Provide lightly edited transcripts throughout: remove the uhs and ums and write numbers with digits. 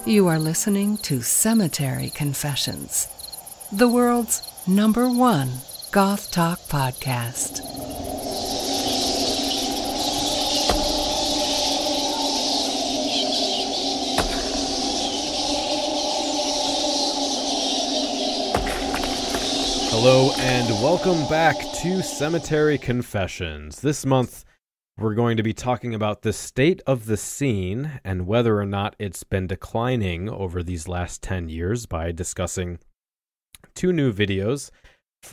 You are listening to Cemetery Confessions, the world's #1 goth talk podcast. Hello and welcome back to Cemetery Confessions. This month, we're going to be talking about the state of the scene and whether or not it's been declining over these last 10 years by discussing two new videos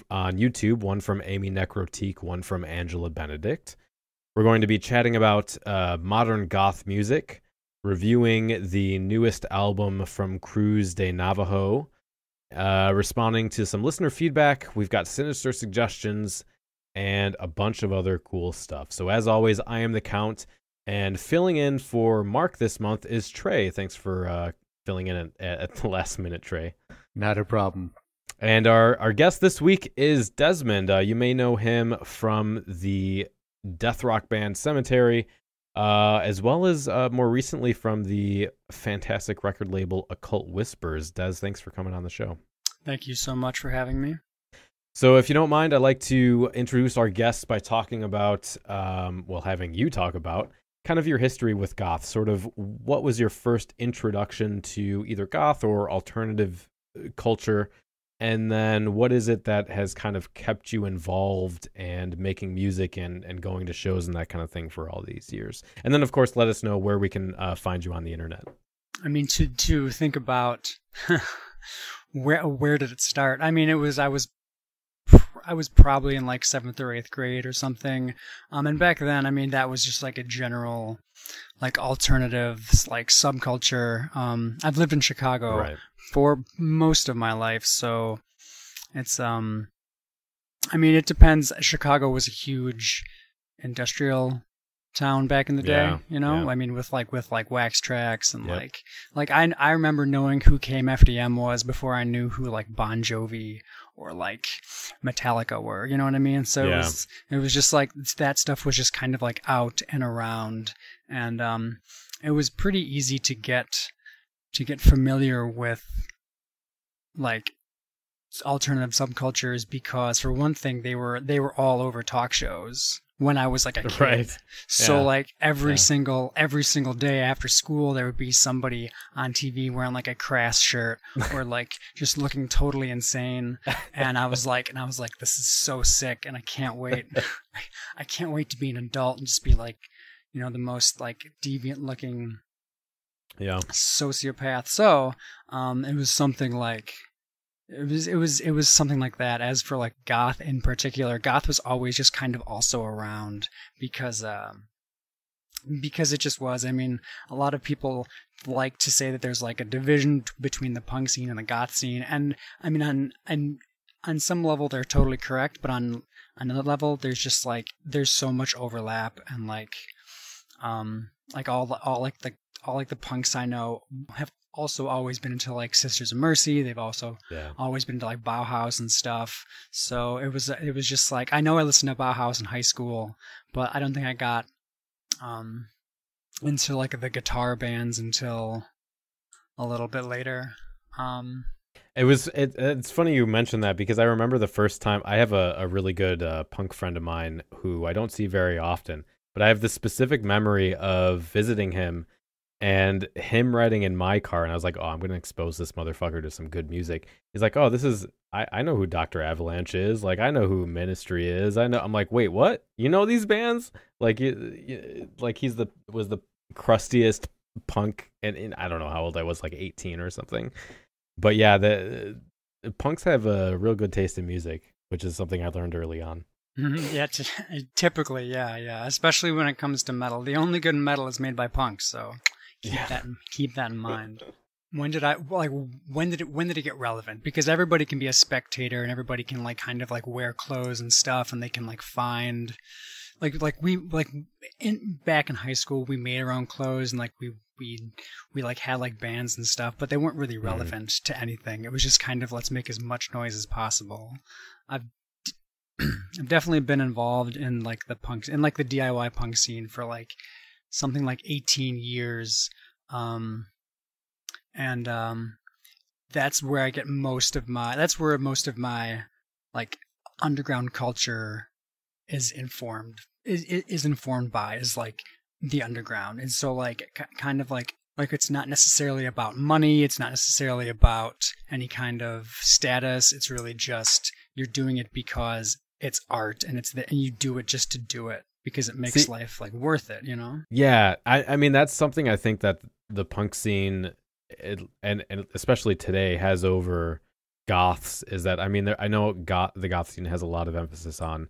on YouTube, one from Amy Necrotique, one from Angela Benedict. We're going to be chatting about modern goth music, reviewing the newest album from Cruz De Navajas, responding to some listener feedback. We've got Sinister Suggestions and a bunch of other cool stuff. So as always, I am the Count, and filling in for Mark this month is Trey. Thanks for filling in at the last minute, Trey. Not a problem. And our guest this week is Desmond. You may know him from the death rock band Cemetery, as well as more recently from the fantastic record label Occult Whispers. Des, thanks for coming on the show. Thank you so much for having me. So if you don't mind, I'd like to introduce our guests by talking about, having you talk about kind of your history with goth. Sort of what was your first introduction to either goth or alternative culture? And then what is it that has kind of kept you involved and making music and going to shows and that kind of thing for all these years? And then, of course, let us know where we can find you on the internet. I mean, to think about where did it start? I mean, I was probably in like 7th or 8th grade or something. And back then, I mean, that was just like a general, like alternative, like subculture. I've lived in Chicago for most of my life. So it's, I mean, it depends. Chicago was a huge industrial town back in the day, you know. Yeah. I mean, with Wax Trax and like I remember knowing who KMFDM was before I knew who like Bon Jovi or like Metallica were, you know what I mean? So it was just like that stuff was just kind of like out and around, and it was pretty easy to get familiar with like alternative subcultures because for one thing they were all over talk shows when I was like a kid. Right. So like every single day after school there would be somebody on TV wearing like a Crass shirt or like just looking totally insane, and I was like this is so sick and I can't wait. I can't wait to be an adult and just be like, you know, the most like deviant looking sociopath. So it was something like It was something like that. As for like goth in particular, goth was always just kind of also around because it just was. I mean, a lot of people like to say that there's like a division between the punk scene and the goth scene, and I mean on some level they're totally correct, but on another level there's just like there's so much overlap, and like all the punks I know have also always been into like Sisters of Mercy. They've also always been to like Bauhaus and stuff. So it was just like, I know I listened to Bauhaus in high school, but I don't think I got into like the guitar bands until a little bit later. It's funny you mentioned that because I remember the first time. I have a really good punk friend of mine who I don't see very often, but I have this specific memory of visiting him and him riding in my car, and I was like, oh, I'm going to expose this motherfucker to some good music. He's like, oh, I know who Dr. Avalanche is. Like, I know who Ministry is. I'm like, wait, what? You know these bands? Like, like was the crustiest punk, and I don't know how old I was, like 18 or something. But yeah, the punks have a real good taste in music, which is something I learned early on. Yeah, typically, yeah. Especially when it comes to metal. The only good metal is made by punks, so keep that in mind. When did it get relevant? Because everybody can be a spectator and everybody can like kind of like wear clothes and stuff, and they can like find back in high school we made our own clothes, and like we like had like bands and stuff, but they weren't really relevant to anything. It was just kind of let's make as much noise as possible. I've definitely been involved in like the punks and like the DIY punk scene for like something like 18 years. and that's where I get most of my. That's where most of my like underground culture is informed. Is informed by is like the underground, and so like kind of like it's not necessarily about money. It's not necessarily about any kind of status. It's really just you're doing it because it's art, and and you do it just to do it because it makes life like worth it, you know? Yeah, I mean that's something I think that the punk scene, and especially today, has over goths. Is that I mean I know the goth scene has a lot of emphasis on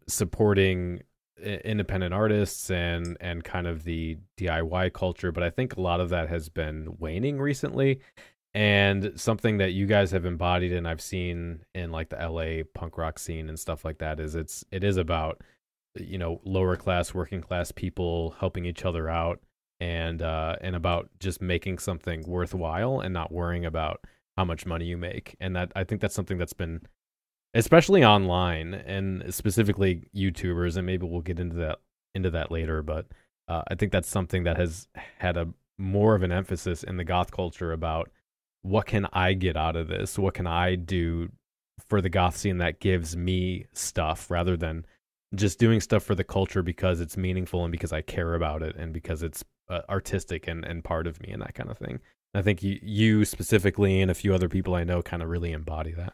supporting independent artists and kind of the DIY culture, but I think a lot of that has been waning recently. And something that you guys have embodied and I've seen in like the LA punk rock scene and stuff like that is it is about, you know, lower class, working class people helping each other out, and about just making something worthwhile and not worrying about how much money you make. And that I think that's something that's been, especially online and specifically YouTubers, and maybe we'll get into that later, but I think that's something that has had a more of an emphasis in the goth culture about what can I get out of this? What can I do for the goth scene that gives me stuff, rather than just doing stuff for the culture because it's meaningful and because I care about it and because it's artistic and part of me and that kind of thing. And I think you specifically and a few other people I know kind of really embody that.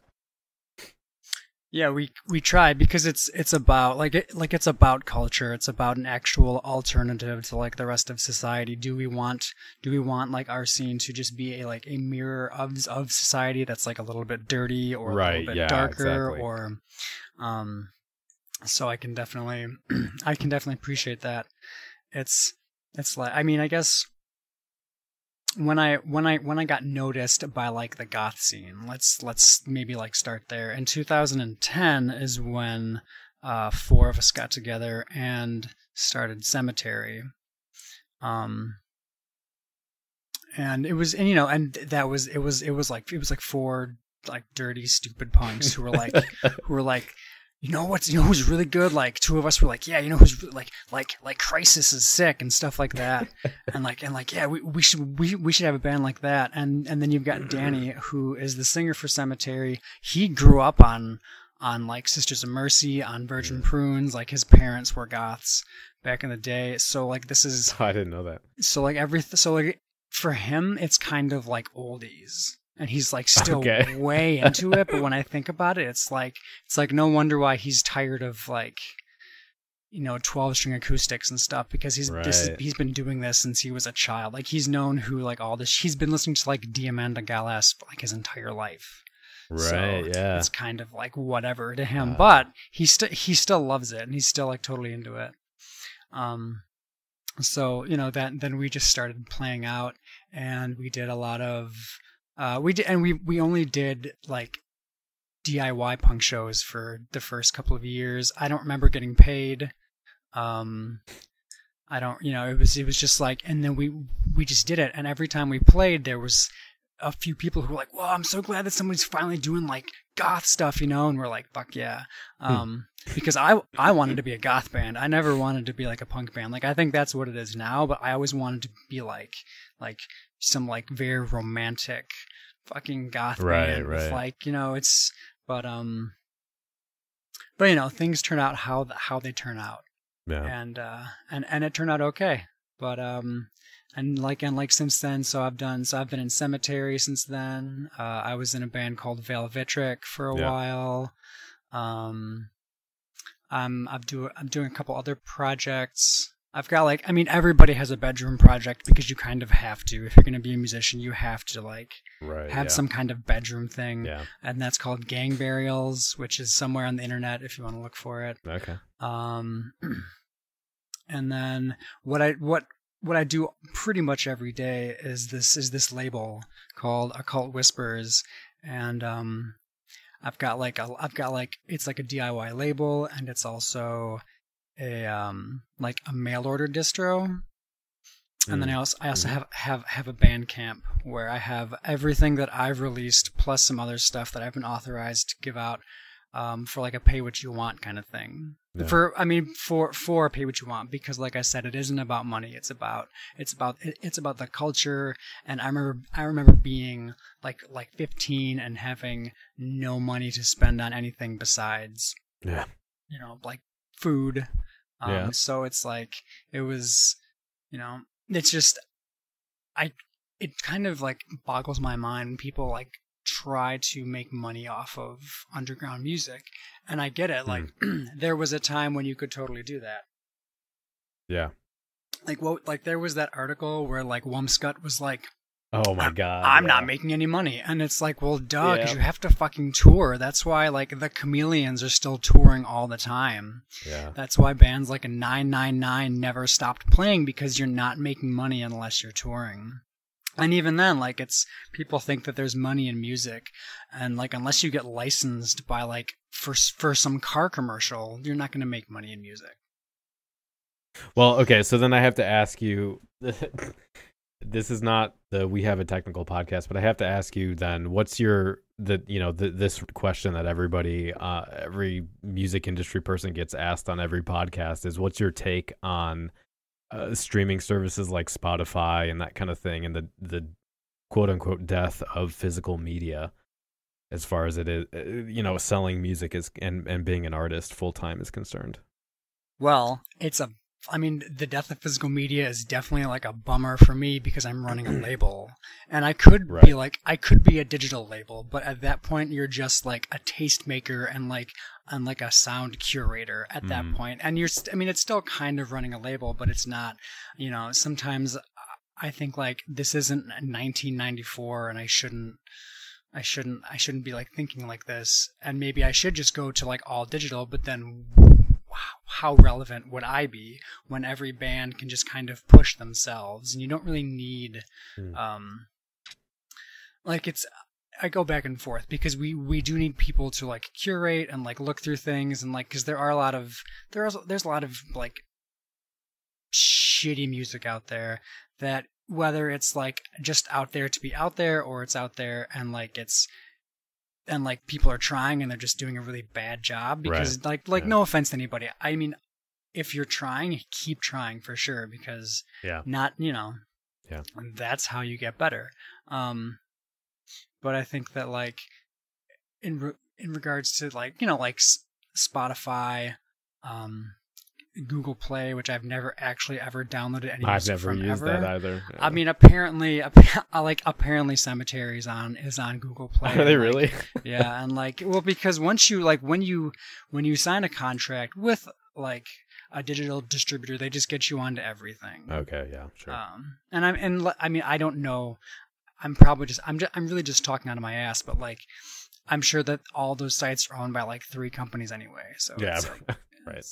Yeah, we try because it's about it's about culture. It's about an actual alternative to like the rest of society. Do we want like our scene to just be a mirror of society that's like a little bit dirty or a little bit darker, exactly. Or so I can definitely appreciate that. It's like, I mean, I guess when I got noticed by like the goth scene, let's maybe like start there. In 2010 is when 4 of us got together and started Cemetery. And it was, and, you know, and that was it was like 4 like dirty stupid punks who were like you know who's really good? Like 2 of us were like, yeah, you know who's like Crisis is sick and stuff like that, and yeah, we should have a band like that. And then you've got Danny, who is the singer for Cemetery. He grew up on like Sisters of Mercy, on Virgin Prunes. Like his parents were goths back in the day. So like this is I didn't know that. So like for him, it's kind of like oldies. And he's like still way into it, but when I think about it, it's like no wonder why he's tired of like, you know, 12-string acoustics and stuff, because he's been doing this since he was a child. Like he's known who like all this. He's been listening to like Diamanda Galás for like his entire life. Right. So yeah. It's kind of like whatever to him, but he still loves it, and he's still like totally into it. So you know then we just started playing out, and we did a lot of. We only did like DIY punk shows for the first couple of years. I don't remember getting paid. I don't, you know, it was just like, and then we just did it. And every time we played, there was a few people who were like, "Well, I'm so glad that somebody's finally doing like goth stuff," you know. And we're like, "Fuck yeah!" Because I wanted to be a goth band. I never wanted to be like a punk band. Like I think that's what it is now. But I always wanted to be like some like very romantic fucking goth band. Right. Like, you know, it's but you know, things turn out how they turn out. Yeah. And it turned out okay. But and like since then, so I've been in Cemetery since then. I was in a band called Veil Vitric for a while. I'm doing a couple other projects. I've got like, I mean, everybody has a bedroom project because you kind of have to. If you're going to be a musician, you have to like have some kind of bedroom thing. Yeah. And that's called Gang Burials, which is somewhere on the internet if you want to look for it. Okay. And then what I do pretty much every day is this label called Occult Whispers, and I've got like it's like a DIY label, and it's also a like a mail order distro, and then I also have a Bandcamp where I have everything that I've released plus some other stuff that I've been authorized to give out for like a pay what you want kind of thing. Yeah. For pay what you want, because like I said, it isn't about money. It's about the culture. And I remember being like 15 and having no money to spend on anything besides, like food. So it's like, it was, it's just, it kind of like boggles my mind when people like try to make money off of underground music. And I get it. Like there was a time when you could totally do that. Yeah. Like there was that article where like Wumscut was like, oh my God, I'm not making any money. And it's like, well, duh, because you have to fucking tour. That's why like the Chameleons are still touring all the time. Yeah. That's why bands like a 999 never stopped playing, because you're not making money unless you're touring. And even then, like, it's, people think that there's money in music, and like, unless you get licensed by like for some car commercial, you're not going to make money in music. Well, okay, so then I have to ask you, this is not the We Have a Technical podcast, but I have to ask you then, what's this question that everybody, every music industry person gets asked on every podcast is, what's your take on streaming services like Spotify and that kind of thing, and the quote unquote death of physical media, as far as it is, selling music is and being an artist full time is concerned? Well, the death of physical media is definitely like a bummer for me, because I'm running a label, and I could be a digital label, but at that point you're just like a tastemaker and like a sound curator at that point. And it's still kind of running a label, but it's not, sometimes I think like this isn't 1994 and I shouldn't be like thinking like this, and maybe I should just go to like all digital, but then how relevant would I be when every band can just kind of push themselves, and you don't really need, I go back and forth, because we do need people to like curate and like look through things, and like, because there's a lot of like shitty music out there, that whether it's like just out there to be out there, or it's out there and like people are trying and they're just doing a really bad job, because no offense to anybody, I mean, if you're trying, keep trying for sure, because that's how you get better. But I think that like in regards to like Spotify, Google Play, which I've never actually ever downloaded any music from. I've never used that either. Yeah. I mean, apparently Cemetery is on Google Play. Are they really? Yeah, and like, well, because once you like when you sign a contract with like a digital distributor, they just get you onto everything. Okay, yeah, sure. I don't know. I'm really just talking out of my ass, but like, I'm sure that all those sites are owned by like 3 companies anyway. So yeah, it's like, right.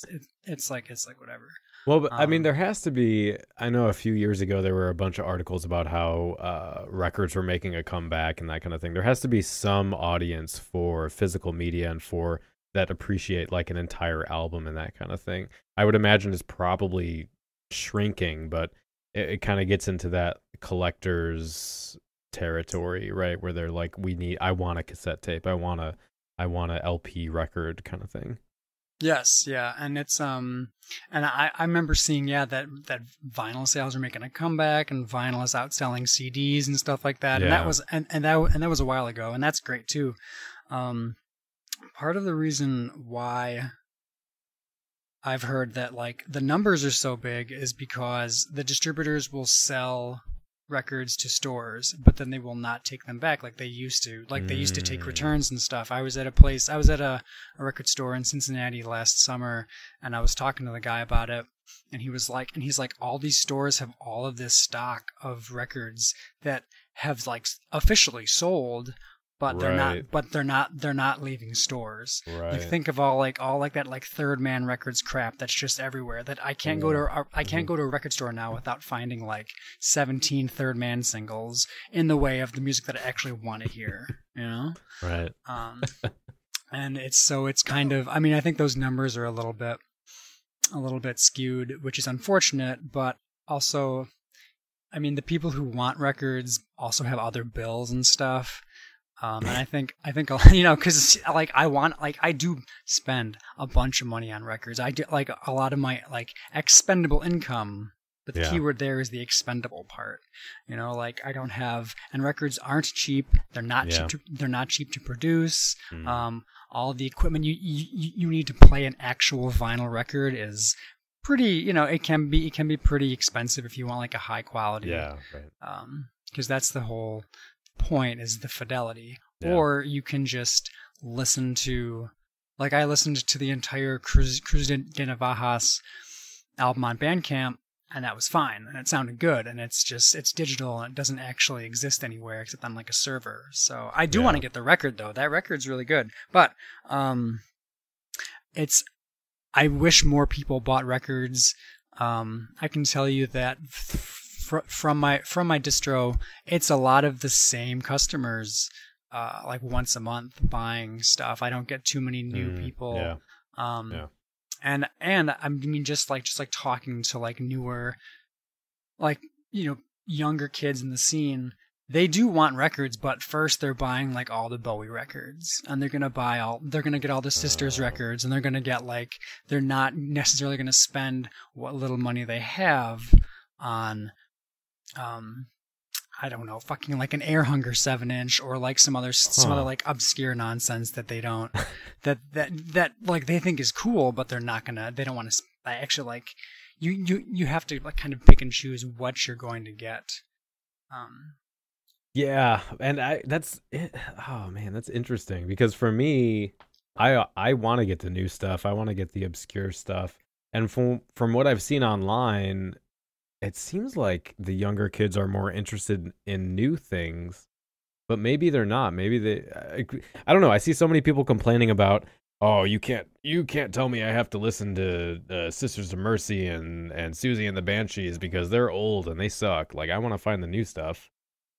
It's like whatever. Well, but I mean, there has to be. I know a few years ago there were a bunch of articles about how records were making a comeback and that kind of thing. There has to be some audience for physical media and for that appreciate like an entire album and that kind of thing. I would imagine it's probably shrinking, but it kind of gets into that collector's territory, right? Where they're like, I want a cassette tape, I want a LP record kind of thing. Yes, yeah, and it's and I remember seeing that vinyl sales are making a comeback, and vinyl is outselling CDs and stuff like that. Yeah. And that was a while ago, and that's great too. Part of the reason why I've heard that like the numbers are so big is because the distributors will sell records to stores, but then they will not take them back like they used to. Like they used to take returns and stuff. I was at a record store in Cincinnati last summer, and I was talking to the guy about it, and he's like, all these stores have all of this stock of records that have like officially sold, but they're not leaving stores. Right. Like think of all that like Third Man Records crap that's just everywhere, that I can't go to a record store now without finding like 17 Third Man singles in the way of the music that I actually want to hear, Right. And it's kind of, I mean, I think those numbers are a little bit skewed, which is unfortunate, but also, I mean, the people who want records also have other bills and stuff. And I think because like I do spend a bunch of money on records. I do like a lot of my like expendable income. But the keyword there is the expendable part. Like I don't have, and records aren't cheap. They're not cheap. They're not cheap to produce. All the equipment you need to play an actual vinyl record is pretty. It can be pretty expensive if you want like a high quality. Yeah, right. Because that's the whole point, is the fidelity. Yeah. Or you can just listen to, like I listened to the entire Cruz De Navajas album on Bandcamp, and that was fine, and it sounded good, and it's digital, and it doesn't actually exist anywhere except on like a server. So I do want to get the record though. That record's really good, but I wish more people bought records. I can tell you that from my distro, it's a lot of the same customers, like once a month buying stuff. I don't get too many new people. And I mean, just like talking to like newer, like, younger kids in the scene, they do want records, but first they're buying like all the Bowie records, and they're going to get all the Sisters records, and they're going to get like, they're not necessarily going to spend what little money they have on, I don't know, fucking like an Air Hunger 7-inch or like some other like obscure nonsense that they don't, that like they think is cool, but they don't want to actually, like, you have to like kind of pick and choose what you're going to get. Yeah, and that's it. Oh man, that's interesting, because for me, I want to get the new stuff. I want to get the obscure stuff, and from what I've seen online, it seems like the younger kids are more interested in new things, but maybe they're not. Maybe I don't know. I see so many people complaining about, oh, you can't tell me I have to listen to Sisters of Mercy and Susie and the Banshees because they're old and they suck. Like, I want to find the new stuff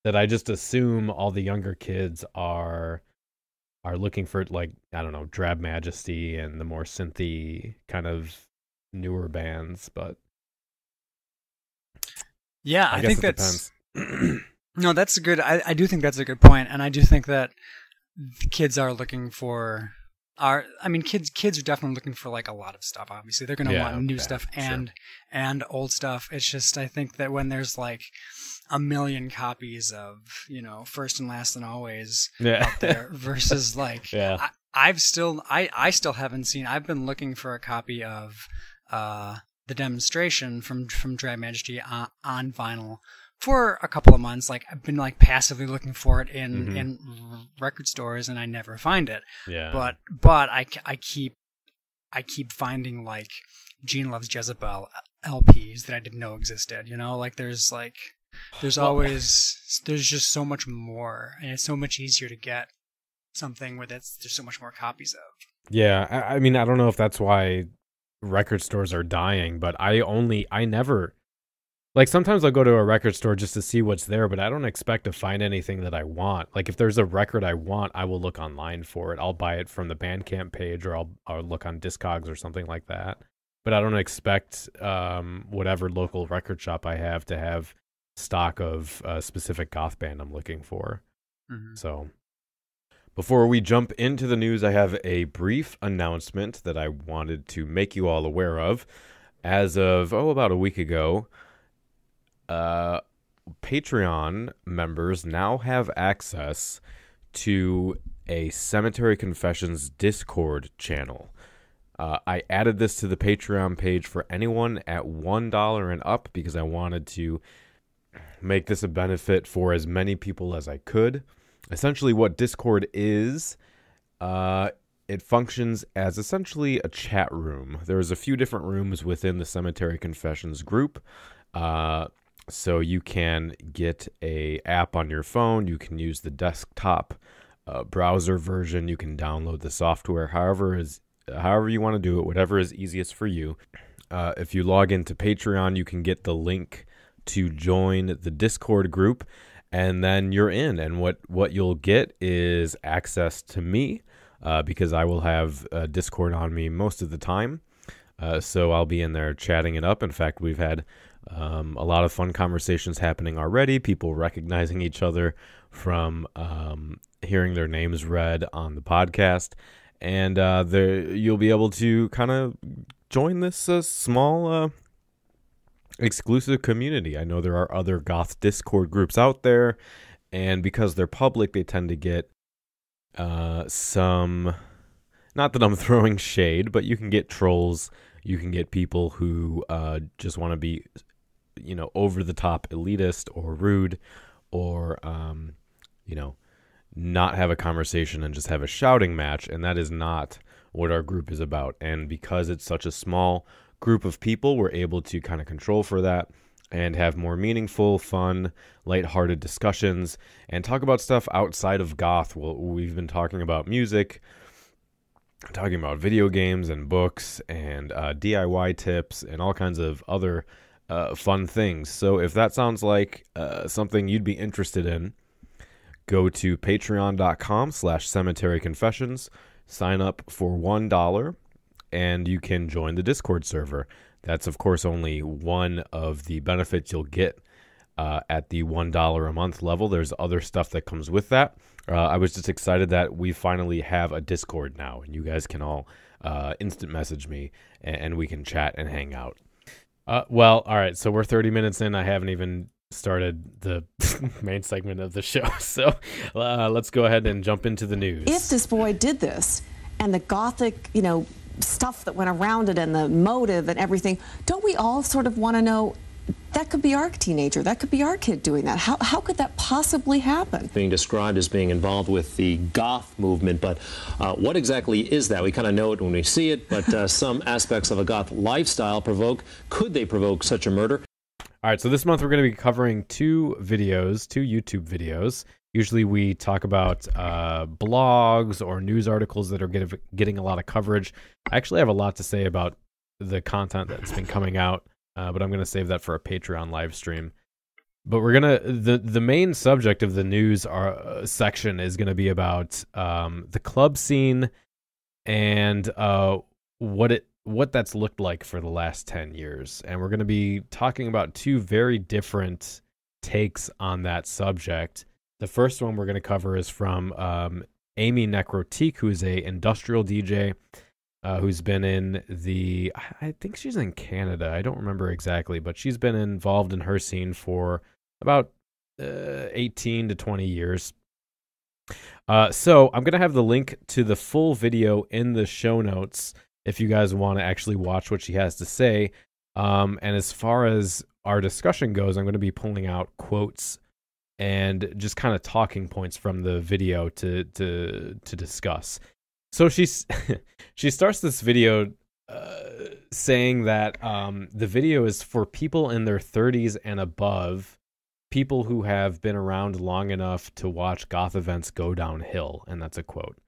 that I just assume all the younger kids are looking for, like, I don't know, Drab Majesty and the more synthy kind of newer bands, but yeah, I think that's depends. No, that's a good. I do think that's a good point, and I do think that kids are looking for. Kids are definitely looking for like a lot of stuff. Obviously, they're going to want new stuff and old stuff. It's just, I think that when there's like a million copies of First and Last and Always out there versus like I still haven't seen. I've been looking for a copy of the Demonstration from Drab Majesty on vinyl for a couple of months. Like, I've been like passively looking for it in record stores, and I never find it. Yeah. But I keep finding like Gene Loves Jezebel LPs that I didn't know existed. Like there's just so much more, and it's so much easier to get something where there's so much more copies of. Yeah, I mean, I don't know if that's why record stores are dying, but I never, like, sometimes I'll go to a record store just to see what's there, but I don't expect to find anything that I want. Like, if there's a record I want, I will look online for it. I'll buy it from the Bandcamp page, or I'll look on Discogs or something like that. But I don't expect whatever local record shop I have to have stock of a specific goth band I'm looking for. So before we jump into the news, I have a brief announcement that I wanted to make you all aware of. As of, about a week ago, Patreon members now have access to a Cemetery Confessions Discord channel. I added this to the Patreon page for anyone at $1 and up because I wanted to make this a benefit for as many people as I could. Essentially what Discord is, it functions as essentially a chat room. There's a few different rooms within the Cemetery Confessions group. So you can get a app on your phone. You can use the desktop browser version. You can download the software, however you want to do it, whatever is easiest for you. If you log into Patreon, you can get the link to join the Discord group, and then you're in. And what you'll get is access to me, because I will have Discord on me most of the time. So I'll be in there chatting it up. In fact, we've had A lot of fun conversations happening already, people recognizing each other from hearing their names read on the podcast. And you'll be able to kind of join this small exclusive community. I know there are other goth Discord groups out there, and because they're public, they tend to get some, not that I'm throwing shade, but you can get trolls, you can get people who just want to be, over the top elitist or rude, or, not have a conversation and just have a shouting match, and that is not what our group is about. And because it's such a small group of people, we're able to kind of control for that and have more meaningful, fun, lighthearted discussions and talk about stuff outside of goth. We've been talking about music, talking about video games and books and DIY tips and all kinds of other fun things. So if that sounds like something you'd be interested in, go to patreon.com/cemeteryconfessions, sign up for $1, and you can join the Discord server. That's, of course, only one of the benefits you'll get at the $1 a month level. There's other stuff that comes with that. I was just excited that we finally have a Discord now, and you guys can all instant message me, and we can chat and hang out. All right, so we're 30 minutes in. I haven't even started the main segment of the show, so let's go ahead and jump into the news. If this boy did this, and the gothic, stuff that went around it and the motive and everything, don't we all sort of want to know, that could be our teenager, that could be our kid doing that? How could that possibly happen? Being described as being involved with the goth movement, but what exactly is that? We kind of know it when we see it, but some aspects of a goth lifestyle could they provoke such a murder? All right, so this month we're going to be covering two YouTube videos. Usually we talk about blogs or news articles that are getting a lot of coverage. I actually have a lot to say about the content that's been coming out, but I'm going to save that for a Patreon live stream. But we're going to, the main subject of the news section is going to be about the club scene and what that's looked like for the last 10 years. And we're going to be talking about two very different takes on that subject. The first one we're going to cover is from Amy Necrotique, who's a industrial DJ who's been in I think she's in Canada. I don't remember exactly, but she's been involved in her scene for about 18 to 20 years. So I'm going to have the link to the full video in the show notes if you guys want to actually watch what she has to say. And as far as our discussion goes, I'm going to be pulling out quotes and just kind of talking points from the video to discuss. So she starts this video saying that the video is for people in their 30s and above, people who have been around long enough to watch goth events go downhill, and that's a quote.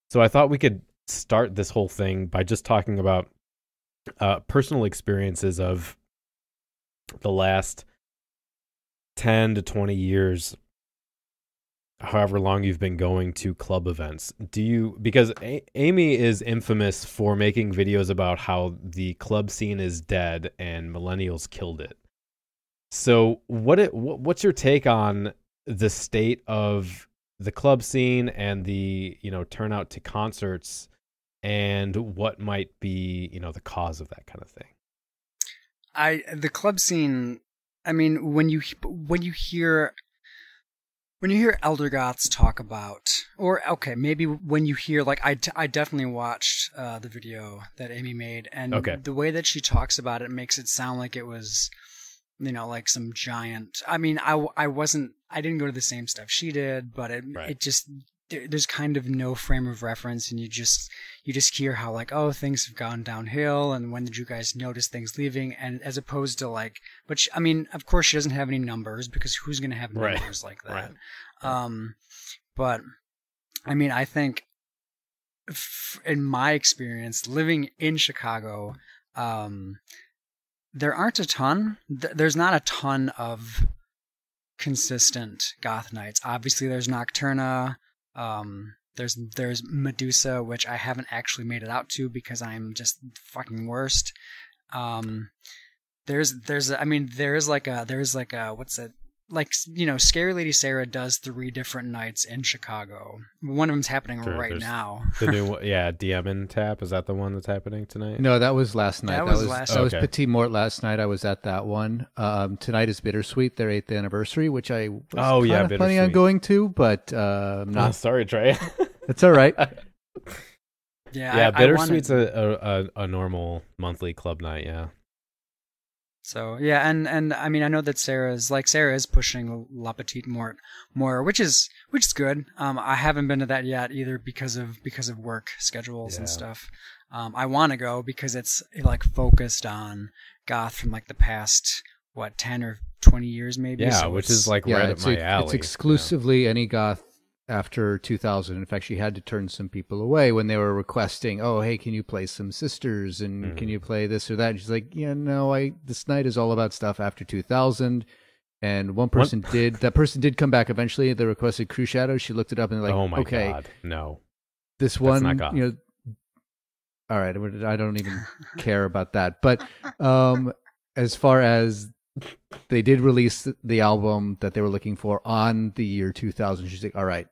So I thought we could start this whole thing by just talking about personal experiences of the last 10 to 20 years, however long you've been going to club events. Because Amy is infamous for making videos about how the club scene is dead and millennials killed it. So what's your take on the state of the club scene and the turnout to concerts, and what might be the cause of that kind of thing? The club scene, I mean, when you hear elder goths talk about, or okay, maybe when you hear, like, I definitely watched the video that Amy made, and the way that she talks about it makes it sound like it was, like some giant. I mean, I didn't go to the same stuff she did, but it just, there's kind of no frame of reference, and you just hear how, like, oh, things have gone downhill, and when did you guys notice things leaving? And as opposed to, like, but I mean, of course she doesn't have any numbers, because who's going to have numbers like that? Right. But I mean, I think in my experience living in Chicago, there aren't a ton. There's not a ton of consistent goth nights. Obviously, there's Nocturna. There's Medusa, which I haven't actually made it out to because I'm just fucking worst. there's like a what's it, like, Scary Lady Sarah does 3 different nights in Chicago. One of them's happening right now. The new DM and Tap, is that the one that's happening tonight? No, that was last night. That was Petit Mort last night. I was at that one. Tonight is Bittersweet, their 8th anniversary, which I was kind of planning on going to, but I'm not. Oh, sorry, Trey. It's all right. Yeah, Bittersweet's a normal monthly club night, yeah. So yeah, and I mean, I know that Sarah is pushing La Petite Mort more, which is good. I haven't been to that yet either because of work schedules and stuff. I want to go because it's like focused on goth from like the past 10 or 20 years maybe. Yeah, so which is like right up my alley. It's exclusively any goth after 2000. In fact, she had to turn some people away when they were requesting, oh, hey, can you play some Sisters, and can you play this or that? And she's like, yeah, no, this night is all about stuff after 2000. And one person did come back eventually. They requested Cruise Shadow. She looked it up and like, oh my okay, God, no, this that's one, not goth. All right, I don't even care about that. But as far as they did release the album that they were looking for on the year 2000, she's like, all right,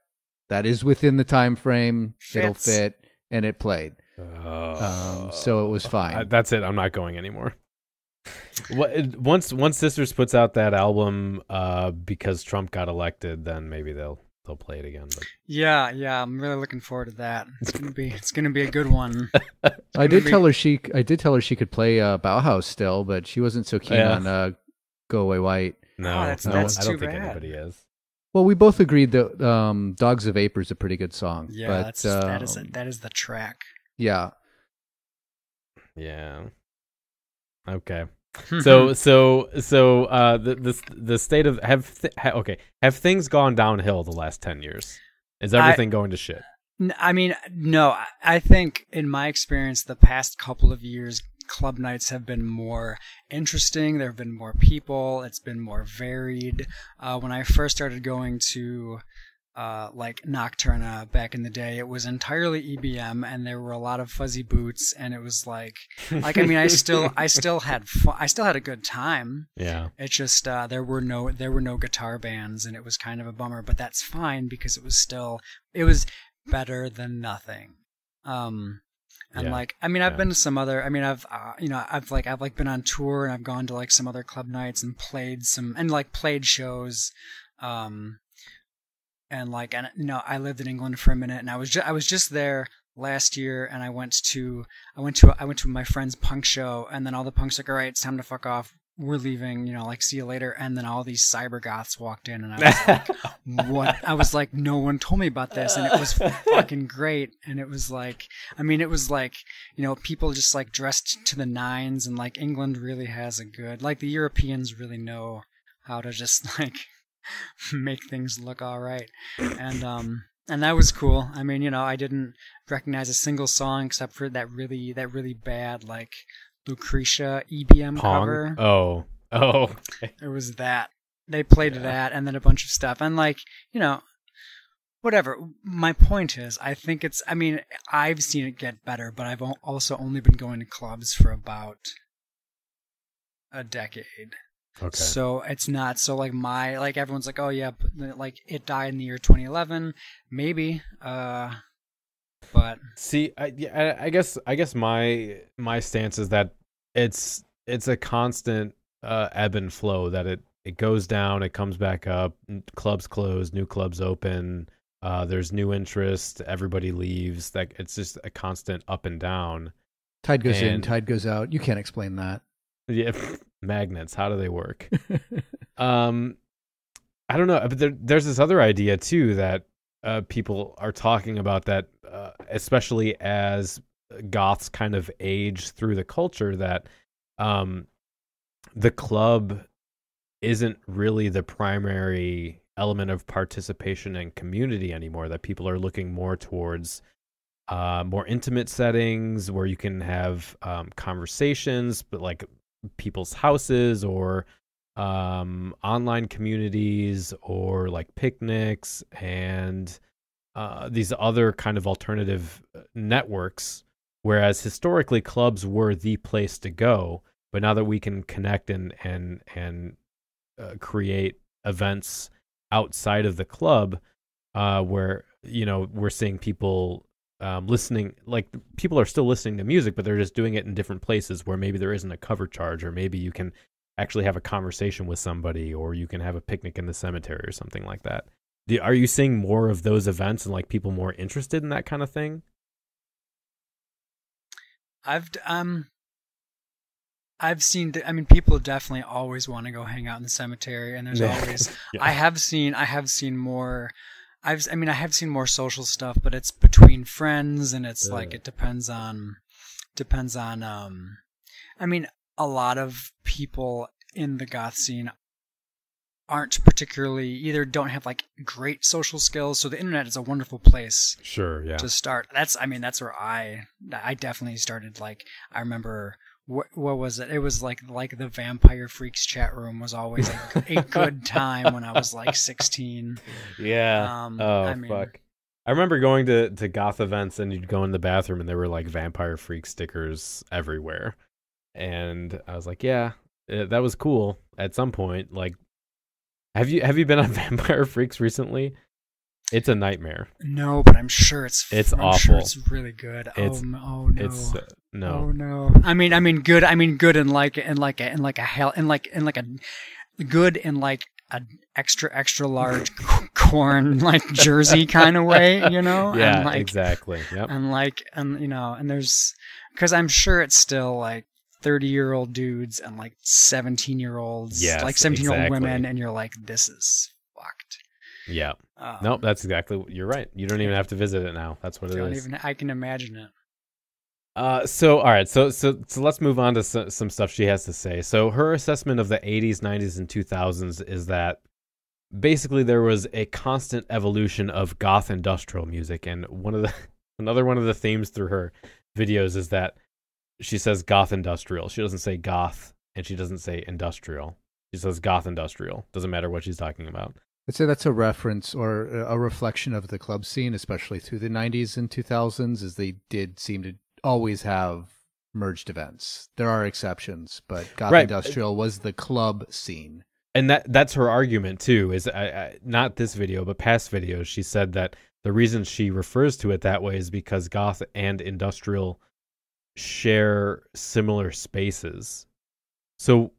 that is within the time frame. It'll fit, and it played. So it was fine. That's it. I'm not going anymore. Once Sisters puts out that album, because Trump got elected, then maybe they'll play it again. But. Yeah, I'm really looking forward to that. It's gonna be a good one. I did tell her she could play Bauhaus still, but she wasn't so keen on Go Away White. No, that's I don't think bad. anybody is. Well, we both agreed that Dogs of Vapor is a pretty good song. Yeah, but, that is the track. Yeah. Yeah. Okay. So the state of have things gone downhill the last 10 years? Is everything going to shit? I mean, no. I think in my experience, the past couple of years, club nights have been more interesting. There have been more people. It's been more varied. When I first started going to like Nocturna back in the day, it was entirely EBM, and there were a lot of fuzzy boots, and it was like I mean, I still had fun. I still had a good time. Yeah. It's just there were no guitar bands, and it was kind of a bummer, but that's fine because it was better than nothing. And like, I mean, I've been to some other, I mean, I've been on tour, and I've gone to like some other club nights and played shows. I lived in England for a minute, and I was just there last year, and I went to my friend's punk show, and then all the punks like, all right, it's time to fuck off. We're leaving, like, see you later. And then all these cyber goths walked in, and I was like, what? I was like, no one told me about this. And it was fucking great. And it was like, I mean, it was like, people just like dressed to the nines, and like England really has a good, like the Europeans really know how to just like make things look all right. And that was cool. I mean, I didn't recognize a single song except for that really bad, like, Lucretia EBM cover. Oh. It was that. They played that, and then a bunch of stuff. And like, whatever. My point is, I think I've seen it get better, but I've also only been going to clubs for about a decade. Okay. So it's not so like everyone's like, oh yeah, but like it died in the year 2011, maybe. But see, I guess my stance is that it's a constant ebb and flow, that it goes down, it comes back up, clubs close, new clubs open, there's new interest, everybody leaves. Like, it's just a constant up and down. Tide goes in, tide goes out. You can't explain that. Yeah, magnets. How do they work? I don't know, but there's this other idea too that people are talking about, that especially as goths kind of age through the culture, that the club isn't really the primary element of participation and community anymore, that people are looking more towards more intimate settings where you can have conversations, but like people's houses, or online communities, or like picnics, and these other kind of alternative networks. Whereas historically clubs were the place to go, But now that we can connect and create events outside of the club, where we're seeing people listening, like people are still listening to music, but they're just doing it in different places where maybe there isn't a cover charge, or maybe you can actually have a conversation with somebody, or you can have a picnic in the cemetery or something like that. Are you seeing more of those events and like people more interested in that kind of thing? I've seen. I mean, people definitely always want to go hang out in the cemetery, and there's always. Yeah. I have seen more. I have seen more social stuff, but it's between friends, and it's like it depends on. I mean, a lot of people in the goth scene aren't particularly, either don't have like great social skills, so the internet is a wonderful place. Sure, yeah. To start. That's where I definitely started. Like, I remember. What was it? It was like the Vampire Freaks chat room was always a good time when I was like 16. Yeah. Fuck. I remember going to goth events, and you'd go in the bathroom and there were like Vampire Freak stickers everywhere. And I was like, yeah, that was cool at some point. Like, have you been on Vampire Freaks recently? It's a nightmare. No, but I'm sure it's awful. I'm sure it's really good. Oh no. No. Oh no. I mean good. I mean good in like a good in like an extra large corn like jersey kind of way, you know? Yeah, and like, exactly. Yep. And there's, because I'm sure it's still like 30-year-old dudes and like 17-year-olds, yes, like 17-year-old exactly. women, and you're like, this is fucked. Yeah. Nope, that's exactly. You're right. You don't even have to visit it now. That's what it is. I can imagine it. So all right. So let's move on to some stuff she has to say. So her assessment of the 80s, 90s, and 2000s is that basically there was a constant evolution of goth industrial music, and another one of the themes through her videos is that she says goth industrial. She doesn't say goth, and she doesn't say industrial. She says goth industrial. Doesn't matter what she's talking about. I'd say that's a reference or a reflection of the club scene, especially through the 90s and 2000s, as they did seem to always have merged events. There are exceptions, but goth industrial was the club scene. And that's her argument too, is not this video, but past videos. She said that the reason she refers to it that way is because goth and industrial share similar spaces. So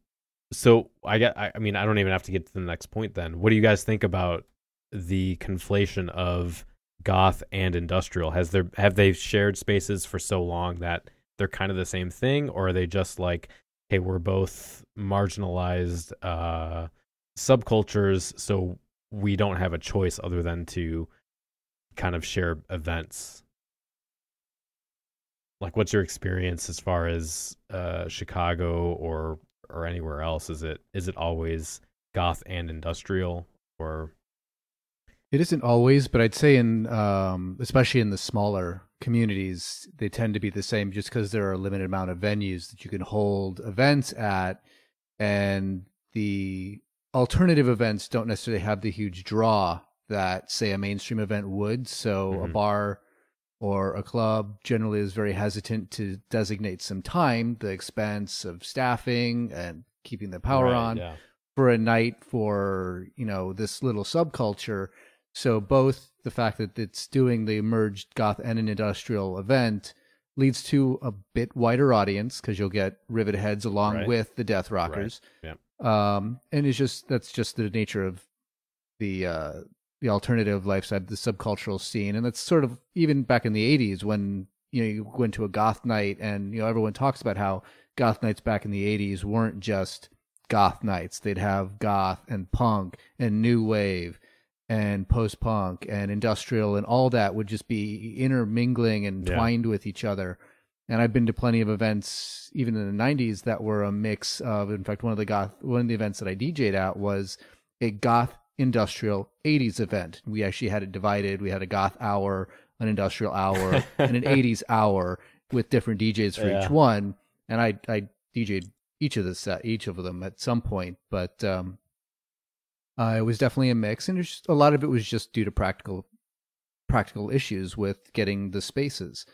I mean, I don't even have to get to the next point then. What do you guys think about the conflation of goth and industrial? Have they shared spaces for so long that they're kind of the same thing, or are they just like, hey, we're both marginalized subcultures, so we don't have a choice other than to kind of share events? Like, what's your experience as far as Chicago or anywhere else? Is it always goth and industrial, or? It isn't always, but I'd say in especially in the smaller communities, they tend to be the same, just because there are a limited amount of venues that you can hold events at, and the alternative events don't necessarily have the huge draw that, say, a mainstream event would. So a bar or a club generally is very hesitant to designate some time, the expense of staffing and keeping the power on for a night for, this little subculture. So both the fact that it's doing the merged goth and an industrial event leads to a bit wider audience, because you'll get rivet heads along with the death rockers. Right. Yeah. And that's just the nature of the alternative lifestyle, the subcultural scene. And that's sort of even back in the 80s when, you went to a goth night, and, everyone talks about how goth nights back in the 80s weren't just goth nights. They'd have goth and punk and new wave and post-punk and industrial, and all that would just be intermingling and twined with each other. And I've been to plenty of events, even in the 90s, that were a mix of, in fact, one of the events that I DJ'd at was a goth industrial 80s event. We actually had it divided. We had a goth hour, an industrial hour, and an 80s hour with different DJs for each one. And I DJ'd each of them at some point, but it was definitely a mix, and a lot of it was just due to practical issues with getting the spaces.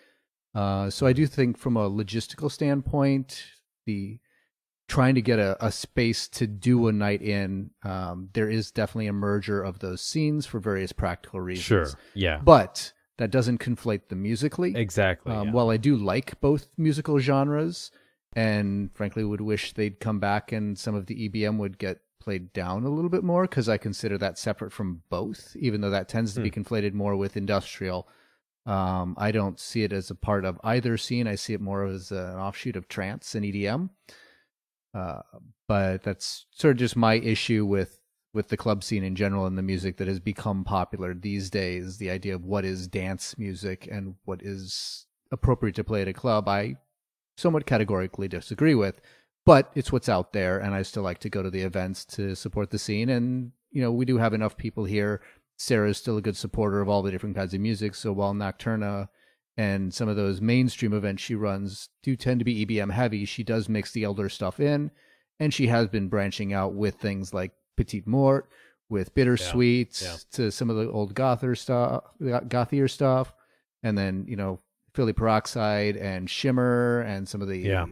So I do think, from a logistical standpoint, the trying to get a space to do a night in. There is definitely a merger of those scenes for various practical reasons. Sure, yeah. But that doesn't conflate them musically. Exactly. Yeah. While I do like both musical genres, and frankly would wish they'd come back and some of the EBM would get played down a little bit more, because I consider that separate from both, even though that tends to be conflated more with industrial. I don't see it as a part of either scene. I see it more as an offshoot of trance and EDM. But that's sort of just my issue with the club scene in general and the music that has become popular these days. The idea of what is dance music and what is appropriate to play at a club, I somewhat categorically disagree with. But it's what's out there, and I still like to go to the events to support the scene. And, we do have enough people here. Sarah's still a good supporter of all the different kinds of music. So while Nocturna and some of those mainstream events she runs do tend to be EBM heavy, she does mix the elder stuff in. And she has been branching out with things like Petite Mort, with Bittersweet, to some of the old gothier stuff. And then, Philly Peroxide and Shimmer and some of the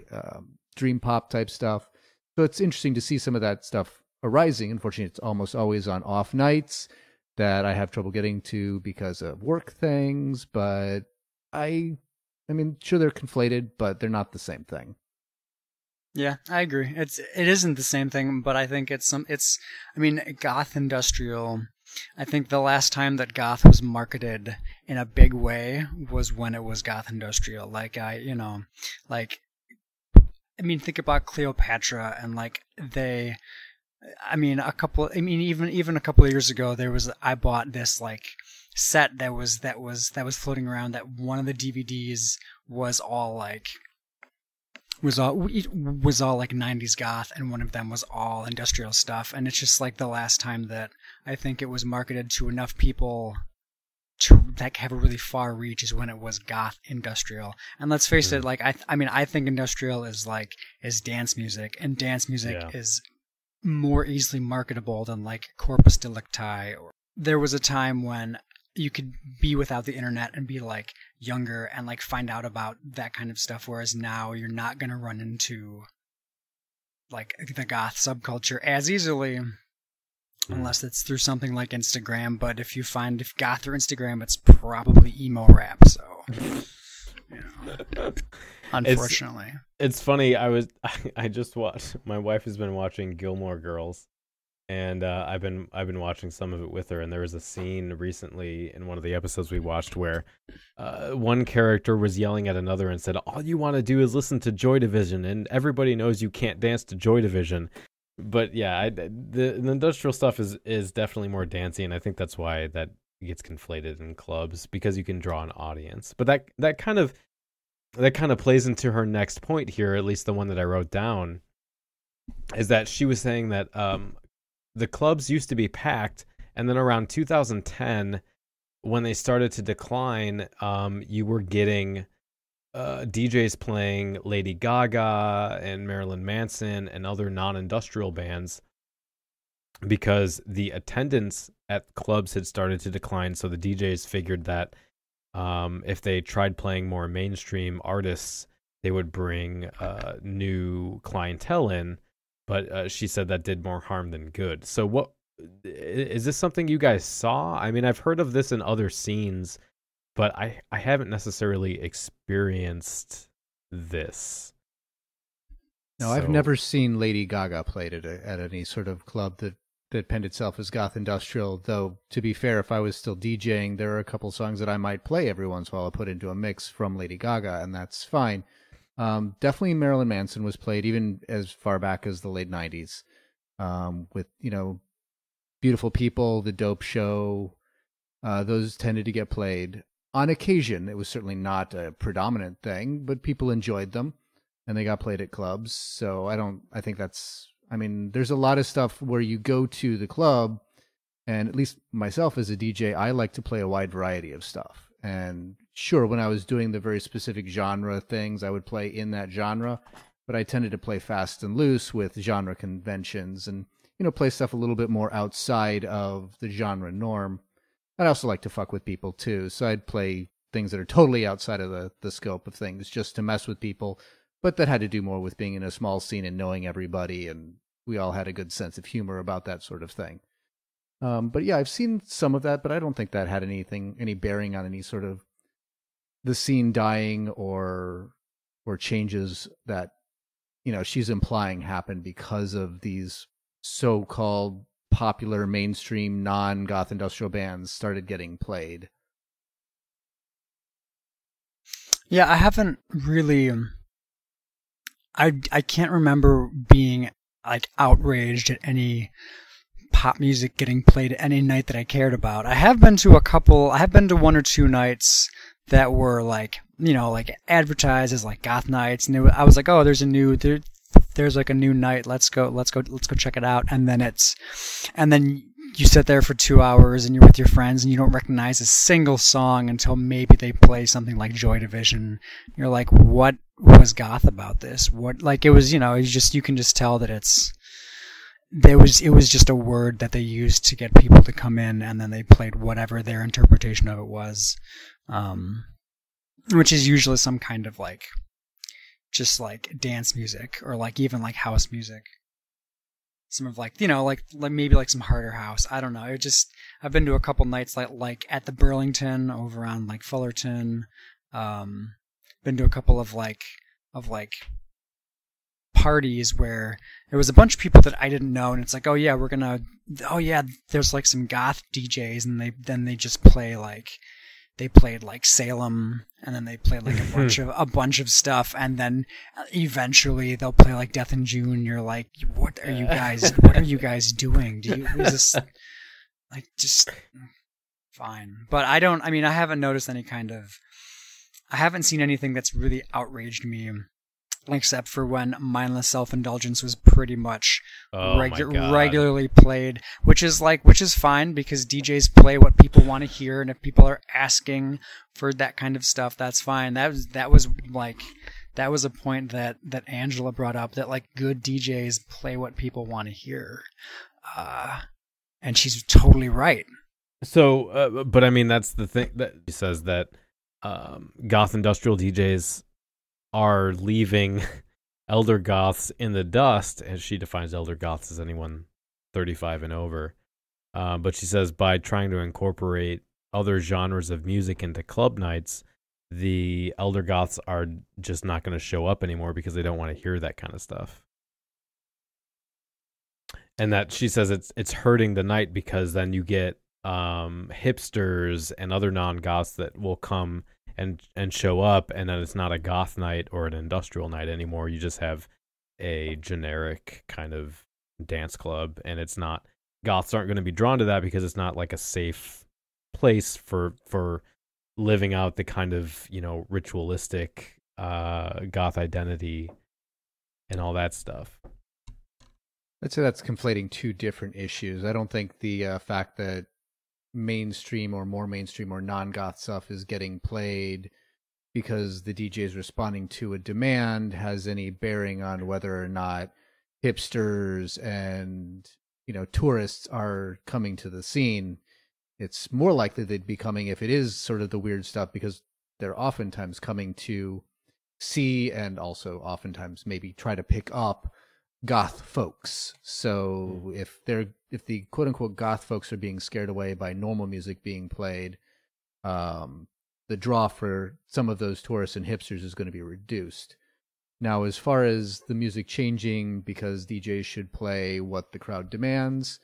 dream pop type stuff. So it's interesting to see some of that stuff arising. Unfortunately, it's almost always on off nights that I have trouble getting to because of work things. But I mean, sure, they're conflated, but they're not the same thing. Yeah, I agree. It isn't the same thing, but I think goth industrial. I think the last time that goth was marketed in a big way was when it was goth industrial. Think about Cleopatra and even a couple of years ago I bought this set that was floating around, that one of the DVDs was all 90s goth, and one of them was all industrial stuff. And it's just the last time that I think it was marketed to enough people to have a really far reach is when it was goth industrial. And let's face it, I think industrial is dance music, and dance music is more easily marketable than Corpus Delicti. There was a time when you could be without the internet and be younger and find out about that kind of stuff, whereas now you're not going to run into the goth subculture as easily unless it's through something like Instagram. But if goth or Instagram, it's probably emo rap. So unfortunately, it's funny. I just watched. My wife has been watching Gilmore Girls. And I've been watching some of it with her, and there was a scene recently in one of the episodes we watched where one character was yelling at another and said, "All you want to do is listen to Joy Division, and everybody knows you can't dance to Joy Division." But yeah, the industrial stuff is definitely more dancey, and I think that's why that gets conflated in clubs, because you can draw an audience. But that kind of plays into her next point here, at least the one that I wrote down, is that she was saying that the clubs used to be packed, and then around 2010, when they started to decline, you were getting DJs playing Lady Gaga and Marilyn Manson and other non-industrial bands, because the attendance at clubs had started to decline. So the DJs figured that if they tried playing more mainstream artists, they would bring new clientele in. But she said that did more harm than good. So what is this something you guys saw? I mean, I've heard of this in other scenes, but I haven't necessarily experienced this. No, I've never seen Lady Gaga played at any sort of club that penned itself as goth industrial. Though, to be fair, if I was still DJing, there are a couple songs that I might play every once in a while. I put into a mix from Lady Gaga, and that's fine. Definitely Marilyn Manson was played even as far back as the late 90s, with, Beautiful People, The Dope Show. Those tended to get played on occasion. It was certainly not a predominant thing, but people enjoyed them and they got played at clubs. So there's a lot of stuff where you go to the club, and at least myself as a DJ, I like to play a wide variety of stuff. And sure, when I was doing the very specific genre things, I would play in that genre, but I tended to play fast and loose with genre conventions and, play stuff a little bit more outside of the genre norm. I'd also like to fuck with people too, so I'd play things that are totally outside of the scope of things just to mess with people. But that had to do more with being in a small scene and knowing everybody, and we all had a good sense of humor about that sort of thing. But yeah, I've seen some of that, but I don't think that had any bearing on any sort of the scene dying or changes that, she's implying happened because of these so-called popular mainstream non-goth industrial bands started getting played. Yeah, I haven't really. I can't remember being like outraged at any pop music getting played any night that I cared about. I have been to one or two nights that were like, like advertised as like goth nights, and I was like, oh, there's like a new night. Let's go check it out. And then you sit there for 2 hours and you're with your friends and you don't recognize a single song until maybe they play something like Joy Division. You're like, what was goth about this? What, like, it was, you can just tell that it was just a word that they used to get people to come in, and then they played whatever their interpretation of it was. Which is usually some kind of like, just like dance music or like even like house music. Some of like, like maybe like some harder house. I don't know. I've been to a couple nights like at the Burlington over on like Fullerton. Been to a couple of like parties where there was a bunch of people that I didn't know, and it's like, oh yeah, there's like some goth DJs, and they just play like, they played like Salem, and then they played like a bunch of stuff, and then eventually they'll play like Death in June. You're like, what are you guys doing? Is this like just fine? But I haven't seen anything that's really outraged me, except for when mindless self-indulgence was pretty much regularly played, which is fine because DJs play what people want to hear, and if people are asking for that kind of stuff, that's fine. That was a point that Angela brought up, that like good DJs play what people want to hear, and she's totally right. So, but I mean, that's the thing that she says, that goth industrial DJs are leaving elder goths in the dust, and she defines elder goths as anyone 35 and over. But she says by trying to incorporate other genres of music into club nights, the elder goths are just not going to show up anymore because they don't want to hear that kind of stuff. And that she says it's hurting the night, because then you get hipsters and other non-goths that will come and show up, and then it's not a goth night or an industrial night anymore. You just have a generic kind of dance club, and it's not, goths aren't going to be drawn to that because it's not like a safe place for living out the kind of, ritualistic goth identity and all that stuff. I'd say that's conflating two different issues. I don't think the fact that mainstream or more mainstream or non-goth stuff is getting played because the DJ is responding to a demand has any bearing on whether or not hipsters and tourists are coming to the scene. It's more likely they'd be coming if it is sort of the weird stuff, because they're oftentimes coming to see and also oftentimes maybe try to pick up goth folks. So if the quote unquote goth folks are being scared away by normal music being played, the draw for some of those tourists and hipsters is going to be reduced. Now, as far as the music changing because DJs should play what the crowd demands,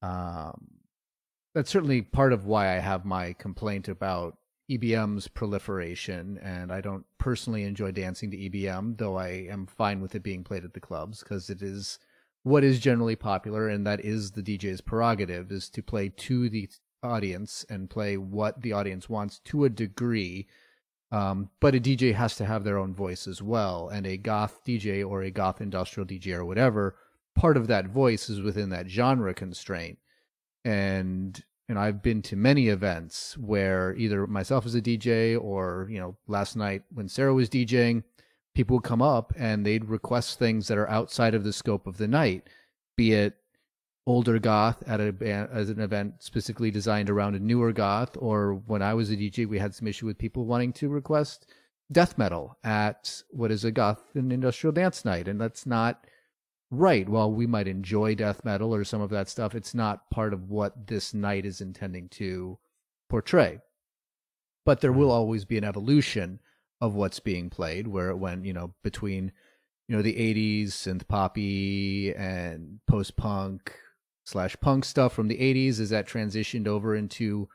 that's certainly part of why I have my complaint about EBM's proliferation, and I don't personally enjoy dancing to EBM, though I am fine with it being played at the clubs, because it is what is generally popular, and that is the DJ's prerogative, is to play to the audience and play what the audience wants to a degree. But a DJ has to have their own voice as well, and a goth DJ or a goth industrial DJ or whatever, part of that voice is within that genre constraint. And I've been to many events where either myself as a DJ or, last night when Sarah was DJing, people would come up and they'd request things that are outside of the scope of the night, be it older goth at as an event specifically designed around a newer goth, or when I was a DJ, we had some issue with people wanting to request death metal at what is a goth and industrial dance night, and that's not right. While we might enjoy death metal or some of that stuff, it's not part of what this night is intending to portray. But there will always be an evolution of what's being played, where it went, between, the 80s synth poppy and post-punk / punk stuff from the 80s, as that transitioned over into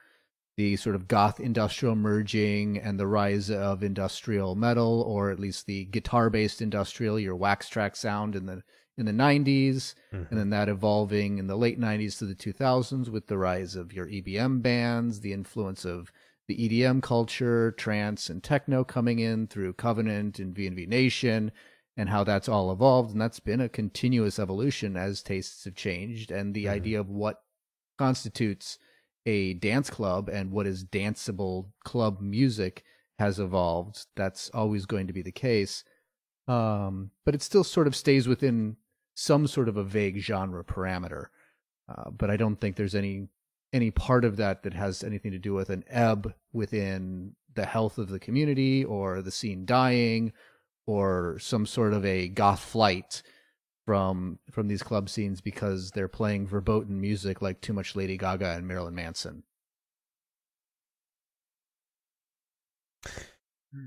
the sort of goth industrial merging and the rise of industrial metal, or at least the guitar-based industrial, your wax track sound in the 90s, and then that evolving in the late 90s to the 2000s with the rise of your EBM bands, the influence of the EDM culture, trance and techno coming in through Covenant and V&V Nation, and how that's all evolved. And that's been a continuous evolution as tastes have changed, and the idea of what constitutes a dance club and what is danceable club music has evolved. That's always going to be the case. But it still sort of stays within some sort of a vague genre parameter. But I don't think there's any part of that has anything to do with an ebb within the health of the community, or the scene dying, or some sort of a goth flight from these club scenes because they're playing verboten music like too much Lady Gaga and Marilyn Manson.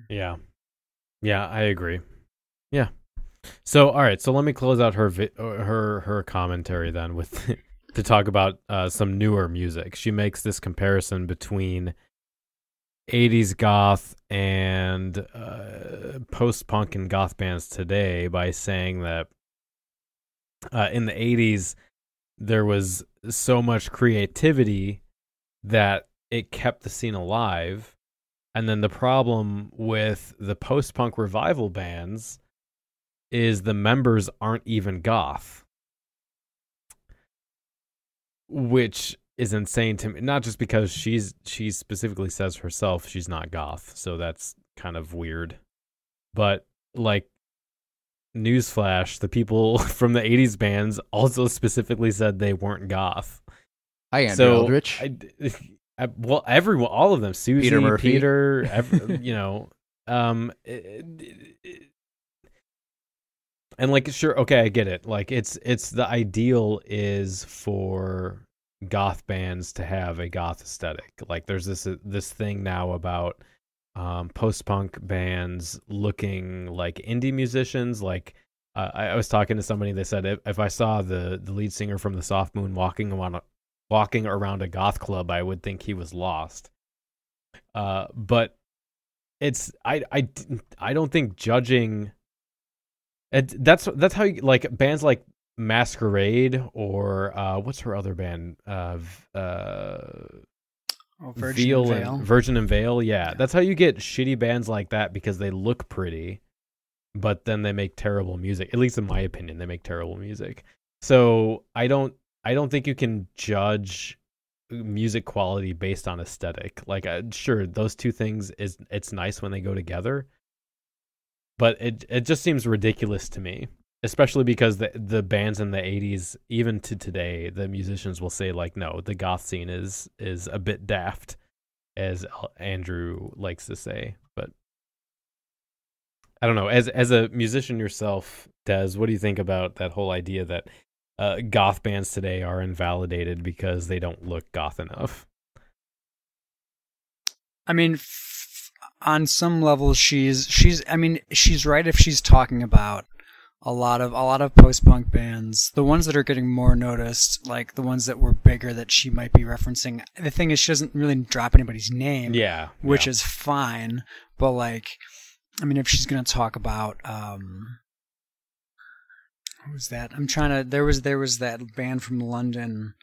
Yeah, I agree. Yeah. So, all right. So let me close out her commentary then with to talk about some newer music. She makes this comparison between 80s goth and post-punk and goth bands today by saying that in the 80s there was so much creativity that it kept the scene alive, and then the problem with the post-punk revival bands is the members aren't even goth, which is insane to me. Not just because she specifically says herself she's not goth, so that's kind of weird, but like, newsflash, the people from the 80s bands also specifically said they weren't goth. Hi, Andrew Eldritch. Well, everyone, all of them, Susie, Peter Murphy, and like, sure, okay, I get it. Like, it's the ideal is for goth bands to have a goth aesthetic. Like, there's this thing now about post-punk bands looking like indie musicians. Like, I was talking to somebody, they said if I saw the lead singer from the Soft Moon walking around a goth club, I would think he was lost. But it's I don't think judging that's how you, like, bands like Masquerade or what's her other band, Virgin and Veil. Yeah, that's how you get shitty bands like that, because they look pretty, but then they make terrible music. At least in my opinion, they make terrible music. So I don't think you can judge music quality based on aesthetic. Like, sure, those two things it's nice when they go together, but it just seems ridiculous to me. Especially because the bands in the 80s, even to today, the musicians will say, like, no, the goth scene is a bit daft, as Andrew likes to say. But I don't know. As a musician yourself, Des, what do you think about that whole idea that goth bands today are invalidated because they don't look goth enough? I mean, on some level, she's right if she's talking about a lot of post-punk bands, the ones that are getting more noticed, like the ones that were bigger that she might be referencing. The thing is, she doesn't really drop anybody's name, which is fine. But like, I mean, if she's gonna talk about who was that? I'm trying to. There was that band from London.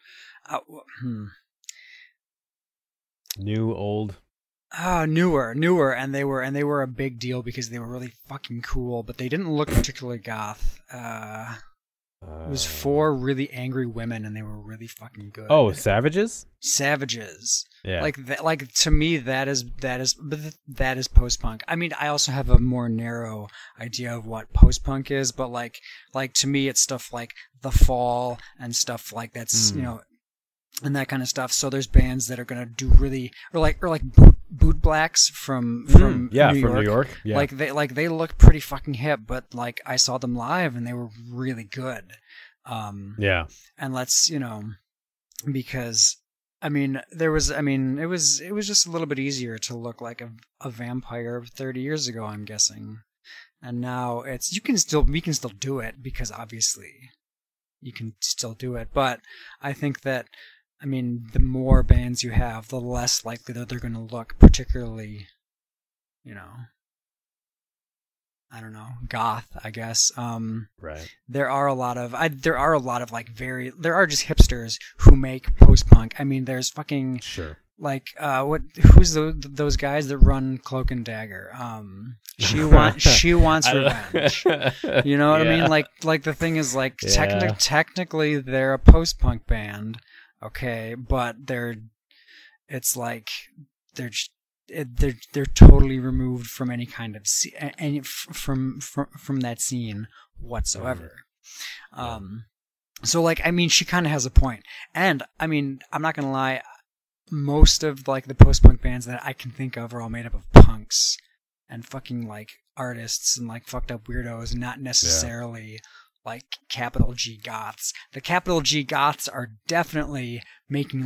New, old. Newer, and they were a big deal because they were really fucking cool, but they didn't look particularly goth. It was 4 really angry women, and they were really fucking good. Oh, Savages. Yeah. Like to me, that is post-punk. I mean, I also have a more narrow idea of what post-punk is, but like to me, it's stuff like The Fall and stuff like that's and that kind of stuff. So there's bands that are gonna do really, or like boot blacks from New York. Yeah. Like they look pretty fucking hip, but like I saw them live and they were really good. Yeah. And let's, because it was just a little bit easier to look like a vampire 30 years ago, I'm guessing. And now we can still do it, because obviously you can still do it. But I think that, the more bands you have, the less likely that they're going to look particularly, I don't know, goth, I guess. Right. There are a lot of there are just hipsters who make post-punk. There's fucking Sure. Who's those guys that run Cloak and Dagger? She wants revenge. You know what I mean? Like the thing is, like, technically they're a post-punk band, okay, but they're totally removed from any kind of from that scene whatsoever. So she kind of has a point, and I'm not gonna lie. Most of the post-punk bands that I can think of are all made up of punks and fucking artists and fucked up weirdos, not necessarily capital G goths. The capital G goths are definitely making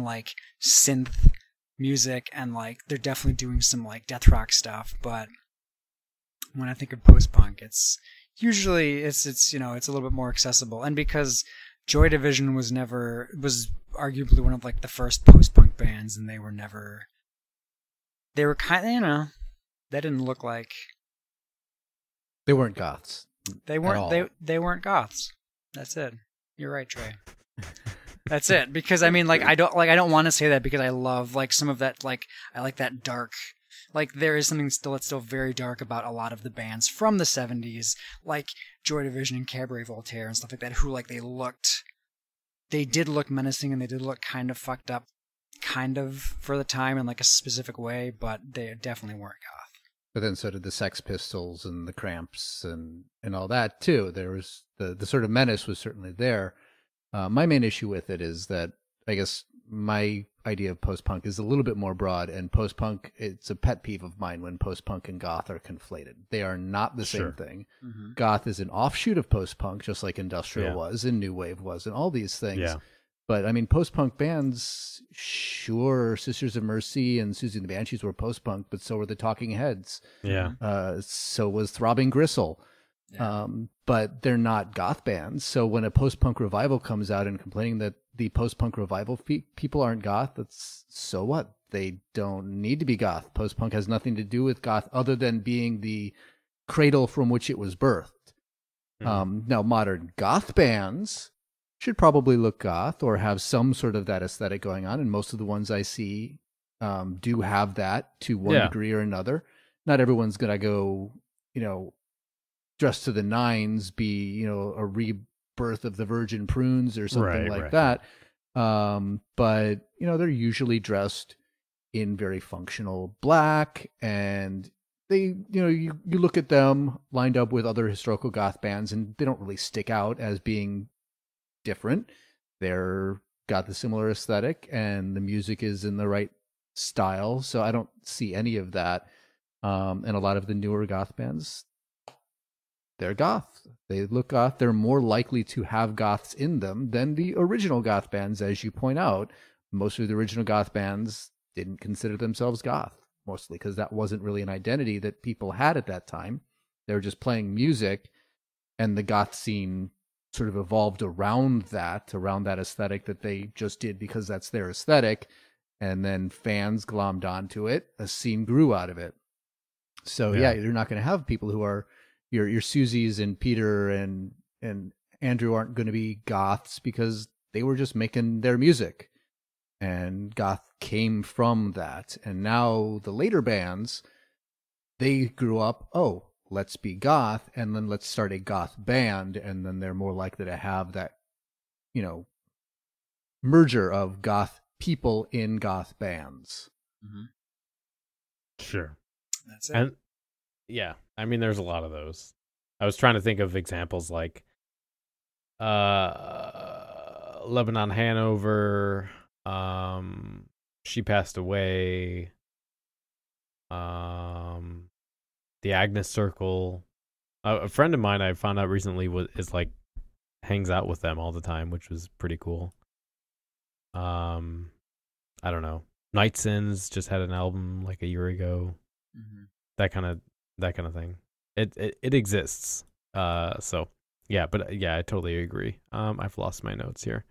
synth music, and they're definitely doing some death rock stuff. But when I think of post-punk, it's usually it's a little bit more accessible, and because Joy Division was arguably one of the first post-punk bands, and they were kind of, they didn't look like, they weren't goths. They weren't goths. That's it. You're right, Trey. That's it. Because I don't want to say that, because I love some of that, I like that dark, there is something that's still very dark about a lot of the bands from the 70s, like Joy Division and Cabaret Voltaire and stuff like that, who they did look menacing, and they did look kind of fucked up, kind of, for the time, in a specific way, but they definitely weren't goth. But then so did the Sex Pistols and the Cramps and all that too. There was the sort of menace was certainly there. My main issue with it is that I guess my idea of post-punk is a little bit more broad, and post-punk, it's a pet peeve of mine when post-punk and goth are conflated. They are not the same thing. Mm-hmm. Goth is an offshoot of post-punk, just like industrial was and new wave was and all these things. Yeah. But post-punk bands, sure, Sisters of Mercy and Susie and the Banshees were post-punk, but so were the Talking Heads. Yeah. So was Throbbing Gristle. Yeah. But they're not goth bands. So when a post-punk revival comes out and complaining that the post-punk revival people aren't goth, that's so what? They don't need to be goth. Post-punk has nothing to do with goth other than being the cradle from which it was birthed. Now, modern goth bands should probably look goth or have some sort of that aesthetic going on, and most of the ones I see do have that to one degree or another. Not everyone's going to go, dressed to the nines, be, a rebirth of the Virgin Prunes or something that. But, they're usually dressed in very functional black, and they, you look at them lined up with other historical goth bands, and they don't really stick out as being different. They're got the similar aesthetic, and the music is in the right style. So I don't see any of that. And a lot of the newer goth bands, they're goth. They look goth. They're more likely to have goths in them than the original goth bands, as you point out. Most of the original goth bands didn't consider themselves goth, mostly because that wasn't really an identity that people had at that time. They were just playing music, and the goth scene sort of evolved around that aesthetic that they just did because that's their aesthetic, and then fans glommed onto it. A scene grew out of it. So you're not going to have people who are your Susies and Peter and Andrew aren't going to be goths because they were just making their music, and goth came from that. And now the later bands, they grew up, let's be goth, and then let's start a goth band, and then they're more likely to have that, merger of goth people in goth bands. Mm-hmm. Sure. That's it. And there's a lot of those. I was trying to think of examples like Lebanon Hanover, she passed away. The Agnes Circle. A friend of mine I found out recently is like hangs out with them all the time, which was pretty cool. I don't know. Night Sins just had an album like a year ago. Mm-hmm. That kind of thing. It exists. So yeah, but yeah, I totally agree. I've lost my notes here.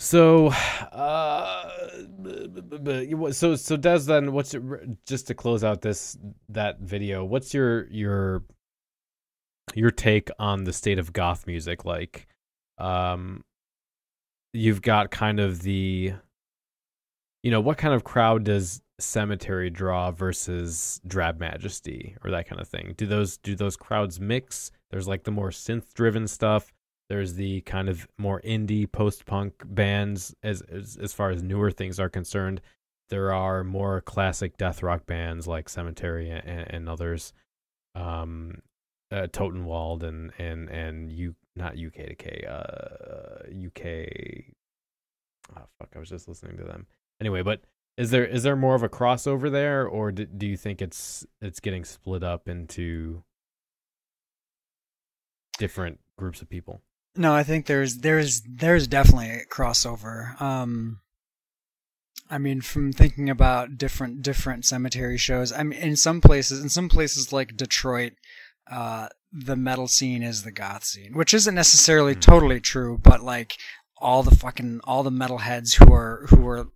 So, so Des, then what's just to close out that video? What's your take on the state of goth music? Like, you've got kind of the, what kind of crowd does Cemetery draw versus Drab Majesty or that kind of thing? Do those crowds mix? There's like the more synth driven stuff. There's the kind of more indie post-punk bands as far as newer things are concerned. There are more classic death rock bands like Cemetery and others, Totenwald and not UKDK, UK. Oh fuck! I was just listening to them. Anyway, but is there more of a crossover there, or do you think it's getting split up into different groups of people? No, I think there's definitely a crossover. I mean, from thinking about different cemetery shows, I mean, in some places like Detroit, the metal scene is the goth scene, which isn't necessarily totally true, but like all the metalheads who are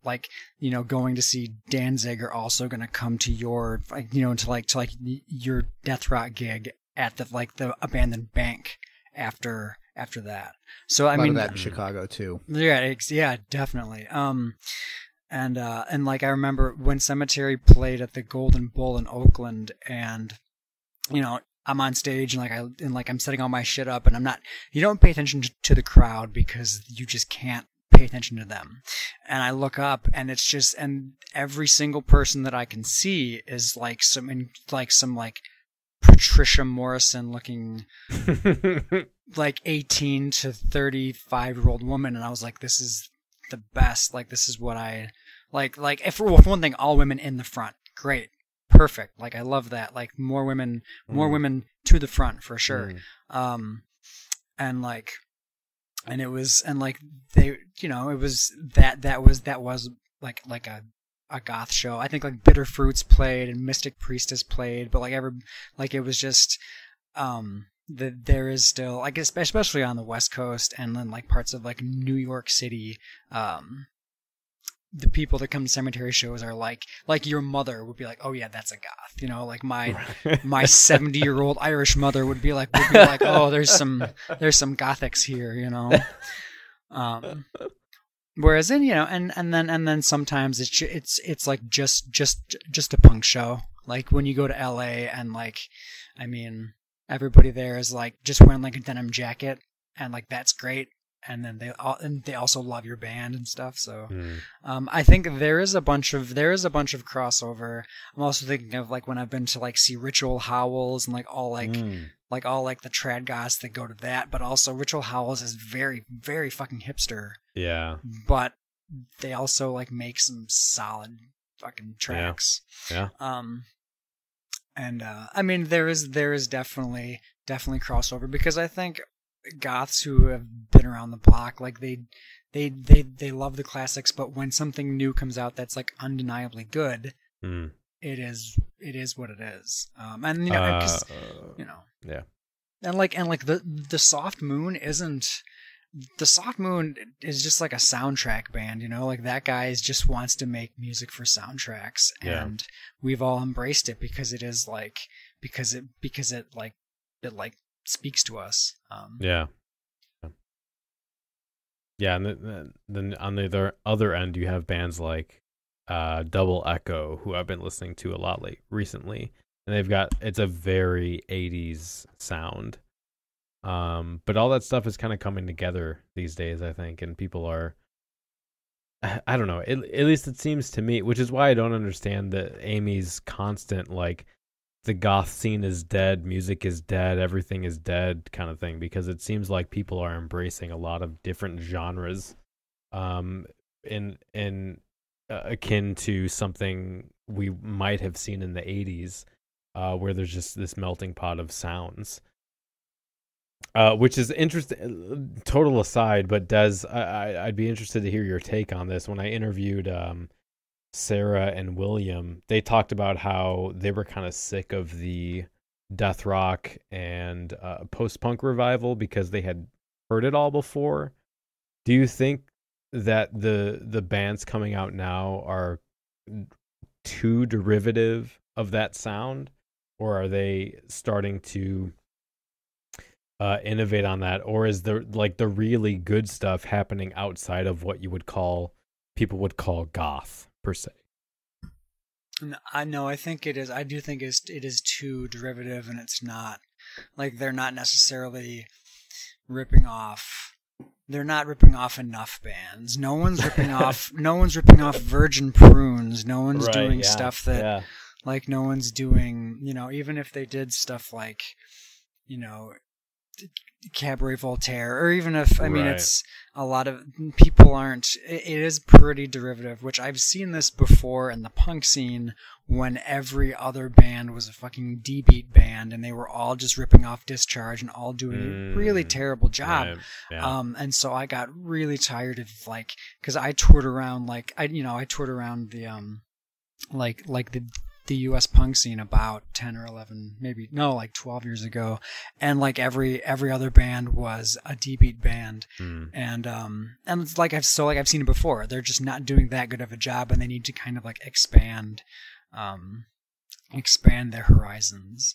like, going to see Danzig are also going to come to your, like, to your death rock gig at the abandoned bank after that. So I mean, that in Chicago too. Yeah, definitely. And like I remember when Cemetery played at the Golden Bull in Oakland, and I'm on stage and I'm setting all my shit up, and you don't pay attention to the crowd because you just can't pay attention to them. And I look up, and it's just, and every single person that I can see is like some Patricia Morrison looking like 18 to 35-year-old woman, and I was like, this is the best. Like, this is what I like if for one thing, all women in the front, great, perfect. Like, I love that. Like, more women to the front for sure. And it was, and like they, it was that was like a goth show. I think like Bitter Fruits played and Mystic Priestess played, but it was just there is still, I guess, especially on the West Coast and then like parts of like New York City, the people that come to cemetery shows are like your mother would be like, oh yeah, that's a goth, like my 70-year-old Irish mother would be like, oh, there's some gothics here, whereas in, and then sometimes it's like just a punk show. Like when you go to LA and like, I mean, everybody there is like just wearing like a denim jacket, and like that's great. And then they also love your band and stuff. So, I think there is a bunch of crossover. I'm also thinking of like when I've been to like see Ritual Howls and like all the trad goths that go to that, but also Ritual Howls is very, very fucking hipster. Yeah. But they also like make some solid fucking tracks. Yeah. And I mean there is definitely crossover, because I think goths who have been around the block, like they love the classics, but when something new comes out that's like undeniably good, it is what it is. And yeah, and like the Soft Moon isn't. The Soft Moon is just like a soundtrack band, like that guy just wants to make music for soundtracks, and we've all embraced it because it is like, because it speaks to us. Yeah, and then on the other end, you have bands like Double Echo, who I've been listening to a lot recently, and it's a very 80s sound. But all that stuff is kind of coming together these days, I think, and people are, I don't know, at least it seems to me, which is why I don't understand Amy's constant, like, the goth scene is dead, music is dead, everything is dead kind of thing, because it seems like people are embracing a lot of different genres in akin to something we might have seen in the 80s, where there's just this melting pot of sounds. Which is interesting. Total aside, but I'd be interested to hear your take on this. When I interviewed Sarah and William, they talked about how they were kind of sick of the death rock and post-punk revival because they had heard it all before. Do you think that the bands coming out now are too derivative of that sound, or are they starting to innovate on that, or is there like the really good stuff happening outside of what people would call goth per se? I know. I think it is. I do think it is too derivative, and it's not like they're not necessarily ripping off. They're not ripping off enough bands. No one's ripping off. No one's ripping off Virgin Prunes. No one's doing stuff that, like, no one's doing. Even if they did stuff like, Cabaret Voltaire, or even if it's a lot of people aren't. It is pretty derivative, which I've seen this before in the punk scene when every other band was a fucking D-beat band and they were all just ripping off Discharge and all doing a really terrible job. Right. Yeah. And so I got really tired of because I toured around I toured around the the US punk scene about 10 or 11, 12 years ago. And every other band was a D-beat band. And it's like I've seen it before. They're just not doing that good of a job, and they need to kind of expand their horizons,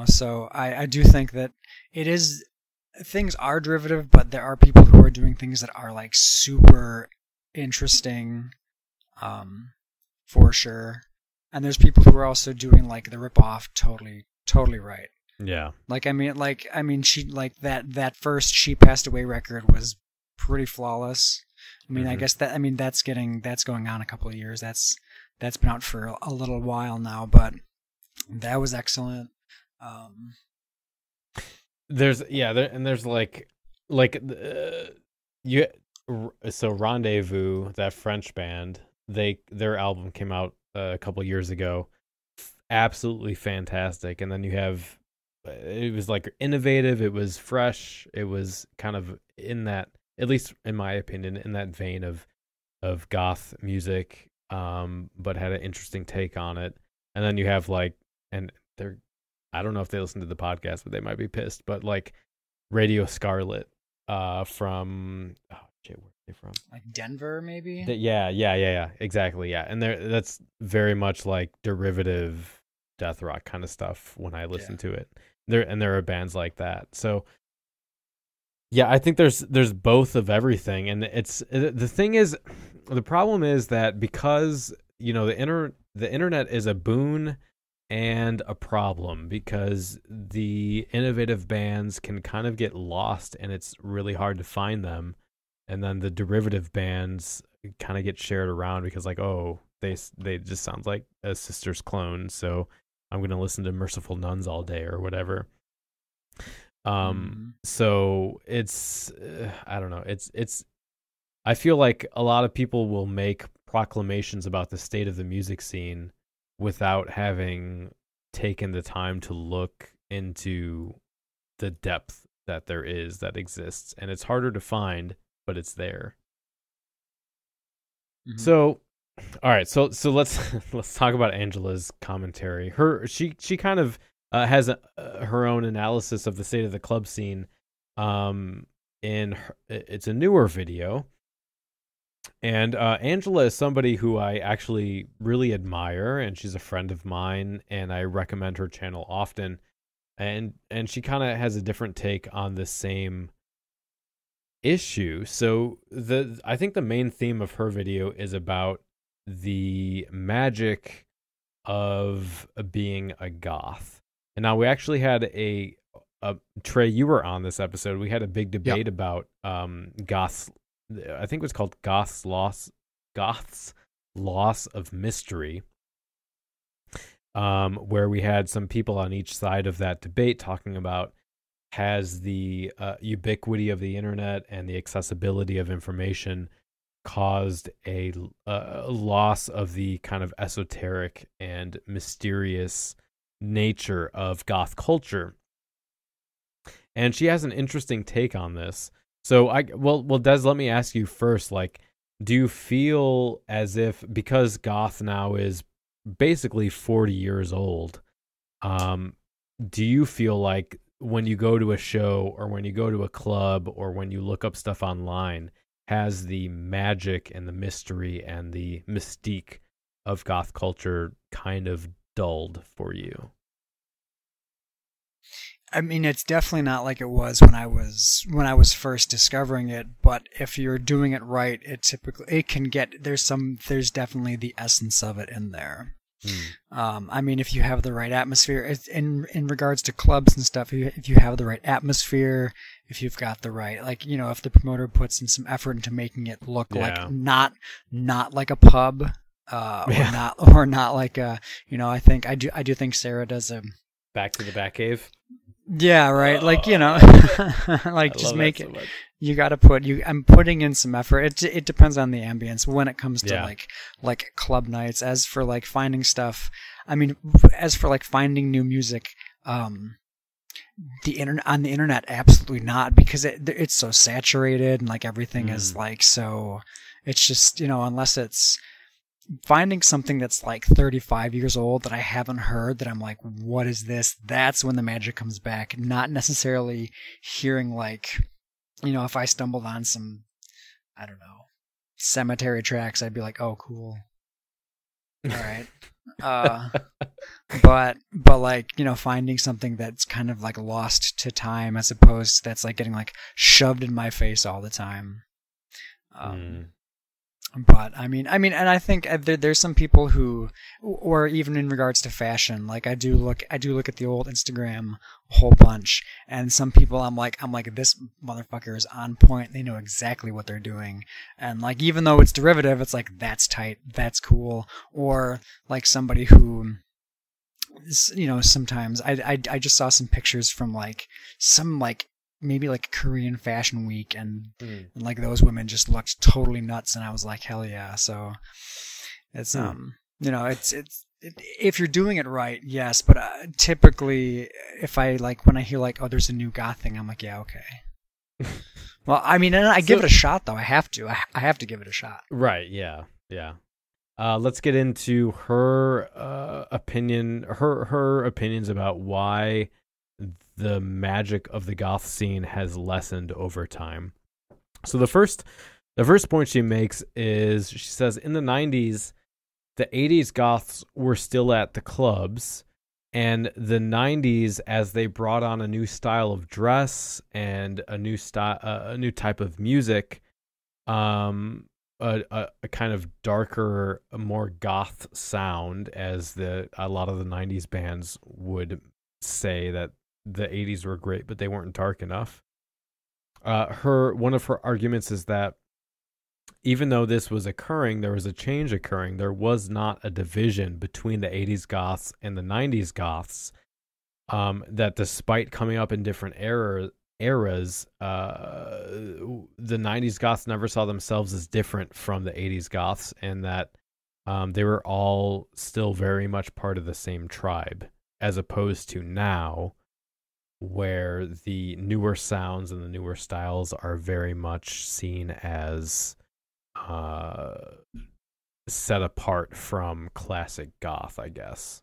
So I do think that things are derivative, but there are people who are doing things that are super interesting, for sure. And there's people who are also doing the rip-off totally right. Yeah. She that first She Passed Away record was pretty flawless. I guess that's going on a couple of years. That's been out for a little while now, but that was excellent. So Rendezvous, that French band, their album came out a couple years ago, absolutely fantastic. And then you have, it was innovative, it was fresh, it was kind of in that, at least in my opinion, in that vein of goth music, but had an interesting take on it. And then you have and they're, I don't know if they listen to the podcast, but they might be pissed, but Radio Scarlet from where are they from? Denver, maybe? Yeah, exactly, yeah. And that's very much derivative death rock kind of stuff when I listen to it. There are bands like that. So yeah, I think there's both of everything, and the problem is that because the internet is a boon and a problem, because the innovative bands can kind of get lost and it's really hard to find them. And then the derivative bands kind of get shared around because they just sound like a Sisters clone, so I'm going to listen to Merciful Nuns all day or whatever. So it's I don't know. It's I feel like a lot of people will make proclamations about the state of the music scene without having taken the time to look into the depth that exists, and it's harder to find, but it's there. So, all right. So let's talk about Angela's commentary. She kind of has her own analysis of the state of the club scene. It's a newer video, and Angela is somebody who I actually really admire, and she's a friend of mine, and I recommend her channel often. And she kind of has a different take on the same issue. So I think the main theme of her video is about the magic of being a goth. And now we actually had a Trey, you were on this episode. We had a big debate about goths. I think it was called Goths Loss of Mystery, where we had some people on each side of that debate talking about, has the ubiquity of the internet and the accessibility of information caused a loss of the kind of esoteric and mysterious nature of goth culture. And she has an interesting take on this. So well, Des, let me ask you first, like, do you feel as if, because goth now is basically 40 years old, do you feel like when you go to a show or when you go to a club or when you look up stuff online, has the magic and the mystery and the mystique of goth culture kind of dulled for you? I mean, it's definitely not like it was when I was first discovering it. But if you're doing it right, it can get there's definitely the essence of it in there. I mean, if you have the right atmosphere, in regards to clubs and stuff, if you have the right atmosphere, if you've got the right, like, you know, if the promoter puts in some effort into making it look like not like a pub, or not like a, you know, I do think Sarah does a Back to the Batcave. Yeah, right. Like, you know, like just make it. So you got to I'm putting in some effort. It depends on the ambience when it comes to like club nights. As for like finding stuff, I mean, as for like finding new music, on the internet, absolutely not, because it's so saturated and like everything is like so. It's just, you know, unless it's finding something that's like 35 years old that I haven't heard, that I'm like, what is this? That's when the magic comes back. Not necessarily hearing, like, you know, if I stumbled on some, I don't know, cemetery tracks, I'd be like, oh, cool. All right. But like, you know, finding something that's kind of like lost to time, as opposed to that's like getting like shoved in my face all the time. But I mean, and I think there's some people who, or even in regards to fashion, like I do look at the old Instagram a whole bunch, and some people I'm like, this motherfucker is on point. They know exactly what they're doing, and like, even though it's derivative, it's like, that's tight, that's cool. Or like somebody who, you know, sometimes I just saw some pictures from like some like, maybe like Korean fashion week, and like those women just looked totally nuts, and I was like, hell yeah. So it's you know, it's if you're doing it right, yes, but typically if I like, when I hear like, oh, there's a new goth thing, I'm like, yeah, okay. Well, I mean, and I give it a shot though. I have to give it a shot. Right, yeah. Let's get into her opinion, her opinions about why the magic of the goth scene has lessened over time. So the first point she makes is, she says, in the 90s, the 80s goths were still at the clubs, and the 90s, as they brought on a new style of dress and a new type of music, a kind of darker, more goth sound, as a lot of the 90s bands would say that the 80s were great, but they weren't dark enough. One of her arguments is that even though this was occurring, there was a change occurring. There was not a division between the 80s goths and the 90s goths. That despite coming up in different eras, the 90s goths never saw themselves as different from the 80s goths, and that they were all still very much part of the same tribe, as opposed to now, where the newer sounds and the newer styles are very much seen as set apart from classic goth, I guess.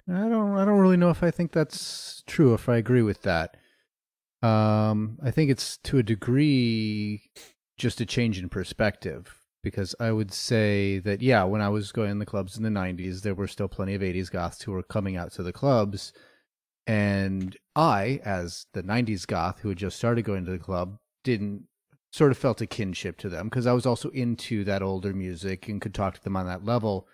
I don't really know if I think that's true, if I agree with that. I think it's to a degree just a change in perspective, because I would say that, yeah, when I was going in the clubs in the 90s, there were still plenty of 80s goths who were coming out to the clubs. And I, as the 90s goth who had just started going to the club, sort of felt a kinship to them, because I was also into that older music and could talk to them on that level.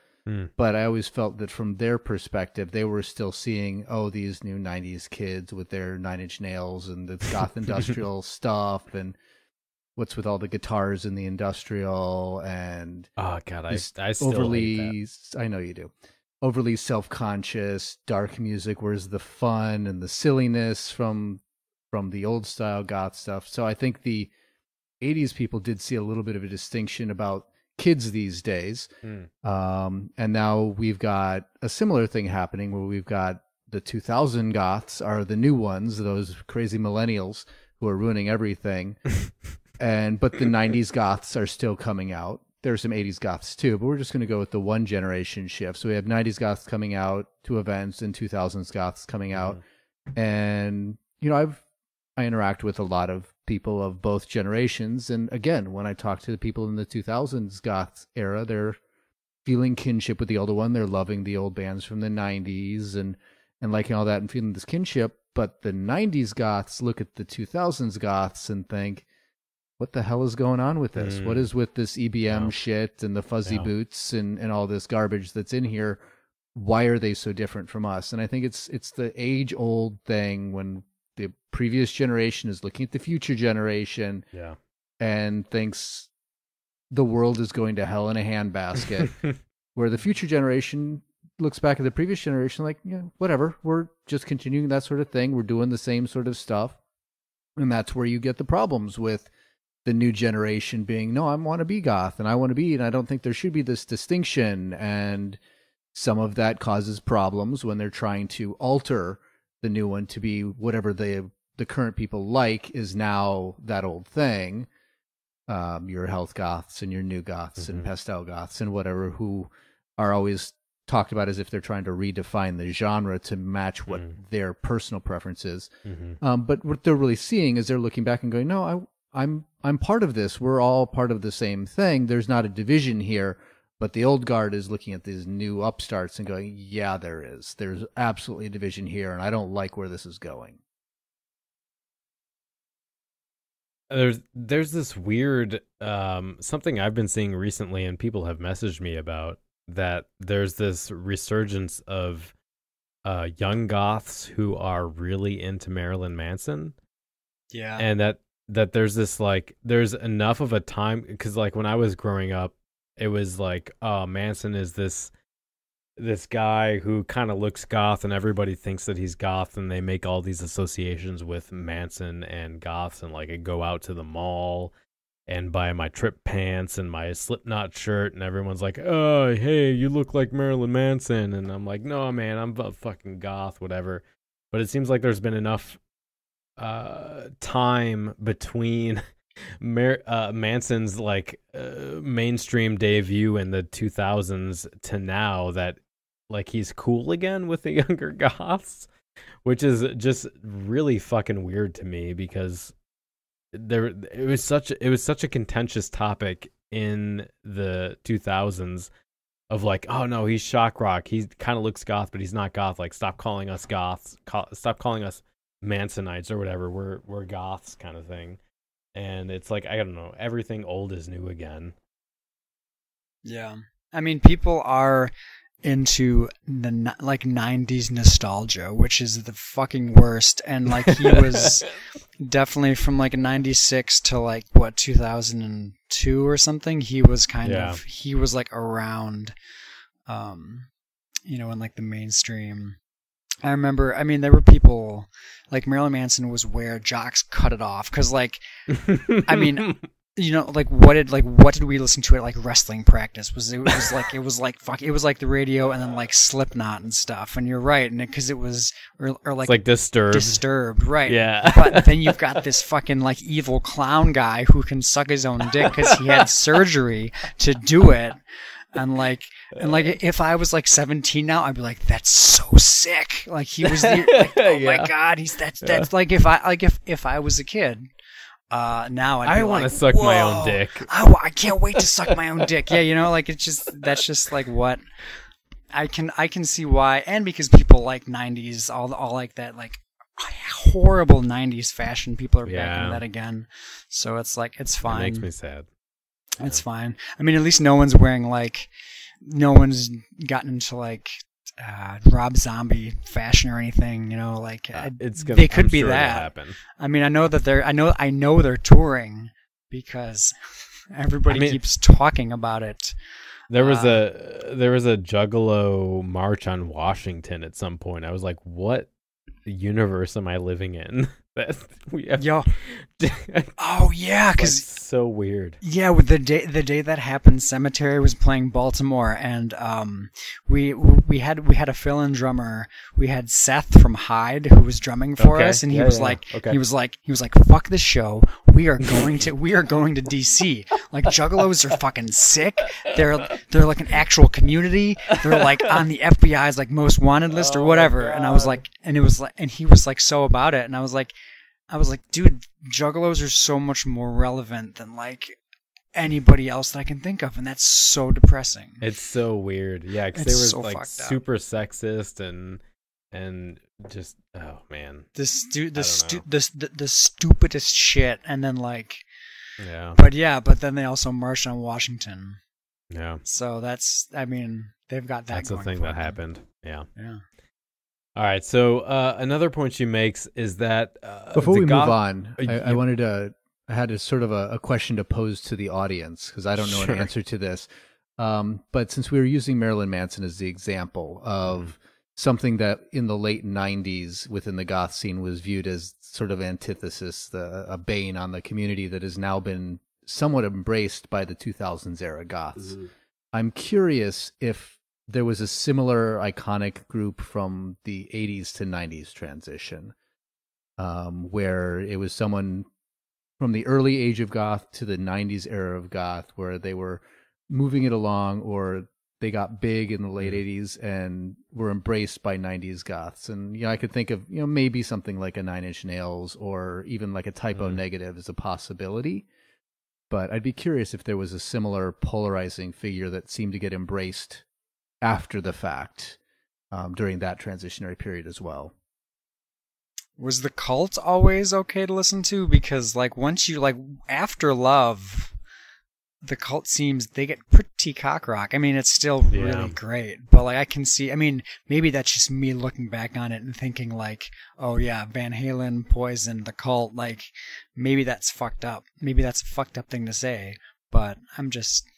But I always felt that from their perspective, they were still seeing, oh, these new 90s kids with their 9 Inch Nails and the goth industrial stuff, and what's with all the guitars in the industrial, and oh god, I still overly hate that. I know you do. Overly self-conscious, dark music. Where's the fun and the silliness from the old style goth stuff? So I think the '80s people did see a little bit of a distinction about kids these days. And now we've got a similar thing happening where we've got the 2000 Goths are the new ones, those crazy millennials who are ruining everything. But the 90s Goths are still coming out. There's some 80s Goths too, but we're just going to go with the one generation shift. So we have 90s Goths coming out to events and 2000s Goths coming out. And, I interact with a lot of people of both generations. And again, when I talk to the people in the 2000s Goths era, they're feeling kinship with the older one. They're loving the old bands from the 90s and liking all that and feeling this kinship. But the 90s Goths look at the 2000s Goths and think, what the hell is going on with this? What is with this EBM shit and the fuzzy boots and all this garbage that's in here? Why are they so different from us? And I think it's the age-old thing when the previous generation is looking at the future generation and thinks the world is going to hell in a handbasket, where the future generation looks back at the previous generation like, whatever, we're just continuing that sort of thing. We're doing the same sort of stuff. And that's where you get the problems with the new generation being, no, I want to be goth and I want to be, and I don't think there should be this distinction. And some of that causes problems when they're trying to alter the new one to be whatever the current people like is now that old thing. Your health goths and your new goths and pastel goths and whatever, who are always talked about as if they're trying to redefine the genre to match what their personal preference is. But what they're really seeing is they're looking back and going, no, I'm part of this. We're all part of the same thing. There's not a division here. But the old guard is looking at these new upstarts and going, yeah, there is. There's absolutely a division here, and I don't like where this is going. There's this weird something I've been seeing recently, and people have messaged me about, that there's this resurgence of young goths who are really into Marilyn Manson. Yeah. And that there's this, like, there's enough of a time, because, like, when I was growing up, it was like, oh, Manson is this guy who kind of looks goth and everybody thinks that he's goth, and they make all these associations with Manson and goths, and like I go out to the mall and buy my Trip pants and my Slipknot shirt, and everyone's like, oh, hey, you look like Marilyn Manson, and I'm like, no, man, I'm a fucking goth, whatever. But it seems like there's been enough time between Manson's like mainstream debut in the 2000s to now that like he's cool again with the younger goths, which is just really fucking weird to me, because it was such a contentious topic in the 2000s of like, oh no, he's shock rock, he kind of looks goth but he's not goth, like stop calling us goths, stop calling us Mansonites or whatever, we're goths kind of thing. And it's like, I don't know, everything old is new again. Yeah. I mean, people are into the like 90s nostalgia, which is the fucking worst. And like he was definitely from like 96 to like what, 2002 or something. He was he was like around, in like the mainstream. I remember, I mean, there were people like Marilyn Manson was where jocks cut it off. Cause like, I mean, like what did we listen to at like wrestling practice? It was like the radio and then like Slipknot and stuff. And you're right. And cause it was, or like, it's like Disturbed. Right. Yeah. But then you've got this fucking like evil clown guy who can suck his own dick cause he had surgery to do it. And like if I was like 17 now, I'd be like, that's so sick. Like he was the, like, oh my God, that's like if I was a kid, now I want to like, suck my own dick. I can't wait to suck my own dick. Yeah. Like that's just like what I can see why. And because people like 90s, all like that, like horrible 90s fashion, people are back into that again. So it's like, it's fine. It makes me sad. It's fine. I mean, at least no one's gotten into like Rob Zombie fashion or anything, like they could be that. I mean, I know they're touring because everybody keeps talking about it. There was a Juggalo march on Washington at some point. I was like, what universe am I living in? That we have. Yo. Oh yeah, because so weird. Yeah, with the day that happened, Cemetery was playing Baltimore, and we had a fill-in drummer. We had Seth from Hyde who was drumming for us, and he was like, "Fuck this show. We are going to DC. Like Juggalos are fucking sick. They're like an actual community. They're like on the FBI's like most wanted list or whatever." And I was like, and he was like so about it, and I was like, dude, Juggalos are so much more relevant than like anybody else that I can think of, and that's so depressing. It's so weird, yeah, because they were so like super sexist and just man, the stupidest shit, and then like but then they also marched on Washington. Yeah, so that's they've got that. That's the thing that happened. Yeah. All right, so another point she makes is that before we move on, I had a sort of a question to pose to the audience because I don't know an answer to this. But since we were using Marilyn Manson as the example of something that in the late 90s within the goth scene was viewed as sort of antithesis, a bane on the community that has now been somewhat embraced by the 2000s era goths. Mm-hmm. I'm curious if there was a similar iconic group from the 80s to 90s transition, where it was someone from the early age of goth to the 90s era of goth, where they were moving it along, or they got big in the late 80s and were embraced by 90s goths. And I could think of maybe something like a Nine Inch Nails or even like a Typo Negative as a possibility. But I'd be curious if there was a similar polarizing figure that seemed to get embraced after the fact during that transitionary period as well. Was the Cult always okay to listen to? Because like once you after Love, the Cult they get pretty cock rock. I mean, it's still really great, but like I can see, maybe that's just me looking back on it and thinking like, oh yeah, Van Halen, Poison, the Cult, like maybe that's fucked up. Maybe that's a fucked up thing to say, but I'm just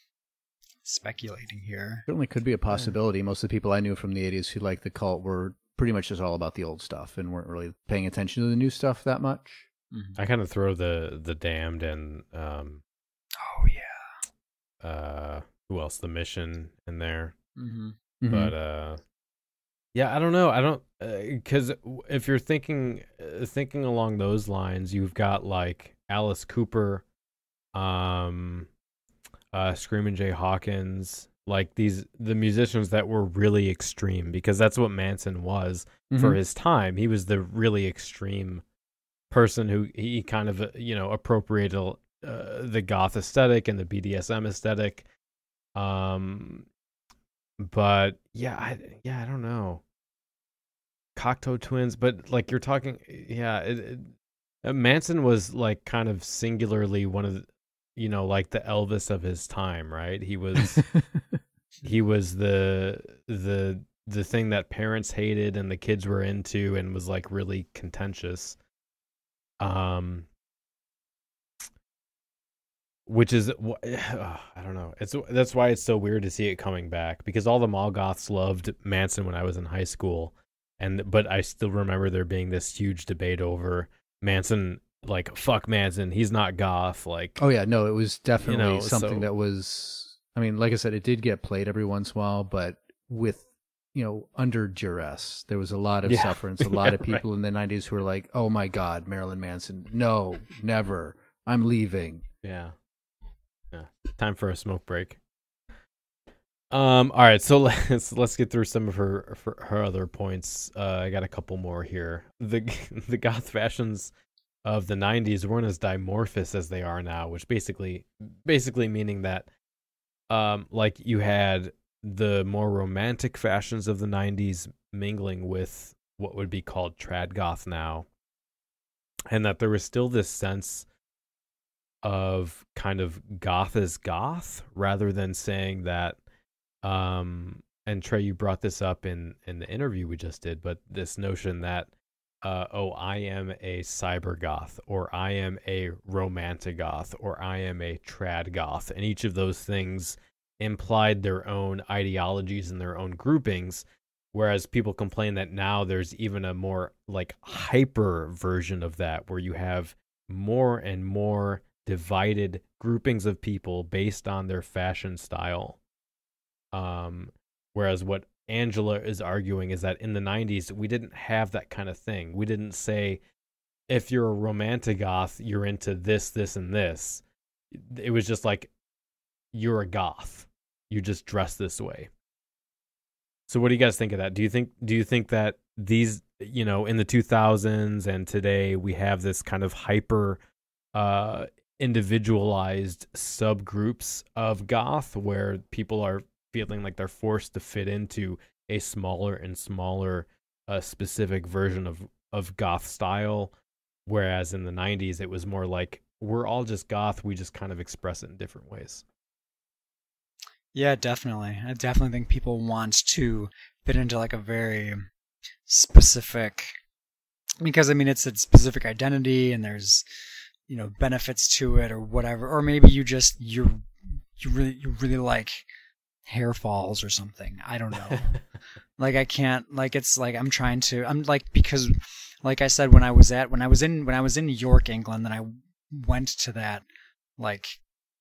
speculating here. Certainly could be a possibility. Most of the people I knew from the 80s who liked the Cult were pretty much just all about the old stuff and weren't really paying attention to the new stuff that much. I kind of throw the Damned and who else? The Mission in there. Mm-hmm. But I don't know. I don't because if you're thinking along those lines, you've got like Alice Cooper, Screamin' Jay Hawkins, like the musicians that were really extreme, because that's what Manson was for his time. He was the really extreme person who he kind of appropriated the goth aesthetic and the BDSM aesthetic. But I don't know. Cocteau Twins, but like you're talking, Manson was like kind of singularly one of the, like the Elvis of his time, right? He was he was the thing that parents hated and the kids were into, and was like really contentious. Which is I don't know. That's why it's so weird to see it coming back, because all the mall goths loved Manson when I was in high school, but I still remember there being this huge debate over Manson. Like, fuck Manson, he's not goth. Like, oh yeah, no, it was definitely something that was. I mean, like I said, it did get played every once in a while, but with under duress. There was a lot of sufferance. A lot of people in the 90s who were like, "Oh my God, Marilyn Manson, no, never, I'm leaving." Yeah. Time for a smoke break. All right, so let's get through some of her other points. I got a couple more here. The goth fashions of the 90s weren't as dimorphous as they are now, which basically meaning that like you had the more romantic fashions of the 90s mingling with what would be called trad goth now, and that there was still this sense of kind of goth as goth, rather than saying that and Trey, you brought this up in the interview we just did, but this notion that I am a cyber goth, or I am a romantic goth, or I am a trad goth, and each of those things implied their own ideologies and their own groupings, Whereas people complain that now there's even a more like hyper version of that, where you have more and more divided groupings of people based on their fashion style. Whereas what Angela is arguing is that in the 90s, we didn't have that kind of thing. We didn't say, if you're a romantic goth, you're into this, this, and this. It was just like, you're a goth. You just dress this way. So what do you guys think of that? Do you think that these, you know, in the 2000s and today, we have this kind of hyper individualized subgroups of goth where people are feeling like they're forced to fit into a smaller and smaller specific version of goth style, whereas in the 90s it was more like, we're all just goth, we just kind of express it in different ways? Yeah, definitely. I definitely think people want to fit into like a very specific, because I mean it's a specific identity and there's, you know, benefits to it or whatever, or maybe you really like hair falls or something. I don't know. Like I can't, like it's like I'm like, because like I said, when I was in York, England, then I went to that like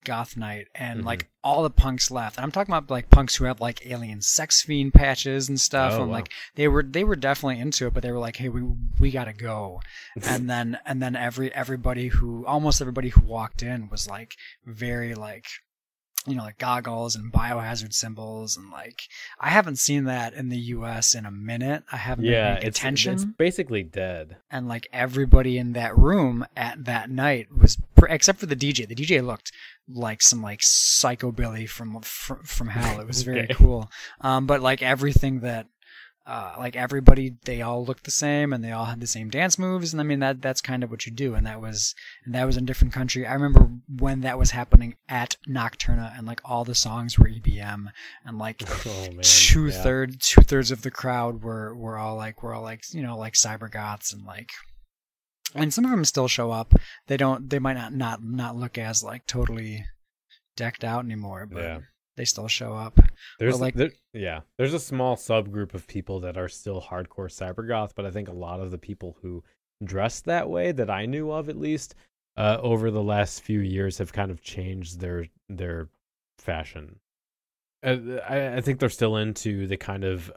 goth night and like all the punks left, and I'm talking about like punks who have like alien sex fiend patches and stuff. Oh, and wow. like they were definitely into it, but they were like, hey, we gotta go. and then almost everybody who walked in was like very like, you know, like goggles and biohazard symbols, and like I haven't seen that in the US in a minute. I haven't been paying attention. It's basically dead. And like everybody in that room at that night was, except for the DJ. The DJ looked like some like psychobilly from hell. It was very cool. But like everything that, like everybody, they all looked the same and they all had the same dance moves. And I mean, that's kind of what you do. And that was in a different country. I remember when that was happening at Nocturna, and like all the songs were EBM, and like two-thirds of the crowd were all like, you know, like cyber goths, and like, and some of them still show up. They might not look as like totally decked out anymore, but they still show up. There's a small subgroup of people that are still hardcore cybergoth, but I think a lot of the people who dress that way, that I knew of at least, over the last few years have kind of changed their fashion. I think they're still into the kind of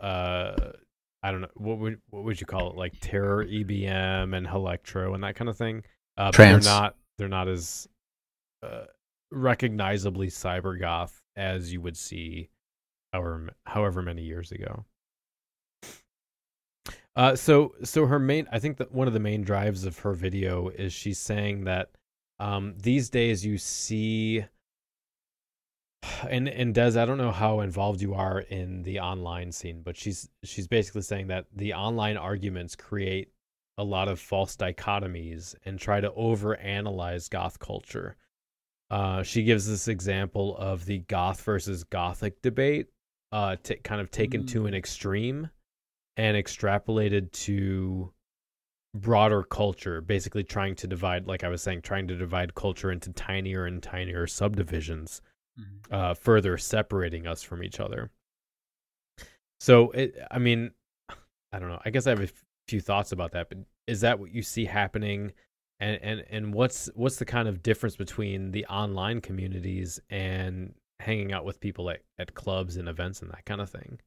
I don't know, what would you call it, like terror EBM and electro and that kind of thing. Trance. But they're not as recognizably cybergoth as you would see however many years ago. So her main, I think that one of the main drives of her video is she's saying that these days you see, and Des, I don't know how involved you are in the online scene, but she's basically saying that the online arguments create a lot of false dichotomies and try to overanalyze goth culture. She gives this example of the goth versus gothic debate, kind of taken to an extreme and extrapolated to broader culture, basically trying to divide, like I was saying, trying to divide culture into tinier and tinier subdivisions, further separating us from each other. So, I mean, I don't know. I guess I have a few thoughts about that, but is that what you see happening? And what's the kind of difference between the online communities and hanging out with people at clubs and events and that kind of thing?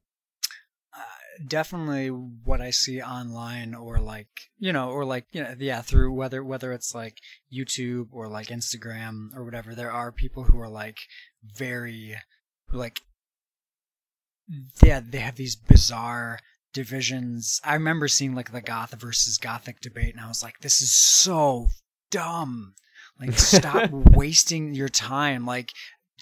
Definitely what I see online, through whether it's like YouTube or like Instagram or whatever, there are people who are like they have these bizarre divisions. I remember seeing like the goth versus gothic debate, and I was like, this is so dumb. Like, stop wasting your time. Like,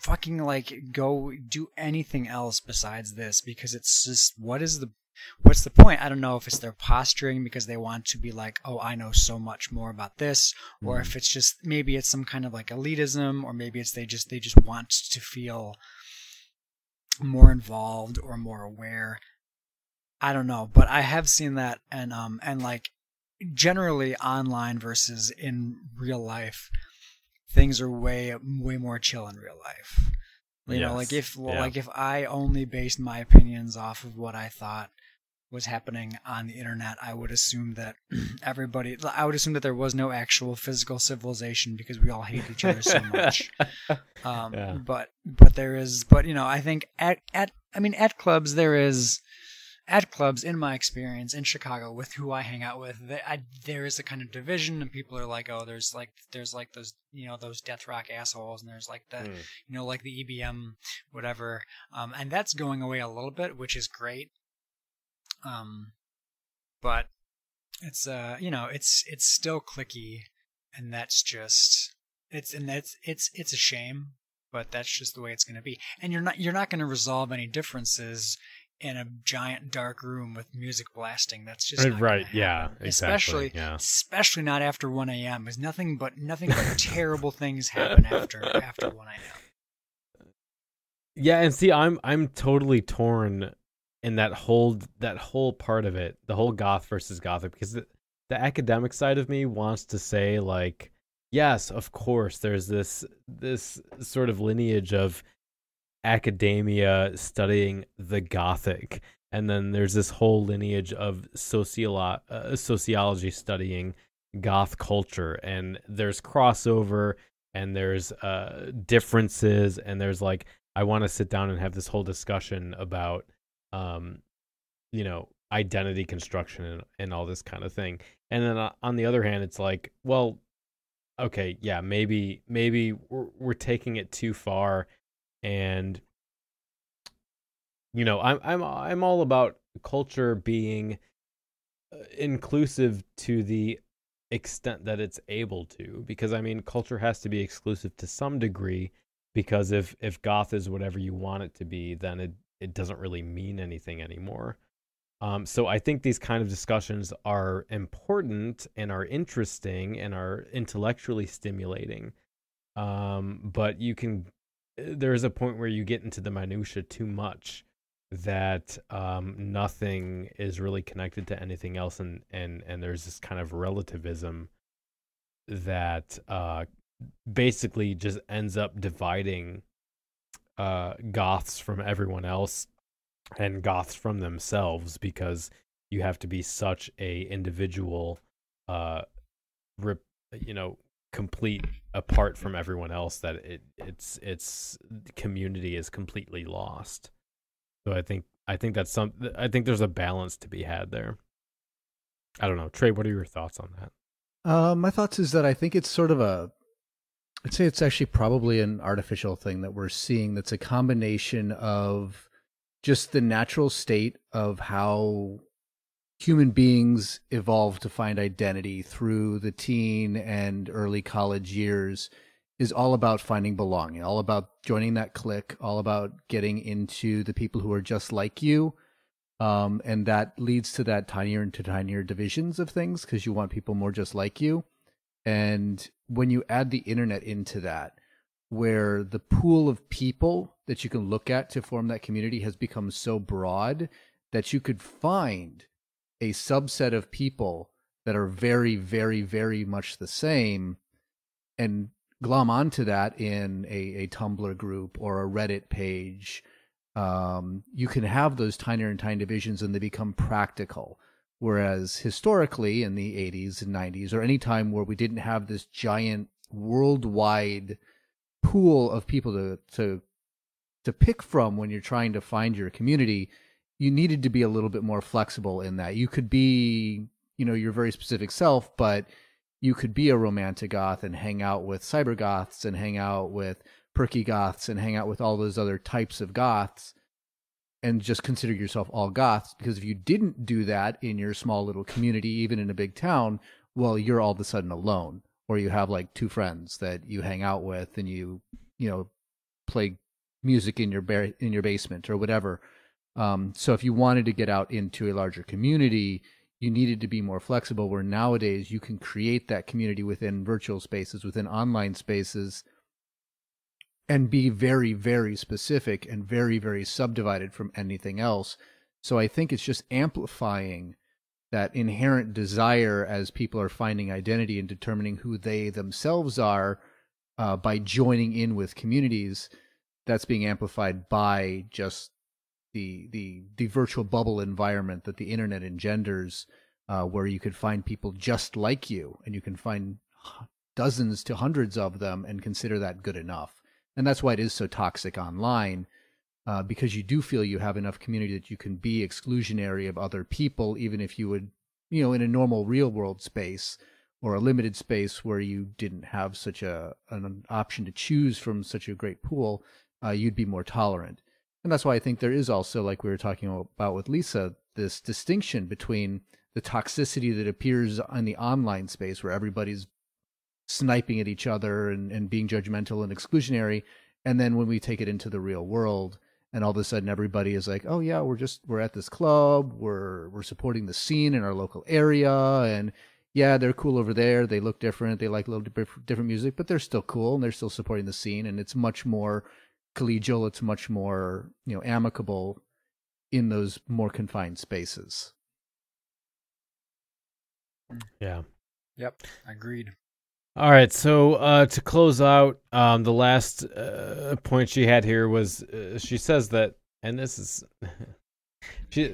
fucking like go do anything else besides this, because it's just, what's the point? I don't know if it's their posturing because they want to be like, oh, I know so much more about this, or if it's just, maybe it's some kind of like elitism, or maybe it's they just want to feel more involved or more aware. I don't know, but I have seen that, and like generally online versus in real life, things are way more chill in real life. You know, like if I only based my opinions off of what I thought was happening on the internet, I would assume that there was no actual physical civilization because we all hate each other so much. Yeah. But I think at clubs in my experience in Chicago with who I hang out with, there is a kind of division, and people are like, oh, there's like those, those death rock assholes, and there's like the, like the EBM, whatever. And that's going away a little bit, which is great. But it's, it's still cliquey, and that's just, it's a shame, but that's just the way it's going to be. And you're not going to resolve any differences in a giant dark room with music blasting. That's just not right. gonna Yeah, happen. exactly. Especially not after 1 a.m. Because nothing but terrible things happen after 1 a.m. Yeah, and see, I'm totally torn in that whole part of it, the whole goth versus gothic, because the academic side of me wants to say, like, yes, of course, there's this sort of lineage of academia studying the Gothic, and then there's this whole lineage of sociology studying goth culture, and there's crossover, and there's differences, and there's like, I want to sit down and have this whole discussion about identity construction and all this kind of thing. And then on the other hand, it's like, well, okay, yeah, maybe we're taking it too far. And I'm all about culture being inclusive to the extent that it's able to, because I mean, culture has to be exclusive to some degree, because if goth is whatever you want it to be, then it doesn't really mean anything anymore. So I think these kind of discussions are important and are interesting and are intellectually stimulating. But there is a point where you get into the minutia too much, that nothing is really connected to anything else, and there's this kind of relativism that basically just ends up dividing goths from everyone else and goths from themselves, because you have to be such a individual, complete apart from everyone else, that its community is completely lost. So I think there's a balance to be had there. I don't know, Trey, what are your thoughts on that? My thoughts is that I think it's sort of I'd say it's actually probably an artificial thing that we're seeing, that's a combination of just the natural state of how human beings evolve to find identity through the teen and early college years, is all about finding belonging, all about joining that clique, all about getting into the people who are just like you. And that leads to that tinier and tinier divisions of things, because you want people more just like you. And when you add the internet into that, where the pool of people that you can look at to form that community has become so broad that you could find a subset of people that are very, very, very much the same, and glom onto that in a Tumblr group or a Reddit page. You can have those tinier and tiny divisions, and they become practical. Whereas historically in the 80s and 90s, or any time where we didn't have this giant worldwide pool of people to pick from when you're trying to find your community, you needed to be a little bit more flexible in that. You could be, your very specific self, but you could be a romantic goth and hang out with cyber goths and hang out with perky goths and hang out with all those other types of goths, and just consider yourself all goths. Because if you didn't do that in your small little community, even in a big town, well, you're all of a sudden alone, or you have like two friends that you hang out with, and you play music in your basement or whatever. So if you wanted to get out into a larger community, you needed to be more flexible, where nowadays you can create that community within virtual spaces, within online spaces, and be very, very specific and very, very subdivided from anything else. So I think it's just amplifying that inherent desire as people are finding identity and determining who they themselves are by joining in with communities. That's being amplified by just the virtual bubble environment that the internet engenders, where you could find people just like you, and you can find dozens to hundreds of them and consider that good enough. And that's why it is so toxic online, because you do feel you have enough community that you can be exclusionary of other people, even if you would, in a normal real world space or a limited space where you didn't have such an option to choose from such a great pool, you'd be more tolerant. And that's why I think there is also, like we were talking about with Lisa, this distinction between the toxicity that appears in the online space where everybody's sniping at each other and being judgmental and exclusionary, and then when we take it into the real world and all of a sudden everybody is like, oh yeah, we're at this club, we're supporting the scene in our local area, and yeah, they're cool over there, they look different, they like a little different music, but they're still cool and they're still supporting the scene, and it's much more collegial, it's much more amicable in those more confined spaces. Yeah. Yep. Agreed. All right. So to close out, the last point she had here was she says that, and this is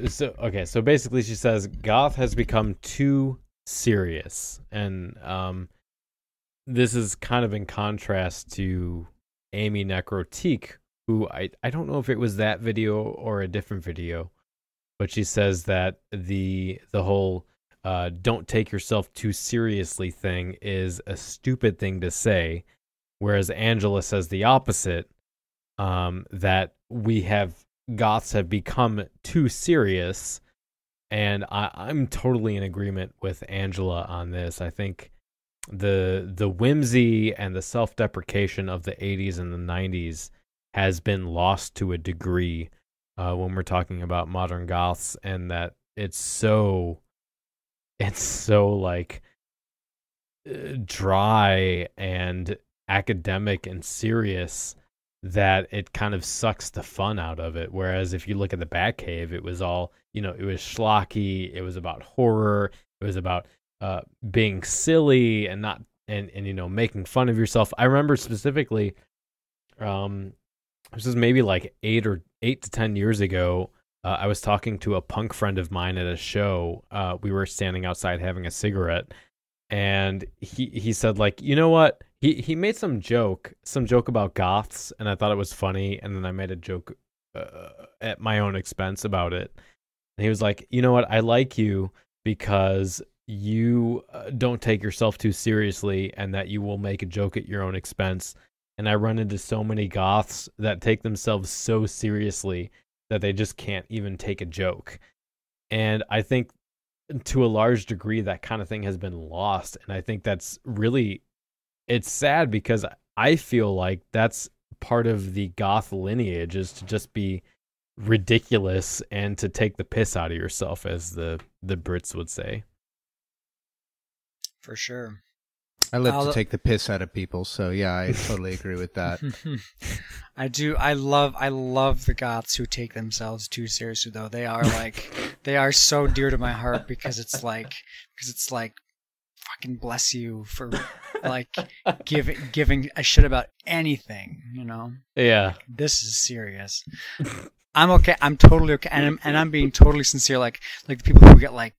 so basically she says goth has become too serious, and this is kind of in contrast to Amy Necrotique, who I don't know if it was that video or a different video, but she says that the whole don't take yourself too seriously thing is a stupid thing to say, whereas Angela says the opposite, that goths have become too serious, and I'm totally in agreement with Angela on this. I think the whimsy and the self-deprecation of the 80s and the 90s has been lost to a degree when we're talking about modern goths, and that it's so like dry and academic and serious that it kind of sucks the fun out of it. Whereas if you look at the Batcave, it was all, it was schlocky, it was about horror, it was about being silly and not and making fun of yourself. I remember specifically, this was maybe like 8 to 10 years ago. I was talking to a punk friend of mine at a show. We were standing outside having a cigarette, and he said, like, you know what? He made some joke about goths, and I thought it was funny, and then I made a joke at my own expense about it. And he was like, you know what? I like you because you don't take yourself too seriously, and that you will make a joke at your own expense. And I run into so many goths that take themselves so seriously that they just can't even take a joke. And I think to a large degree that kind of thing has been lost. And I think that's really, it's sad, because I feel like that's part of the goth lineage, is to just be ridiculous and to take the piss out of yourself, as the Brits would say. For sure. I live to take the piss out of people, so yeah, I totally agree with that. I do. I love the goths who take themselves too seriously, though. They are so dear to my heart, because it's like fucking bless you for like giving a shit about anything, Yeah. Like, this is serious. I'm okay. I'm totally okay, and I'm being totally sincere. Like the people who get like,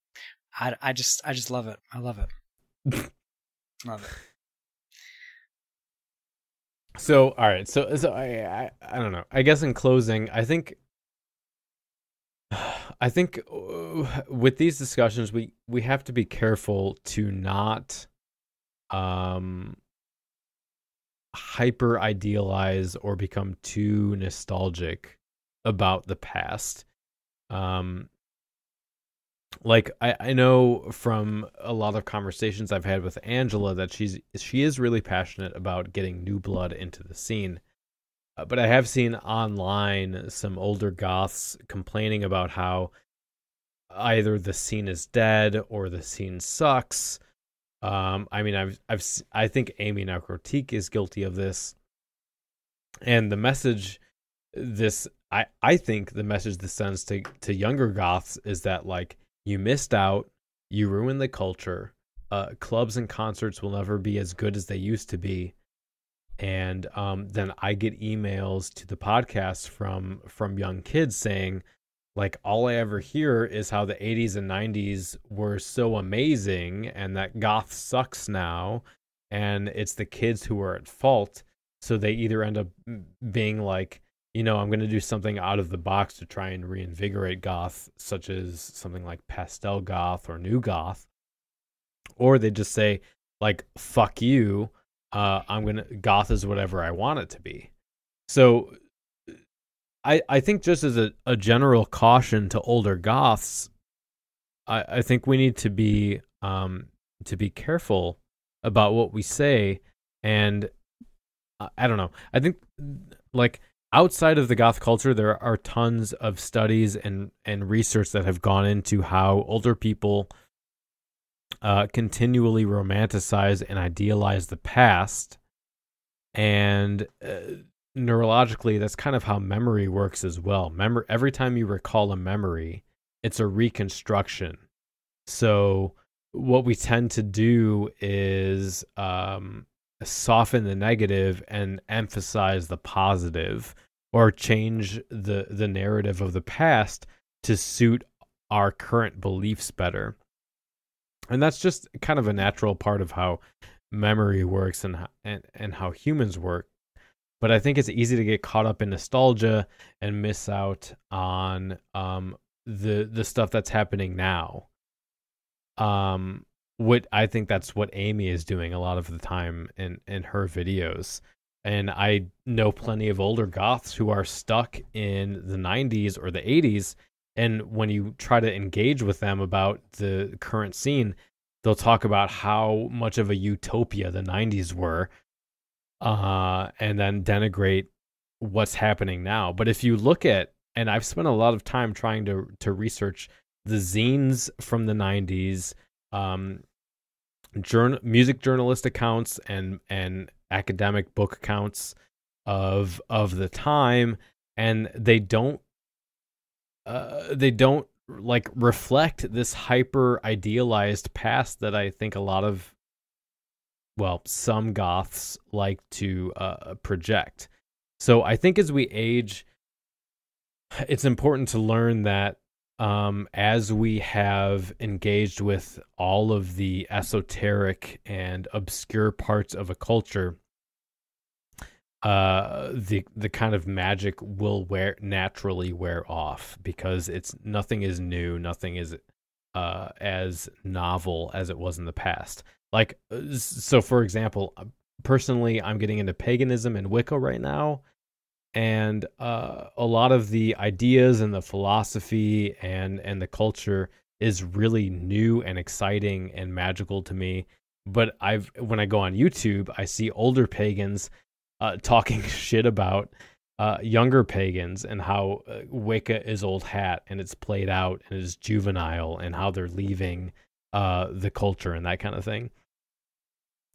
I just love it. I love it. Love it. So, all right. So I don't know. I guess in closing, I think with these discussions, we have to be careful to not hyper idealize or become too nostalgic about the past. Like I know from a lot of conversations I've had with Angela that she is really passionate about getting new blood into the scene. But I have seen online some older goths complaining about how either the scene is dead or the scene sucks. I mean, I think Amy Necrotique is guilty of this. And the message I think the message this sends to younger goths is that, like, you missed out, you ruined the culture. Clubs and concerts will never be as good as they used to be. And then I get emails to the podcast from young kids saying, like, all I ever hear is how the 80s and 90s were so amazing and that goth sucks now, and it's the kids who are at fault. So they either end up being like, I'm going to do something out of the box to try and reinvigorate goth, such as something like pastel goth or new goth, or they just say, like, fuck you, goth is whatever I want it to be. So I think just as a general caution to older goths, I think we need to be careful about what we say. And I don't know. I think, like, outside of the goth culture, there are tons of studies and research that have gone into how older people continually romanticize and idealize the past. And neurologically, that's kind of how memory works as well. Every time you recall a memory, it's a reconstruction. So what we tend to do is soften the negative and emphasize the positive, or change the narrative of the past to suit our current beliefs better. And that's just kind of a natural part of how memory works and how humans work. But I think it's easy to get caught up in nostalgia and miss out on the stuff that's happening now. What I think that's what Amy is doing a lot of the time in her videos. And I know plenty of older goths who are stuck in the 90s or the 80s. And when you try to engage with them about the current scene, they'll talk about how much of a utopia the 90s were, and then denigrate what's happening now. But if you look at, and I've spent a lot of time trying to research the zines from the 90s, music journalist accounts and academic book accounts of the time, and they don't like reflect this hyper idealized past that I think a lot of, some goths like to project. So I think as we age, it's important to learn that as we have engaged with all of the esoteric and obscure parts of a culture, the kind of magic will naturally wear off, because nothing is new, nothing is as novel as it was in the past. Like, so for example, personally, I'm getting into paganism and Wicca right now, and a lot of the ideas and the philosophy and the culture is really new and exciting and magical to me. But when I go on YouTube, I see older pagans talking shit about younger pagans, and how Wicca is old hat and it's played out and it's juvenile, and how they're leaving the culture and that kind of thing.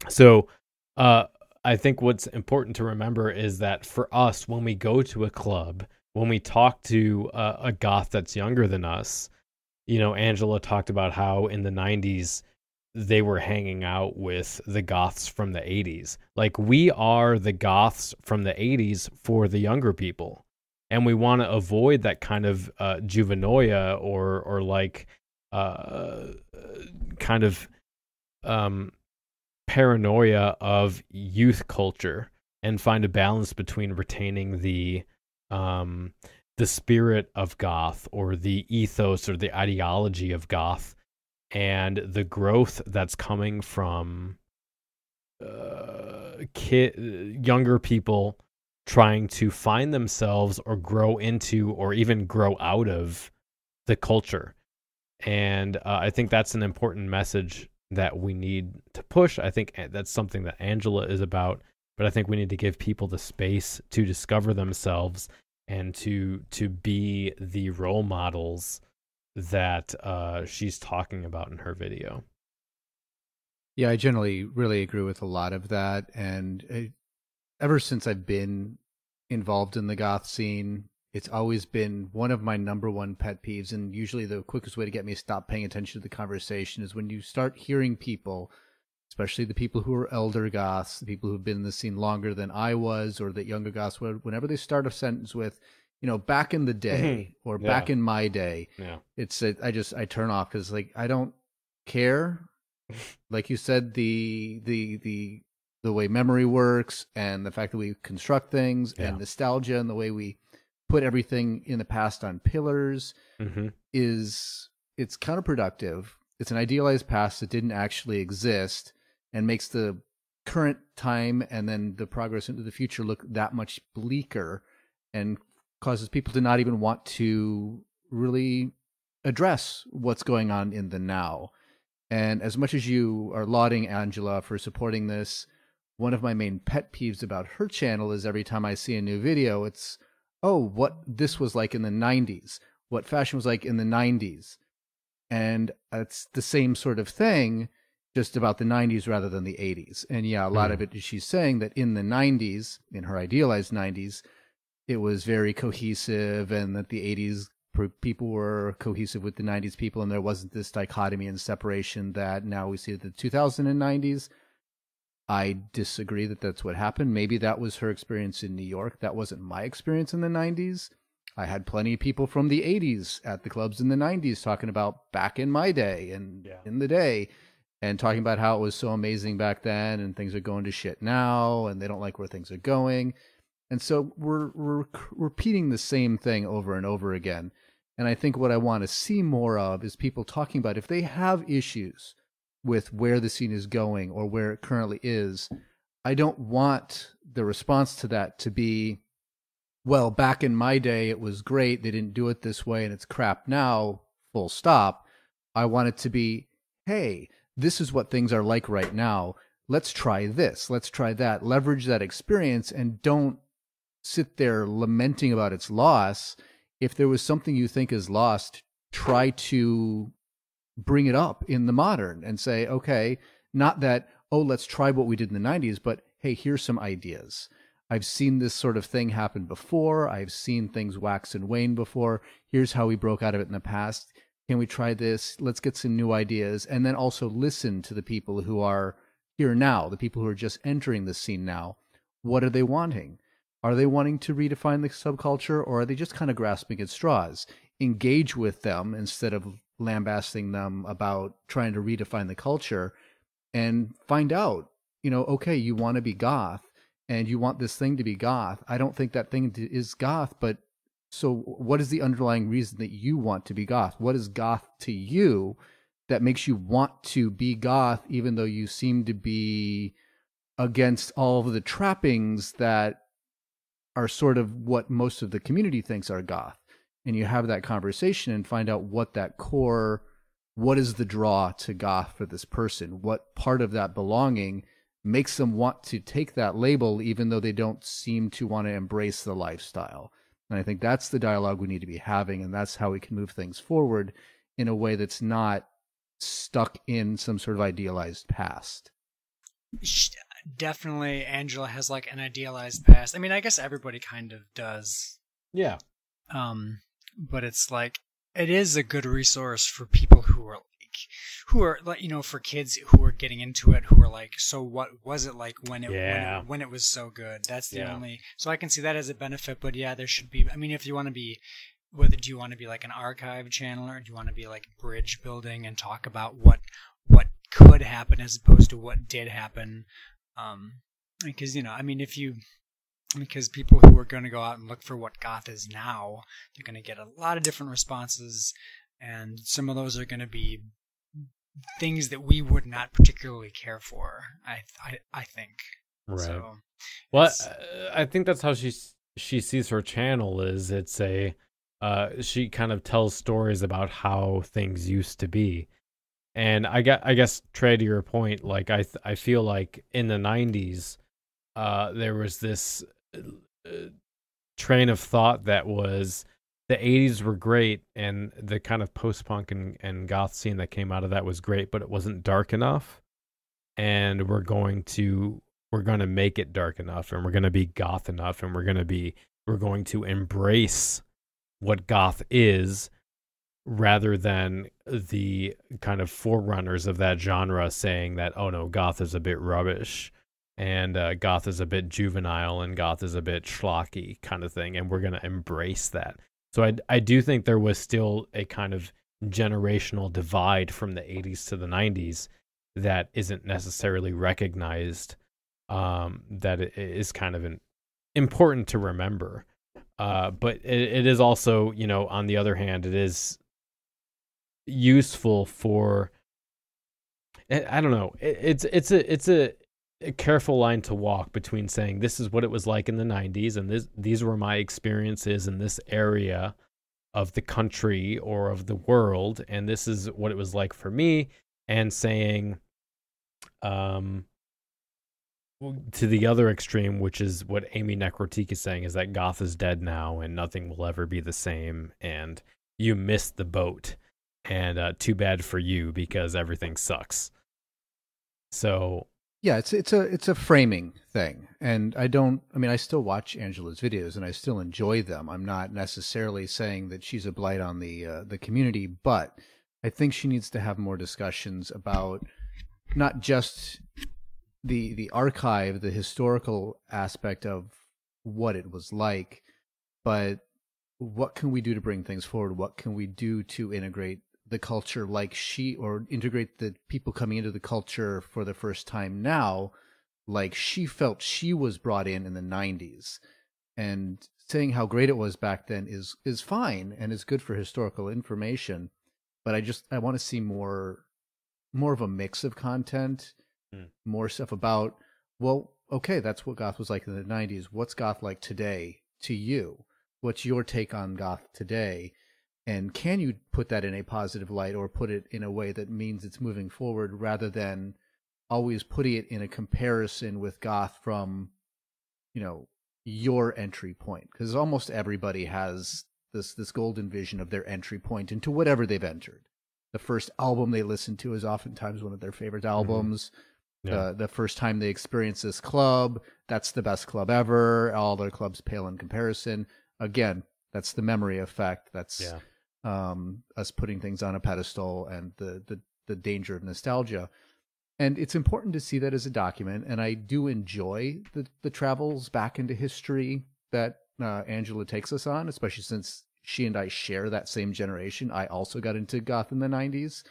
So I think what's important to remember is that for us, when we go to a club, when we talk to a goth that's younger than us, Angela talked about how in the 90s they were hanging out with the goths from the 80s. Like, we are the goths from the 80s for the younger people. And we want to avoid that kind of juvenoia or like kind of paranoia of youth culture, and find a balance between retaining the spirit of goth, or the ethos or the ideology of goth, and the growth that's coming from younger people trying to find themselves or grow into or even grow out of the culture. And I think that's an important message that we need to push. I think that's something that Angela is about, but I think we need to give people the space to discover themselves and to be the role models that she's talking about in her video. Yeah, I generally really agree with a lot of that. And ever since I've been involved in the goth scene, it's always been one of my number one pet peeves. And usually the quickest way to get me to stop paying attention to the conversation is when you start hearing people especially the people who are elder Goths, the people who've been in the scene longer than I was, or that younger Goths would, whenever they start a sentence with, back in the day or back in my day, I turn off, because like, I don't care. Like you said, the way memory works, and the fact that we construct things, and nostalgia, and the way we put everything in the past on pillars it's counterproductive. It's an idealized past that didn't actually exist, and makes the current time and then the progress into the future look that much bleaker, and causes people to not even want to really address what's going on in the now. And as much as you are lauding Angela for supporting this, one of my main pet peeves about her channel is every time I see a new video, it's, what this was like in the 90s, what fashion was like in the 90s. And it's the same sort of thing, just about the 90s rather than the 80s. And yeah, a lot of it is she's saying that in the 90s, in her idealized 90s, it was very cohesive, and that the 80s people were cohesive with the 90s people, and there wasn't this dichotomy and separation that now we see at the 2090s. I disagree that that's what happened. Maybe that was her experience in New York. That wasn't my experience in the 90s. I had plenty of people from the 80s at the clubs in the 90s talking about back in my day and in the day, and talking about how it was so amazing back then, and things are going to shit now, and they don't like where things are going. And so we're repeating the same thing over and over again. And I think what I want to see more of is people talking about, if they have issues with where the scene is going or where it currently is, I don't want the response to that to be, well, back in my day, it was great. They didn't do it this way, and it's crap now, full stop. I want it to be, hey, this is what things are like right now. Let's try this. Let's try that. Leverage that experience, and don't sit there lamenting about its loss. If there was something you think is lost, try to bring it up in the modern and say, okay, not that, let's try what we did in the 90s, but hey, here's some ideas. I've seen this sort of thing happen before. I've seen things wax and wane before. Here's how we broke out of it in the past. Can we try this? Let's get some new ideas. And then also listen to the people who are here now, the people who are just entering the scene now. What are they wanting? Are they wanting to redefine the subculture, or are they just kind of grasping at straws? Engage with them instead of lambasting them about trying to redefine the culture, and find out, okay, you want to be goth, and you want this thing to be goth. I don't think that thing is goth, but so what is the underlying reason that you want to be goth? What is goth to you that makes you want to be goth, even though you seem to be against all of the trappings that are sort of what most of the community thinks are goth? And you have that conversation and find out what is the draw to goth for this person? What part of that belonging makes them want to take that label, even though they don't seem to want to embrace the lifestyle? And I think that's the dialogue we need to be having, and that's how we can move things forward in a way that's not stuck in some sort of idealized past. Definitely, Angela has like an idealized past. I mean, I guess everybody kind of does. Yeah. But it's like, it is a good resource for people who are for kids who are getting into it, who are like, so what was it like when it was so good? That's the only. So I can see that as a benefit. But yeah, there should be. I mean, if you want to be, do you want to be like an archive channel, or do you want to be like bridge building and talk about what could happen as opposed to what did happen? Because because people who are going to go out and look for what goth is now, they're going to get a lot of different responses, and some of those are going to be things that we would not particularly care for. I think. Right. So, well, I think that's how she sees her channel. Is it's she kind of tells stories about how things used to be. And I guess, Trey, to your point, like I feel like in the 90s, there was this train of thought that was the 80s were great, and the kind of post-punk and goth scene that came out of that was great, but it wasn't dark enough. And we're going to make it dark enough, and we're going to be goth enough, and we're going to embrace what goth is, rather than the kind of forerunners of that genre saying that, oh no, goth is a bit rubbish, and goth is a bit juvenile, and goth is a bit schlocky kind of thing, and we're going to embrace that. So I do think there was still a kind of generational divide from the 80s to the 90s that isn't necessarily recognized, that it is kind of important to remember. But it is also, on the other hand, it is useful for, I don't know, it's a careful line to walk between saying this is what it was like in the 90s and these were my experiences in this area of the country or of the world, and this is what it was like for me, and saying to the other extreme, which is what Amy Necrotique is saying, is that goth is dead now and nothing will ever be the same, and you missed the boat, and too bad for you because everything sucks. So yeah, it's a framing thing, and I still watch Angela's videos and I still enjoy them. I'm not necessarily saying that she's a blight on the community, but I think she needs to have more discussions about not just the archive, the historical aspect of what it was like, but what can we do to bring things forward? What can we do to integrate the culture or integrate the people coming into the culture for the first time now, like she felt she was brought in the 90s? And saying how great it was back then is fine and is good for historical information, but I want to see more of a mix of content, more stuff about, well, okay, that's what goth was like in the 90s. What's goth like today to you? What's your take on goth today? And can you put that in a positive light or put it in a way that means it's moving forward, rather than always putting it in a comparison with goth from, your entry point? Because almost everybody has this golden vision of their entry point into whatever they've entered. The first album they listen to is oftentimes one of their favorite albums. Mm-hmm. Yeah. The first time they experience this club, that's the best club ever. All their clubs pale in comparison. Again, that's the memory effect. That's us putting things on a pedestal, and the danger of nostalgia. And it's important to see that as a document. And I do enjoy the travels back into history that Angela takes us on, especially since she and I share that same generation. I also got into goth in the 90s.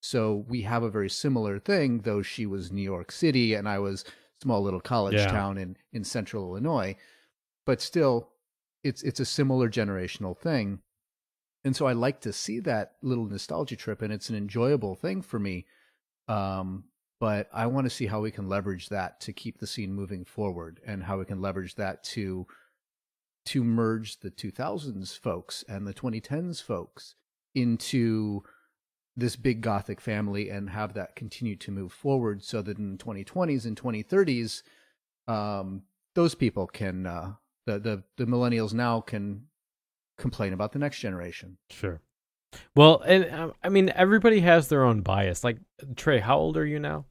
So we have a very similar thing, though she was New York City and I was small little college town in central Illinois. But still, it's a similar generational thing. And so I like to see that little nostalgia trip, and it's an enjoyable thing for me. But I want to see how we can leverage that to keep the scene moving forward, and how we can leverage that to merge the 2000s folks and the 2010s folks into this big gothic family, and have that continue to move forward, so that in 2020s and 2030s, those people can, the millennials now can complain about the next generation. Sure. Well, and I mean, everybody has their own bias. Like, Trey, how old are you now?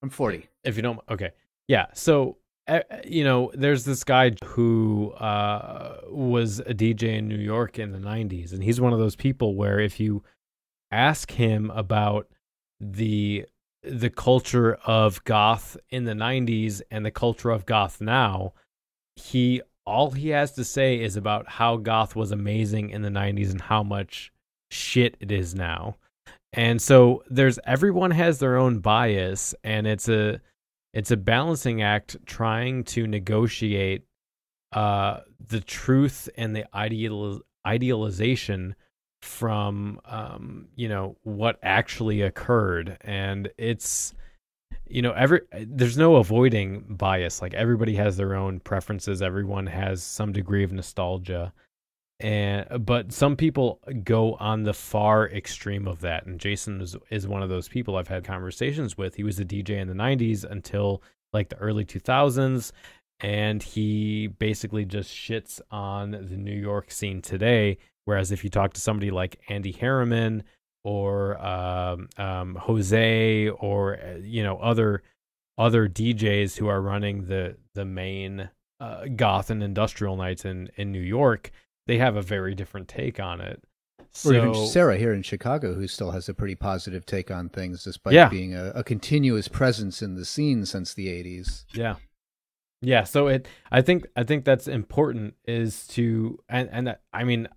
I'm 40. If you don't, okay. Yeah. So, there's this guy who was a DJ in New York in the 90s, and he's one of those people where if you ask him about the culture of goth in the 90s and the culture of goth now, all he has to say is about how goth was amazing in the 90s and how much shit it is now. And so everyone has their own bias, and it's a balancing act trying to negotiate the truth and the idealization from what actually occurred. And it's there's no avoiding bias. Like, everybody has their own preferences, everyone has some degree of nostalgia, but some people go on the far extreme of that, and Jason is one of those people I've had conversations with. He was a DJ in the 90s until like the early 2000s, and he basically just shits on the New York scene today. Whereas if you talk to somebody like Andy Harriman or Jose, or other DJs who are running the main goth and industrial nights in New York, they have a very different take on it. Or even So Sarah here in Chicago, who still has a pretty positive take on things, despite being a continuous presence in the scene since the 80s. yeah. So I think that's important, is to and I mean,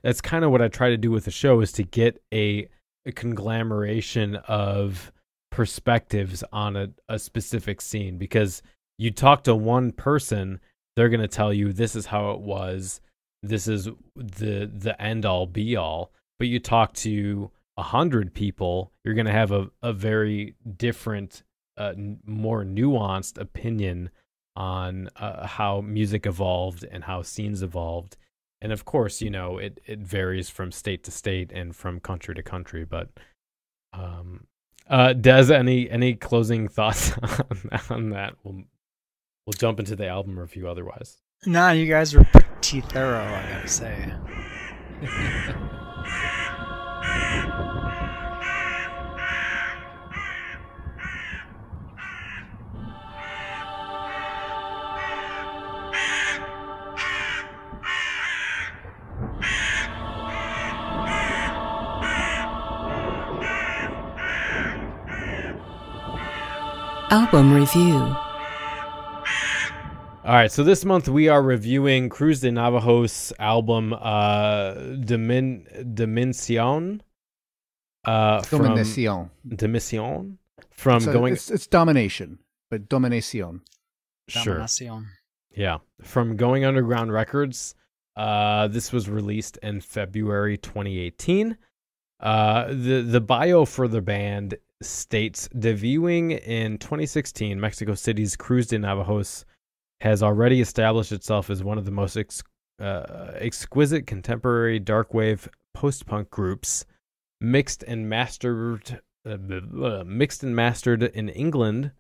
that's kind of what I try to do with the show, is to get a conglomeration of perspectives on a specific scene, because you talk to one person, they're going to tell you this is how it was, this is the end all be all. But you talk to 100 people, you're going to have a very different, more nuanced opinion on how music evolved and how scenes evolved. And of course, it varies from state to state and from country to country. But Des, any closing thoughts on that? We'll jump into the album review otherwise. Nah, you guys were pretty thorough, I gotta say. Album review. All right, so this month we are reviewing Cruz De Navajas' album Dominacion. Dominacion. It's Domination, but Dominacion. Sure. Dominacion. Yeah, from Going Underground Records. This was released in February 2018. The bio for the band states, debuting in 2016, Mexico City's Cruz De Navajas has already established itself as one of the most exquisite contemporary darkwave post-punk groups, mixed and mastered in England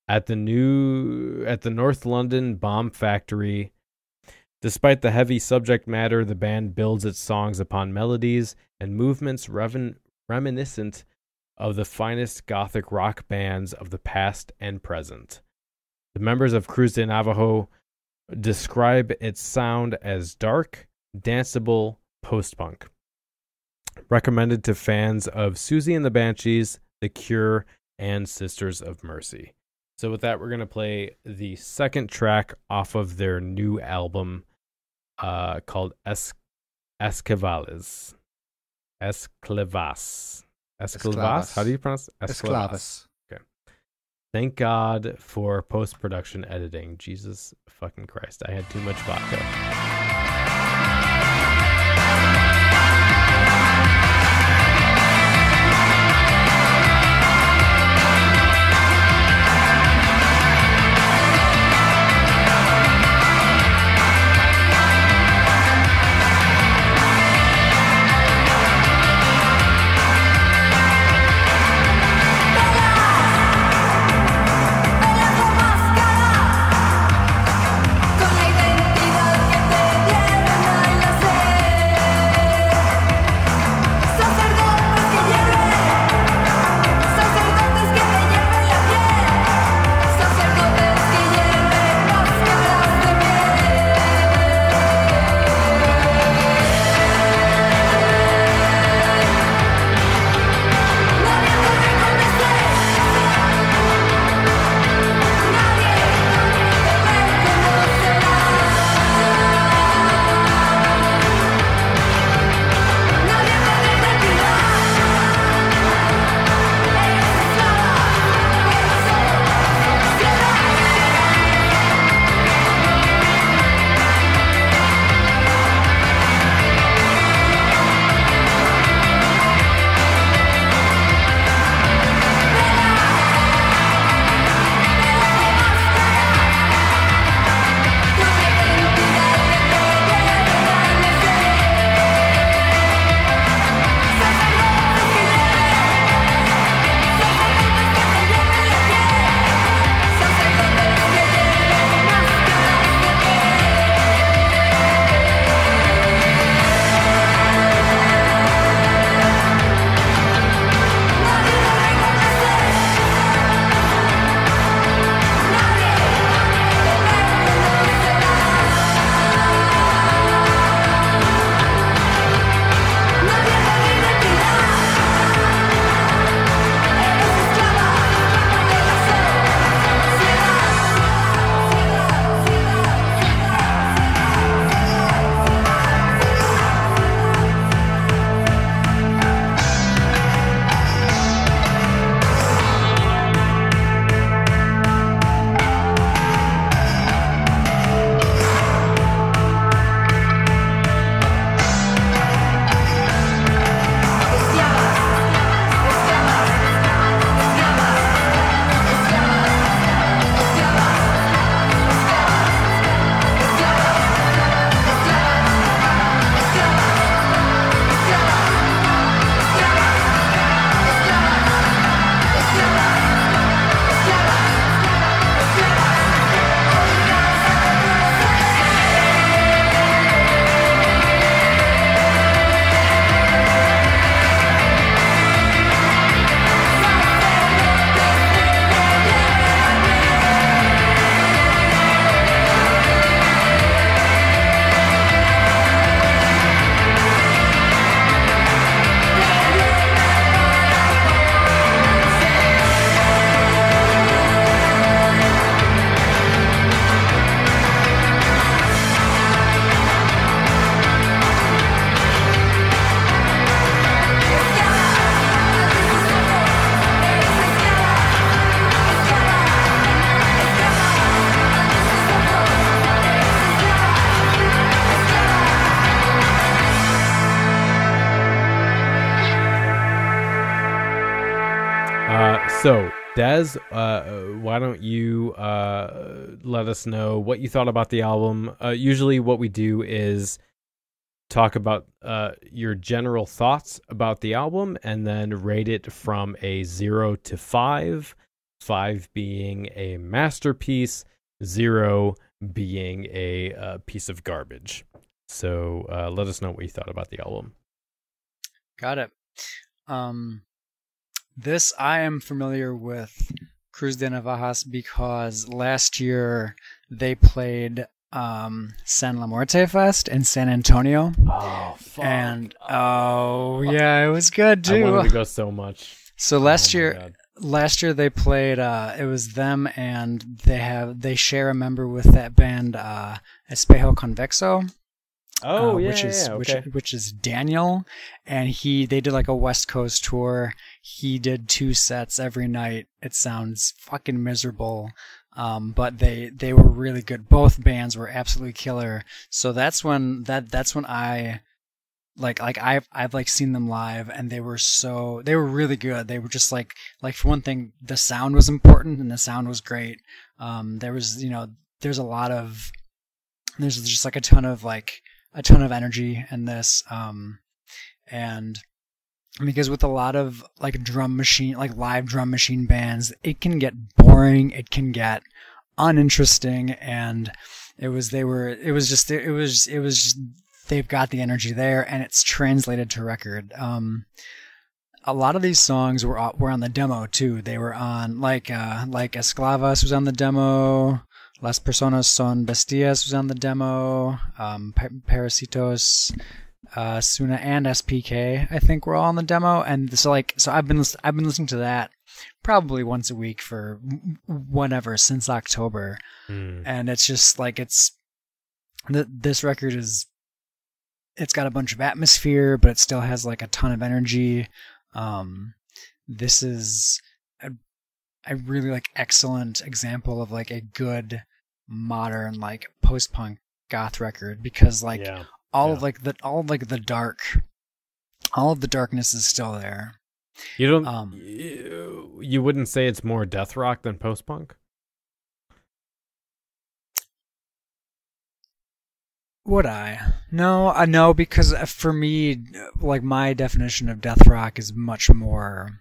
at the North London Bomb Factory. Despite the heavy subject matter, the band builds its songs upon melodies and movements reminiscent of the finest gothic rock bands of the past and present. The members of Cruz De Navajo describe its sound as dark, danceable post-punk. Recommended to fans of Susie and the Banshees, The Cure, and Sisters of Mercy. So with that, we're going to play the second track off of their new album called Esclavas. Esclavas? How do you pronounce it? Esclavas. Okay. Thank God for post-production editing. Jesus fucking Christ. I had too much vodka. Con la identidad que te So, Des, why don't you let us know what you thought about the album? Usually what we do is talk about your general thoughts about the album and then rate it from a 0 to 5, 5 being a masterpiece, 0 being a piece of garbage. So let us know what you thought about the album. Got it. This I am familiar with Cruz De Navajas because last year they played San La Muerte Fest in San Antonio. Oh, fuck. And yeah, it was good too. I wanted to go so much. So last year they played it was them, and they share a member with that band Espejo Convexo. Which is Daniel, and they did like a West Coast tour. He did 2 sets every night. It sounds fucking miserable, but they were really good. Both bands were absolutely killer. So that's when I I've like seen them live, and they were really good. They were just like for one thing, the sound was important, and the sound was great. There's just like a ton of energy in this, and because with a lot of like live drum machine bands, it can get boring, it can get uninteresting, and they've got the energy there, and it's translated to record. A lot of these songs were on the demo too. They were on like Esclavas was on the demo. Las Personas Son Bestias was on the demo. Parasitos, Suna, and SPK, I think, were all on the demo. And so I've been listening to that probably once a week for whenever since October. And it's just like this record it's got a bunch of atmosphere, but it still has like a ton of energy. This is a really like excellent example of like a good modern like post-punk goth record, because like all of the darkness is still there. You don't you wouldn't say it's more death rock than post-punk? Would I? No, I know, because for me, like my definition of death rock is much more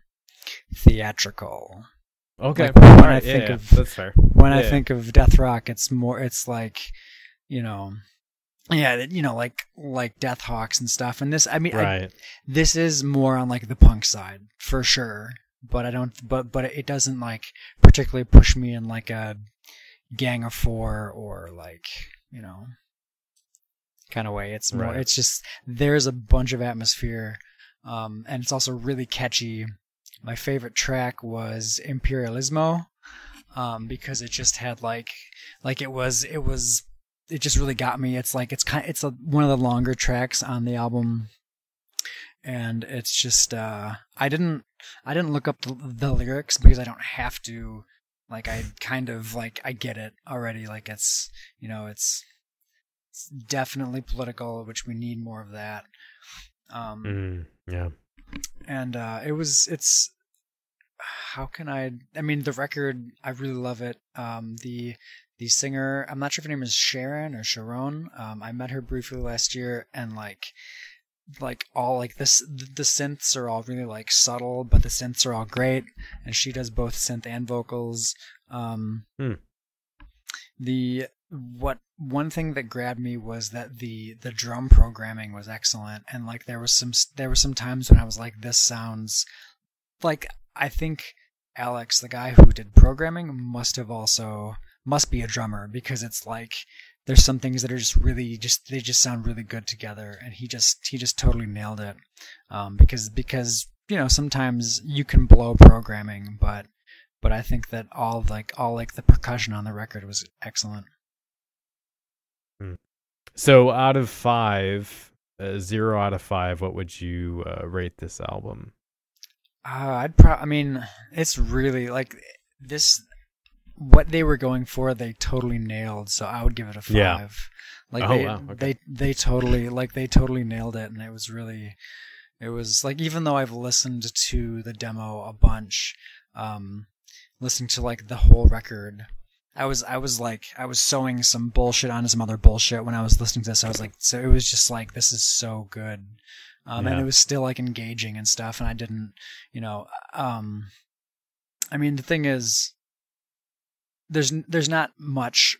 theatrical. Okay, like when I think that's fair. When I think of death rock, it's like, like Death Hawks and stuff. And this, I mean, right. This is more on like the punk side for sure. But but it doesn't like particularly push me in like a Gang of Four or like, kind of way. It's more, It's just, there's a bunch of atmosphere. And it's also really catchy. My favorite track was Imperialismo, because it just had it just really got me. It's like, it's one of the longer tracks on the album, and it's just, I didn't look up the lyrics because I don't have to. Like, I kind of like, I get it already. Like, it's, it's definitely political, which we need more of that. Yeah. And the record, I really love it. The singer, I'm not sure if her name is Sharon or Sharon. I met her briefly last year, and like all like this, the synths are all really like subtle, but the synths are all great, and she does both synth and vocals. One thing that grabbed me was that the drum programming was excellent, and like there were some times when I was like, this sounds like, I think Alex, the guy who did programming, must be a drummer, because it's like there's some things that are they just sound really good together, and he just totally nailed it. Because sometimes you can blow programming, but I think that all the percussion on the record was excellent. So out of 5, 0 out of 5, what would you rate this album? It's really like this. What they were going for, they totally nailed. So I would give it a 5. Yeah. Like they totally nailed it, and it was like, even though I've listened to the demo a bunch, listening to like the whole record. I was sewing some bullshit onto some other bullshit when I was listening to this. I was like, so it was just like, this is so good. And it was still like engaging and stuff. And I didn't, I mean, the thing is, there's not much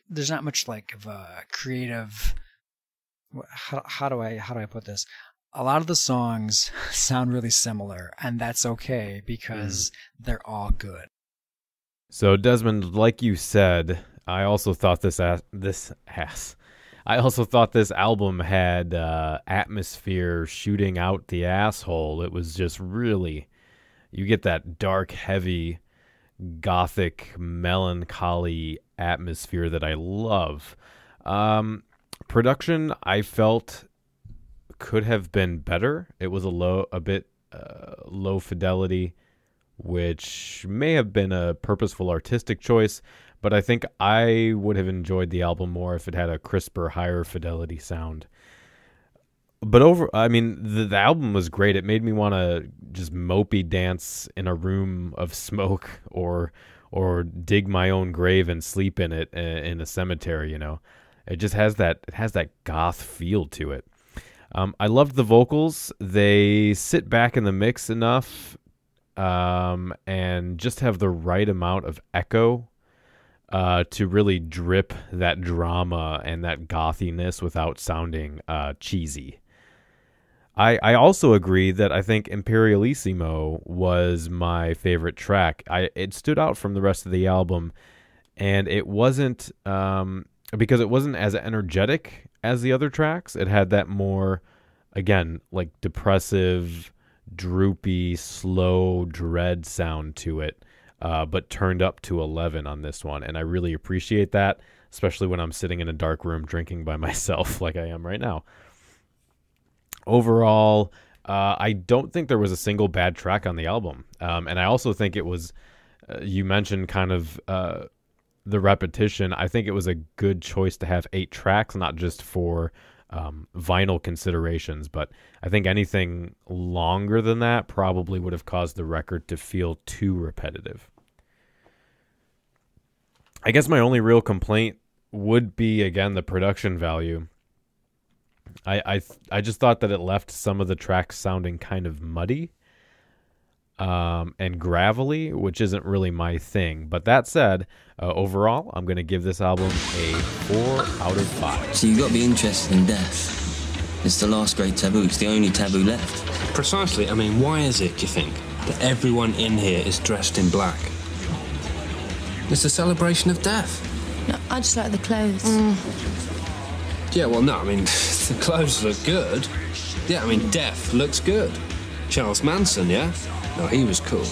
like of a creative, how do I put this? A lot of the songs sound really similar, and that's okay because they're all good. So Desmond, like you said, I also thought this album had atmosphere shooting out the asshole. It was just really, you get that dark, heavy, gothic, melancholy atmosphere that I love. Production, I felt, could have been better. It was a bit low fidelity, which may have been a purposeful artistic choice, but I think I would have enjoyed the album more if it had a crisper, higher fidelity sound. But the album was great. It made me want to just mopey dance in a room of smoke or dig my own grave and sleep in it in a cemetery, It just has that goth feel to it. I loved the vocals. They sit back in the mix enough and just have the right amount of echo to really drip that drama and that gothiness without sounding cheesy. I also agree that I think Imperialissimo was my favorite track. It stood out from the rest of the album, and it wasn't because it wasn't as energetic as the other tracks. It had that more, again, like depressive, droopy, slow dread sound to it, but turned up to 11 on this one, and I really appreciate that, especially when I'm sitting in a dark room drinking by myself like I am right now. Overall, I don't think there was a single bad track on the album, and I also think it was, you mentioned kind of the repetition. I think it was a good choice to have 8 tracks, not just for vinyl considerations, but I think anything longer than that probably would have caused the record to feel too repetitive. I guess my only real complaint would be, again, the production value. I just thought that it left some of the tracks sounding kind of muddy and gravelly, which isn't really my thing. But that said, overall, I'm going to give this album a 4 out of 5. So you've got to be interested in death. It's the last great taboo. It's the only taboo left. Precisely. I mean, why is it, do you think, that everyone in here is dressed in black? It's a celebration of death. No, I just like the clothes. Yeah, well, no, I mean, the clothes look good. Yeah, I mean, death looks good. Charles Manson, yeah? No, he was cool.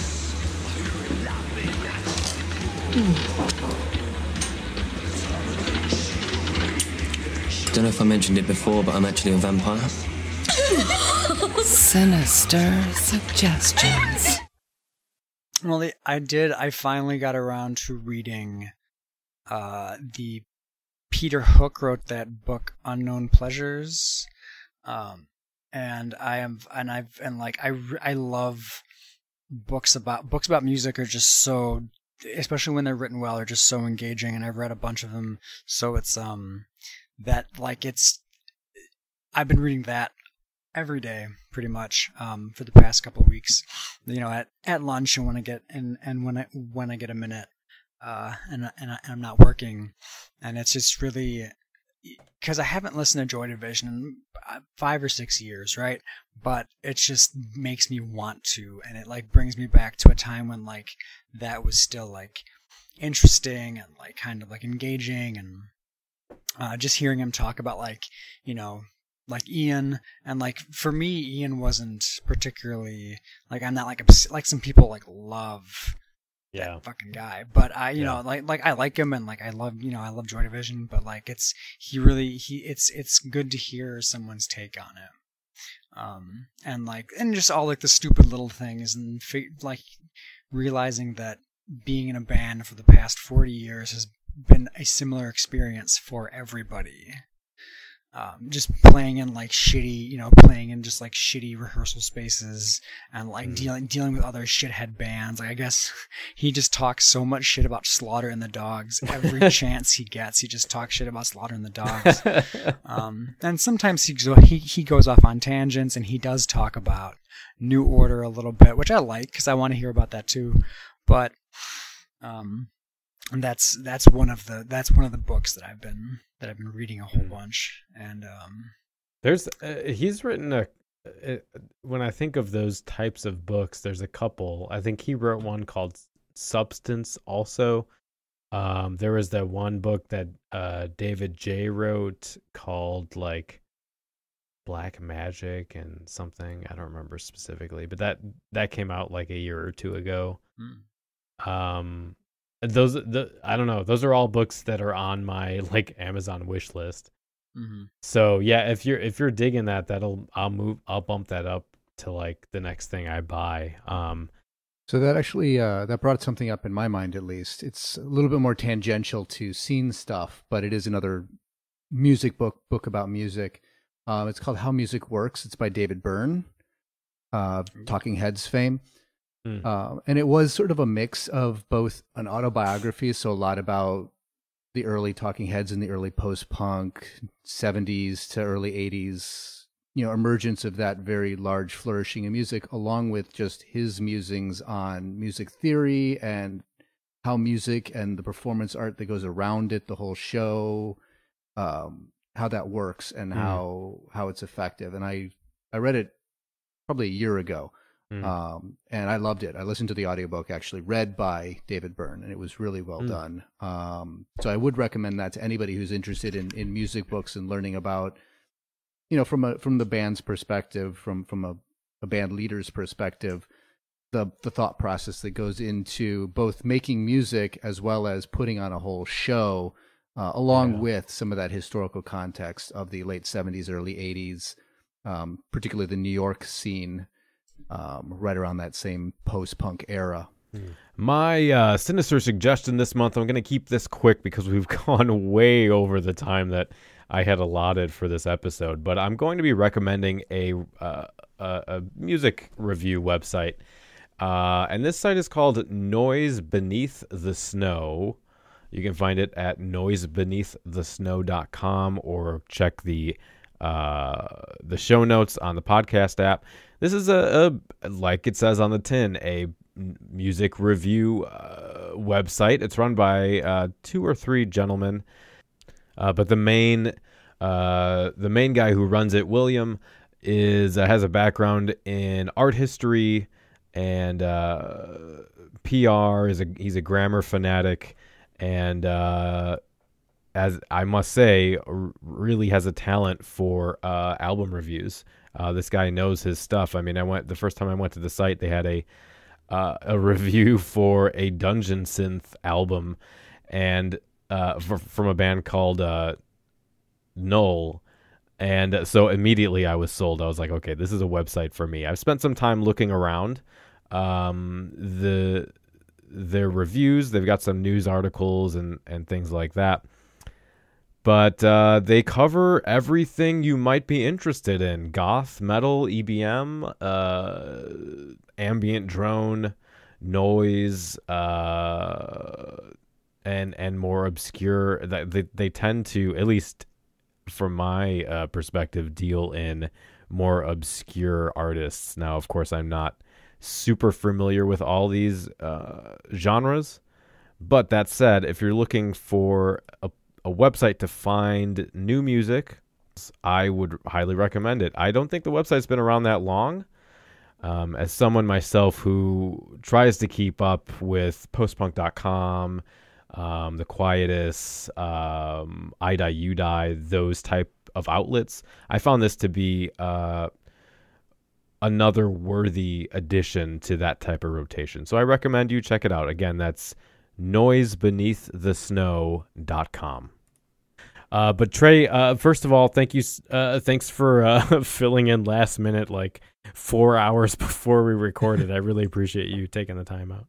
Don't know if I mentioned it before, but I'm actually a vampire. Sinister Suggestions. Well, I finally got around to reading the Peter Hook wrote that book Unknown Pleasures, and I love books about music. Are just so, especially when they're written well, are just so engaging, and I've read a bunch of them. So it's I've been reading that every day pretty much for the past couple of weeks. At lunch and when I get when I get a minute. And I'm not working, and it's just really because I haven't listened to Joy Division in 5 or 6 years, right? But it just makes me want to, and it like brings me back to a time when like that was still like interesting and like kind of like engaging, and just hearing him talk about like like Ian, and like for me Ian wasn't particularly like, I'm not like some people like love that fucking guy, but I like I like him, and like I love Joy Division, but like it's good to hear someone's take on it, and just all like the stupid little things, and like realizing that being in a band for the past 40 years has been a similar experience for everybody, just playing in like shitty rehearsal spaces and like dealing with other shithead bands. Like I guess he just talks so much shit about Slaughter and the Dogs. Every chance he gets, he just talks shit about Slaughter and the Dogs. And sometimes he goes off on tangents, and he does talk about New Order a little bit, which I like because I want to hear about that too. But and that's one of the books that I've been reading a whole bunch. And there's he's written when I think of those types of books, there's a couple. I think he wrote one called Substance also. There was that one book that David J wrote called like Black Magic and something. I don't remember specifically, but that came out like a year or two ago. I don't know. Those are all books that are on my like Amazon wish list. Mm-hmm. So yeah, if you're digging that, I'll bump that up to like the next thing I buy. So that actually that brought something up in my mind, at least. It's a little bit more tangential to scene stuff, but it is another music book about music. It's called How Music Works. It's by David Byrne, Talking Heads fame. And it was sort of a mix of both an autobiography, so a lot about the early Talking Heads and the early post-punk 70s to early 80s, emergence of that very large flourishing in music, along with just his musings on music theory and how music and the performance art that goes around it, the whole show, how that works and how it's effective. And I read it probably a year ago. And I loved it. I listened to the audiobook actually read by David Byrne, and it was really well done. So I would recommend that to anybody who's interested in music books and learning about, from the band's perspective, from a band leader's perspective, the thought process that goes into both making music as well as putting on a whole show, along with some of that historical context of the late 70s, early 80s, particularly the New York scene. Right around that same post-punk era. My Sinister Suggestion this month, I'm going to keep this quick because we've gone way over the time that I had allotted for this episode, but I'm going to be recommending a music review website, and this site is called Noise Beneath the Snow. You can find it at noisebeneaththesnow.com or check the show notes on the podcast app. This is a like it says on the tin, a music review website. It's run by 2 or 3 gentlemen, but the main guy who runs it, William, has a background in art history and PR. He's a grammar fanatic, and as I must say, really has a talent for album reviews. This guy knows his stuff. I mean, the first time I went to the site, they had a review for a Dungeon Synth album, and from a band called Null. And so immediately I was sold. I was like, okay, this is a website for me. I've spent some time looking around their reviews. They've got some news articles and things like that. But they cover everything you might be interested in: goth, metal, EBM, ambient drone, noise, and more obscure. They tend to, at least from my perspective, deal in more obscure artists. Now, of course, I'm not super familiar with all these genres, but that said, if you're looking for a website to find new music, I would highly recommend it. I don't think the website's been around that long. As someone myself who tries to keep up with postpunk.com, The Quietus, I Die You Die, those type of outlets, I found this to be another worthy addition to that type of rotation. So I recommend you check it out. Again, that's noisebeneaththesnow.com. But Trey, first of all, thanks for filling in last minute, like 4 hours before we recorded. I really appreciate you taking the time out.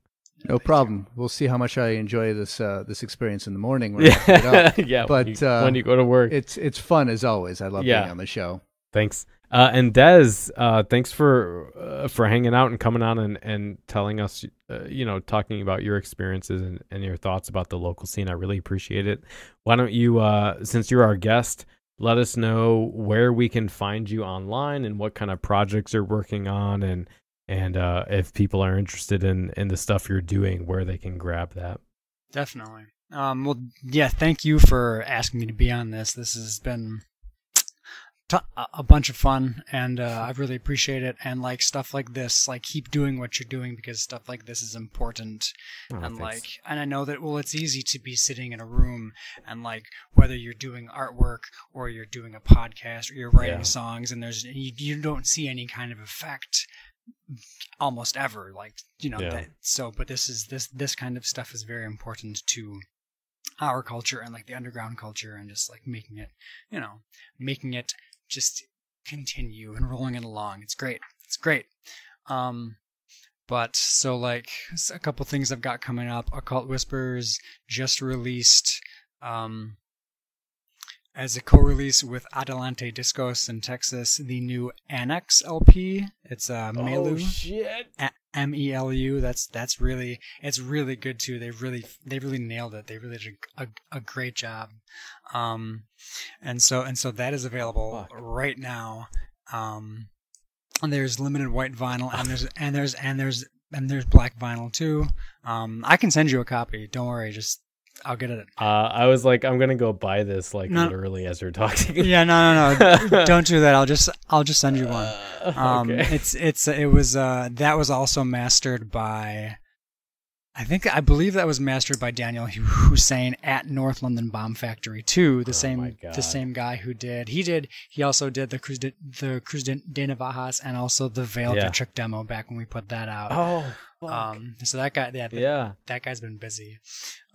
No problem. We'll see how much I enjoy this experience in the morning when I have to get up. Yeah, but when you go to work, it's fun as always. I love being on the show. Thanks. And Des, thanks for hanging out and coming on and telling us, talking about your experiences and your thoughts about the local scene. I really appreciate it. Why don't you, since you're our guest, let us know where we can find you online and what kind of projects you're working on, and if people are interested in the stuff you're doing, where they can grab that. Definitely. Well, yeah, thank you for asking me to be on this. This has been a bunch of fun, and I really appreciate it. And like stuff like this, like keep doing what you're doing, because stuff like this is important. And thanks. and I know that, well, it's easy to be sitting in a room and like whether you're doing artwork or you're doing a podcast or you're writing songs, and you don't see any kind of effect almost ever, like but this kind of stuff is very important to our culture and like the underground culture, and just like making it just continue and rolling it along. It's great. But so like a couple things I've got coming up. Occult Whispers just released as a co-release with Adelante Discos in Texas, the new Annex LP. It's Melu. Oh shit! MELU. It's really good too. They really nailed it. They really did a great job. And so that is available right now. And there's limited white vinyl, and there's black vinyl too. I can send you a copy. Don't worry. I'll get it. I was like, I'm gonna go buy this literally as you're talking. Yeah, no. Don't do that. I'll just send you one. Okay. That was also mastered by, I believe that was mastered by Daniel Hussein at North London Bomb Factory 2, the same guy who he also did the Cruz De Navajas and also the Veil Trick demo back when we put that out. Oh. Fuck. So that guy, that guy's been busy.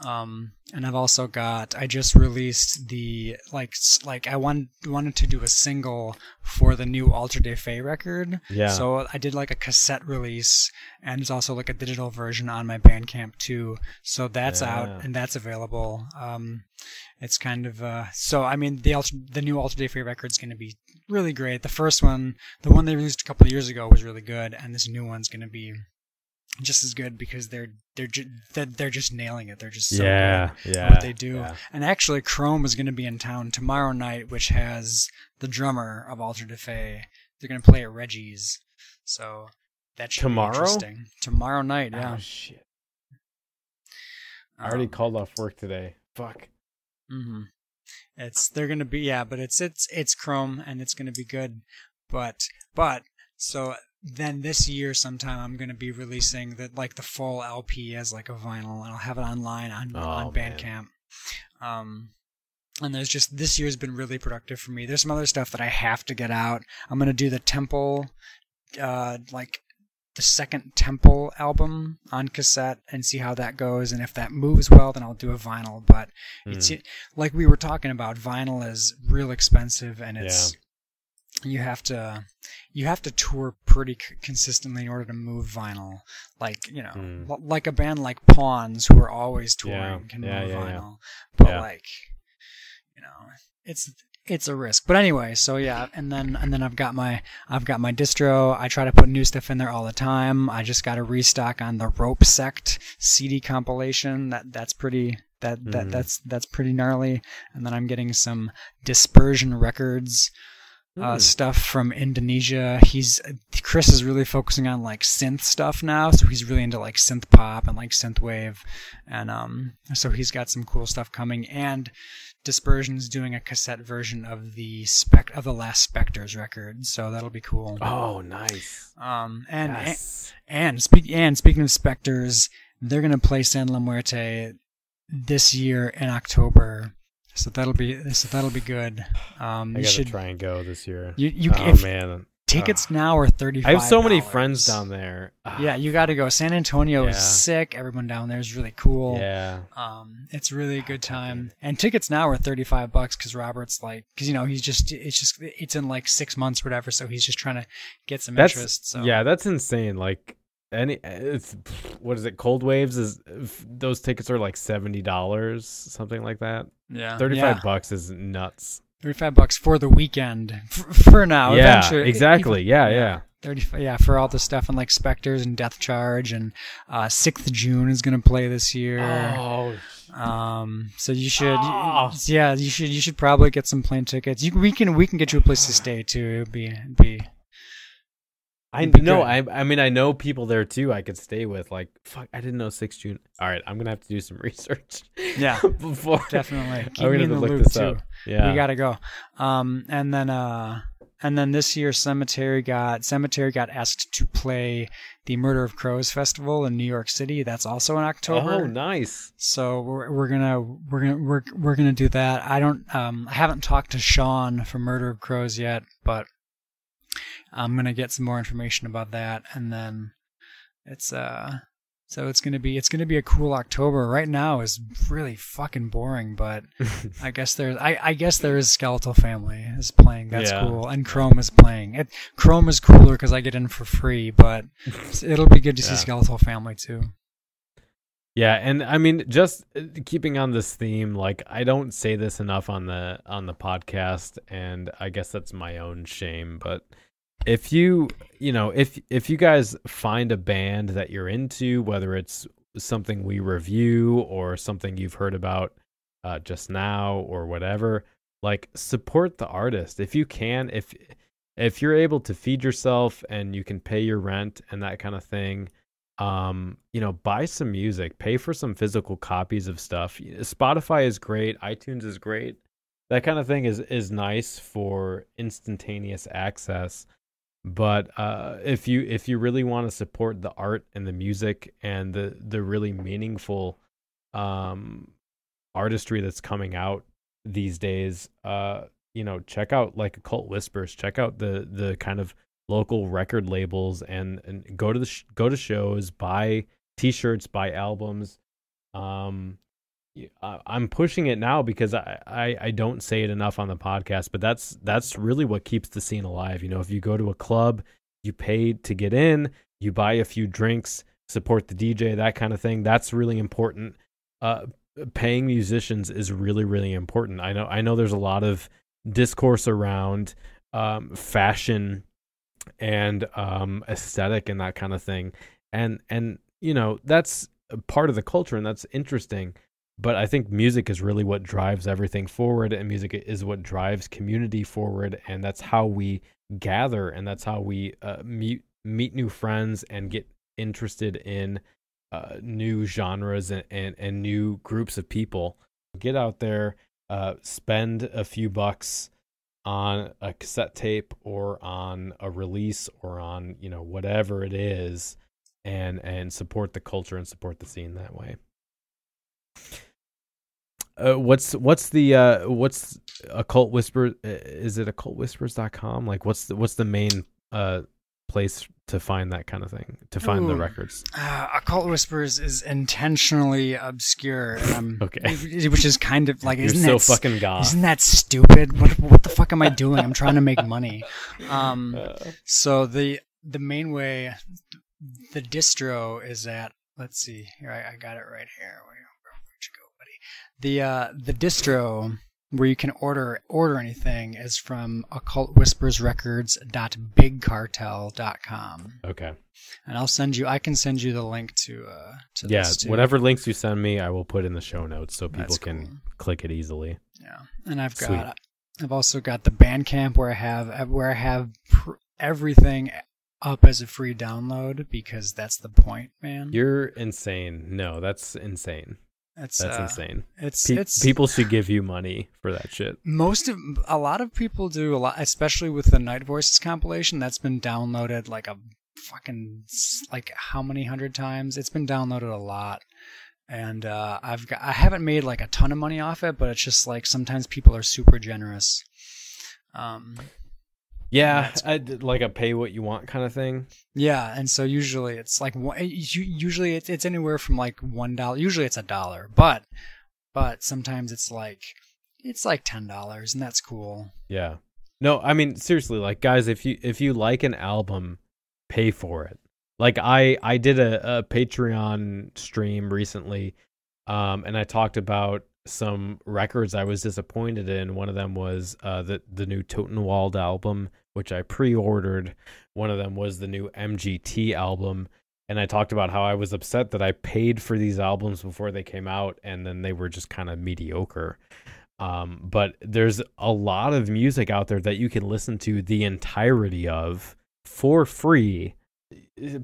And I've also I just released the, I wanted to do a single for the new Alter de Fe record. Yeah. So I did like a cassette release, and it's also like a digital version on my Bandcamp too. So that's out and that's available. It's kind of, so I mean, the new Alter de Fe record is going to be really great. The first one, the one they released a couple of years ago, was really good, and this new one's going to be just as good, because they're just nailing it. They're just so good at what they do. Yeah. And actually, Chrome is going to be in town tomorrow night, which has the drummer of Alter de Fe. They're going to play at Reggie's, so that should be interesting. Tomorrow night, yeah. Oh shit! I already called off work today. Fuck. Mm-hmm. They're going to be but it's Chrome, and it's going to be good, but so. Then this year sometime I'm going to be releasing the full LP as like a vinyl, and I'll have it online on Bandcamp. And there's this year's been really productive for me. There's some other stuff that I have to get out. I'm going to do the Temple, the second Temple album on cassette, and see how that goes. And if that moves well, then I'll do a vinyl. But it's like we were talking about, vinyl is real expensive, and it's you have to tour pretty consistently in order to move vinyl. Like a band like Pawns, who are always touring, can move vinyl. But it's a risk. But anyway, so and then I've got my distro. I try to put new stuff in there all the time. I just got a restock on the Rope Sect CD compilation. That's pretty gnarly. And then I'm getting some Dispersion Records stuff from Indonesia. Chris is really focusing on like synth stuff now, so he's really into like synth pop and like synth wave, and so he's got some cool stuff coming. And Dispersion's doing a cassette version of the last Spectres record, so that'll be cool. Oh, nice. And speaking of Spectres, they're gonna play San La Muerte this year in October. So that'll be good. I gotta try and go this year. Man, tickets now are $35. I have so many friends down there. Yeah, you got to go. San Antonio is sick. Everyone down there is really cool. Yeah. It's really a good time. And tickets now are $35 because Robert's it's in like 6 months or whatever. So he's just trying to get some interest. So. Yeah, that's insane. Like, it's what is it? Cold Waves those tickets are like $70, something like that. Yeah, $35 is nuts. $35 for the weekend for now. Yeah, eventually, exactly. Yeah. 35. Yeah, for all the stuff and like Spectres and Death Charge and 6th June is going to play this year. Oh. So you should, you should probably get some plane tickets. We can get you a place to stay too. It'd be. I know. I mean, I know people there too. I could stay with. Like, fuck, I didn't know 6th June. All right, I'm gonna have to do some research. Yeah, before definitely. Keep I'm me gonna in the look loop this too. up. Yeah, we gotta go. And then this year, Cemetery got asked to play the Murder of Crows Festival in New York City. That's also in October. Oh, nice. So we're gonna do that. I haven't talked to Sean from Murder of Crows yet, but I'm gonna get some more information about that, and then it's gonna be a cool October. Right now is really fucking boring, but I guess there is Skeletal Family is playing. That's cool, and Chrome is playing. Chrome is cooler because I get in for free, but it'll be good to see Skeletal Family too. Yeah, and I mean, just keeping on this theme, like I don't say this enough on the podcast, and I guess that's my own shame, but if you guys find a band that you're into, whether it's something we review or something you've heard about just now or whatever, like support the artist if you can. If you're able to feed yourself and you can pay your rent and that kind of thing, buy some music, pay for some physical copies of stuff. Spotify is great, iTunes is great. That kind of thing is nice for instantaneous access. But if you really want to support the art and the music and the really meaningful artistry that's coming out these days, check out like Occult Whispers, check out the kind of local record labels and go to shows, buy t-shirts, buy albums. I'm pushing it now because I don't say it enough on the podcast, but that's really what keeps the scene alive. If you go to a club, you pay to get in, you buy a few drinks, support the DJ, that kind of thing. That's really important. Paying musicians is really, really important. I know there's a lot of discourse around fashion and aesthetic and that kind of thing, and that's part of the culture and that's interesting. But I think music is really what drives everything forward, and music is what drives community forward, and that's how we gather, and that's how we meet new friends and get interested in new genres and new groups of people. Get out there, spend a few bucks on a cassette tape or on a release or on whatever it is, and support the culture and support the scene that way. What's Occult Whisper? Is it occultwhispers.com? Like what's the main place to find that kind of thing, to find the records? Occult Whispers is intentionally obscure, okay, which is kind of like, fucking goth. Isn't that stupid? What the fuck am I doing? I'm trying to make money. So the main way, the distro is at, let's see here, I got it right here. Where'd you go, buddy? The distro where you can order anything is from occultwhispersrecords.bigcartel.com. Okay. And I can send you the link to this too. Whatever links you send me, I will put in the show notes so people can click it easily. Yeah. And I've also got the Bandcamp where I have everything up as a free download, because that's the point, man. You're insane. No, that's insane. That's insane. It's people should give you money for that shit. A lot of people do, especially with the Night Voices compilation. That's been downloaded like a fucking, like how many 100 times? It's been downloaded a lot, and I haven't made like a ton of money off it, but it's just like sometimes people are super generous. Yeah, like a pay what you want kind of thing. Yeah, and so usually it's like it's anywhere from like $1. Usually it's $1, but sometimes it's like $10, and that's cool. Yeah. No, I mean seriously, like guys, if you like an album, pay for it. Like I did a Patreon stream recently, and I talked about some records I was disappointed in. One of them was the new Totenwald album, which I pre-ordered. One of them was the new MGT album, and I talked about how I was upset that I paid for these albums before they came out, and then they were just kind of mediocre. But there's a lot of music out there that you can listen to the entirety of for free.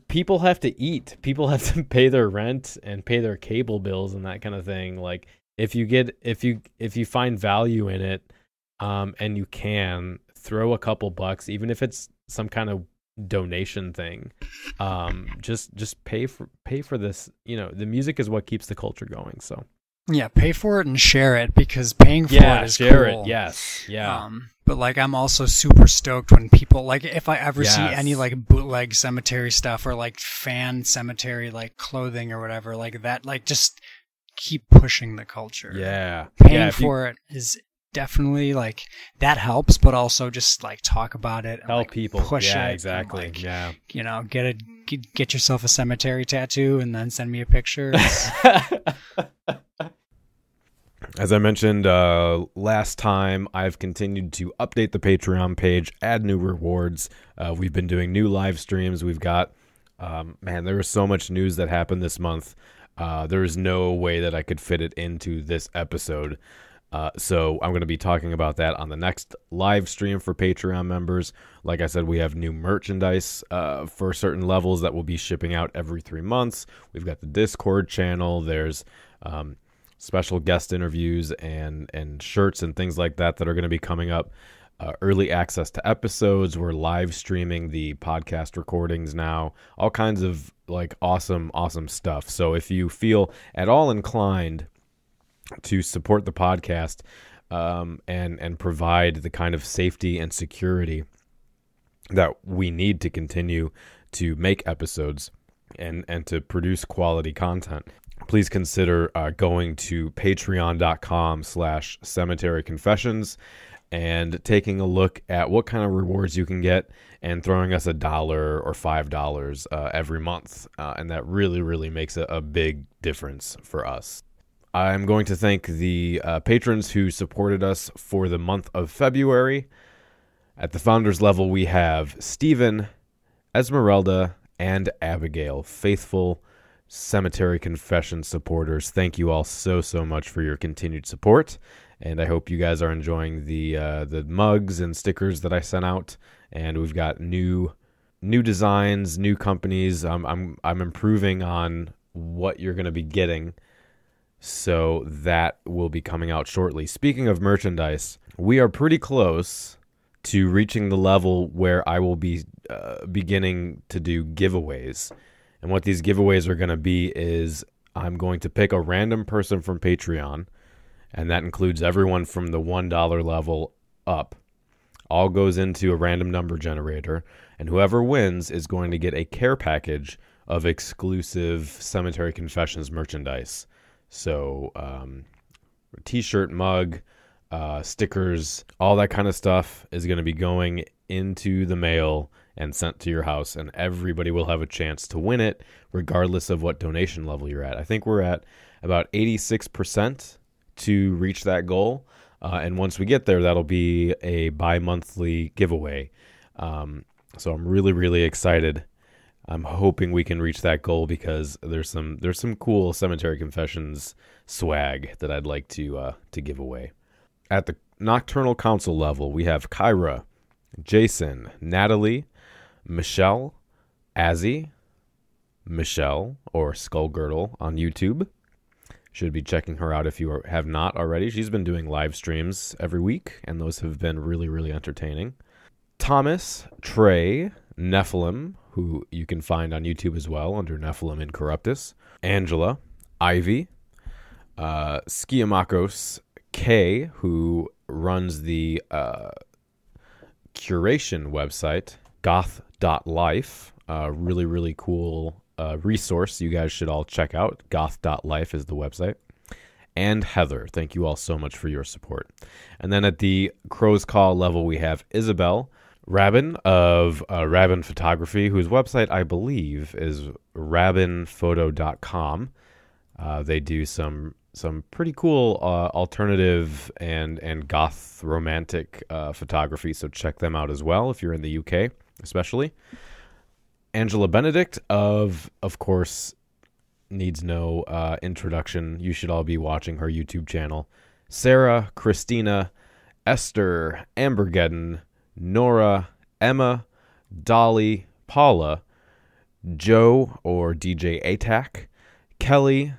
People have to eat. People have to pay their rent and pay their cable bills and that kind of thing. Like if you find value in it, and you can throw a couple bucks, even if it's some kind of donation thing, just pay for this. You know, the music is what keeps the culture going. So yeah, pay for it and share it, because paying for it is share cool. it. Yes, yeah. But like, I'm also super stoked when people, like, if I ever see Yes. any like bootleg cemetery stuff or like fan cemetery like clothing or whatever like that, like just keep pushing the culture. Yeah, Paying for it is definitely like that helps, but also just like talk about it, and, help like, people. push Yeah, it, exactly. and, like, Yeah. you know, get yourself a cemetery tattoo and then send me a picture. As I mentioned last time, I've continued to update the Patreon page, add new rewards. We've been doing new live streams. We've got, there was so much news that happened this month. There is no way that I could fit it into this episode. So I'm going to be talking about that on the next live stream for Patreon members. Like I said, we have new merchandise for certain levels that will be shipping out every 3 months. We've got the Discord channel. There's special guest interviews and shirts and things like that are going to be coming up. Early access to episodes. We're live streaming the podcast recordings now. All kinds of like awesome stuff. So if you feel at all inclined to support the podcast and provide the kind of safety and security that we need to continue to make episodes and to produce quality content, please consider going to patreon.com/cemeteryconfessions and taking a look at what kind of rewards you can get and throwing us $1 or $5 every month. And that really makes a big difference for us. I'm going to thank the patrons who supported us for the month of February. At the founders level, we have Stephen, Esmeralda, and Abigail, faithful Cemetery Confession supporters. Thank you all so much for your continued support, and I hope you guys are enjoying the mugs and stickers that I sent out. And we've got new designs, new companies. I'm improving on what you're going to be getting, so that will be coming out shortly. Speaking of merchandise, we are pretty close to reaching the level where I will be beginning to do giveaways. And what these giveaways are going to be is I'm going to pick a random person from Patreon, and that includes everyone from the $1 level up. All goes into a random number generator, and whoever wins is going to get a care package of exclusive Cemetery Confessions merchandise. So, t-shirt, mug, stickers, all that kind of stuff is going to be going into the mail and sent to your house, and everybody will have a chance to win it regardless of what donation level you're at. I think we're at about 86% to reach that goal, and once we get there, that'll be a bi-monthly giveaway. So I'm really excited. I'm hoping we can reach that goal because there's some cool Cemetery Confessions swag that I'd like to give away. At the Nocturnal Council level, we have Kyra, Jason, Natalie, Michelle, Azzy, Michelle, or Skullgirdle on YouTube. Should be checking her out if you have not already. She's been doing live streams every week, and those have been really entertaining. Thomas, Trey, Nephilim, who you can find on YouTube as well under Nephilim Incorruptus, Angela, Ivy, Skiamakos, Kay, who runs the curation website, goth.life, really cool resource you guys should all check out. Goth.life is the website. And Heather, thank you all so much for your support. And then at the Crow's Call level, we have Isabel, Rabin of Rabin Photography, whose website I believe is rabinphoto.com. They do some pretty cool alternative and goth romantic photography, so check them out as well if you're in the UK, especially. Angela Benedict of course, needs no introduction. You should all be watching her YouTube channel. Sarah, Christina, Esther, Ambergeddon, Nora, Emma, Dolly, Paula, Joe or DJ ATAC, Kelly,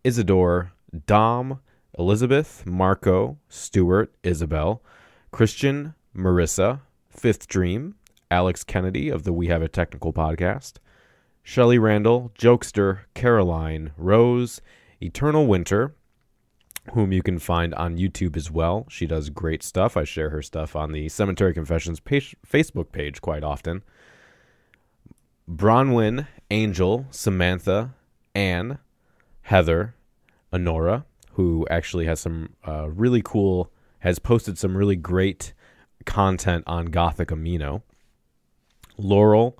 Isidore, Dom, Elizabeth, Marco, Stuart, Isabel, Christian, Marissa, Fifth Dream, Alex Kennedy of the We Have a Technical podcast, Shelley Randall, Jokester, Caroline, Rose, Eternal Winter, whom you can find on YouTube as well. She does great stuff. I share her stuff on the Cemetery Confessions Facebook page quite often. Bronwyn, Angel, Samantha, Anne, Heather, Honora, who actually has some has posted some really great content on Gothic Amino. Laurel,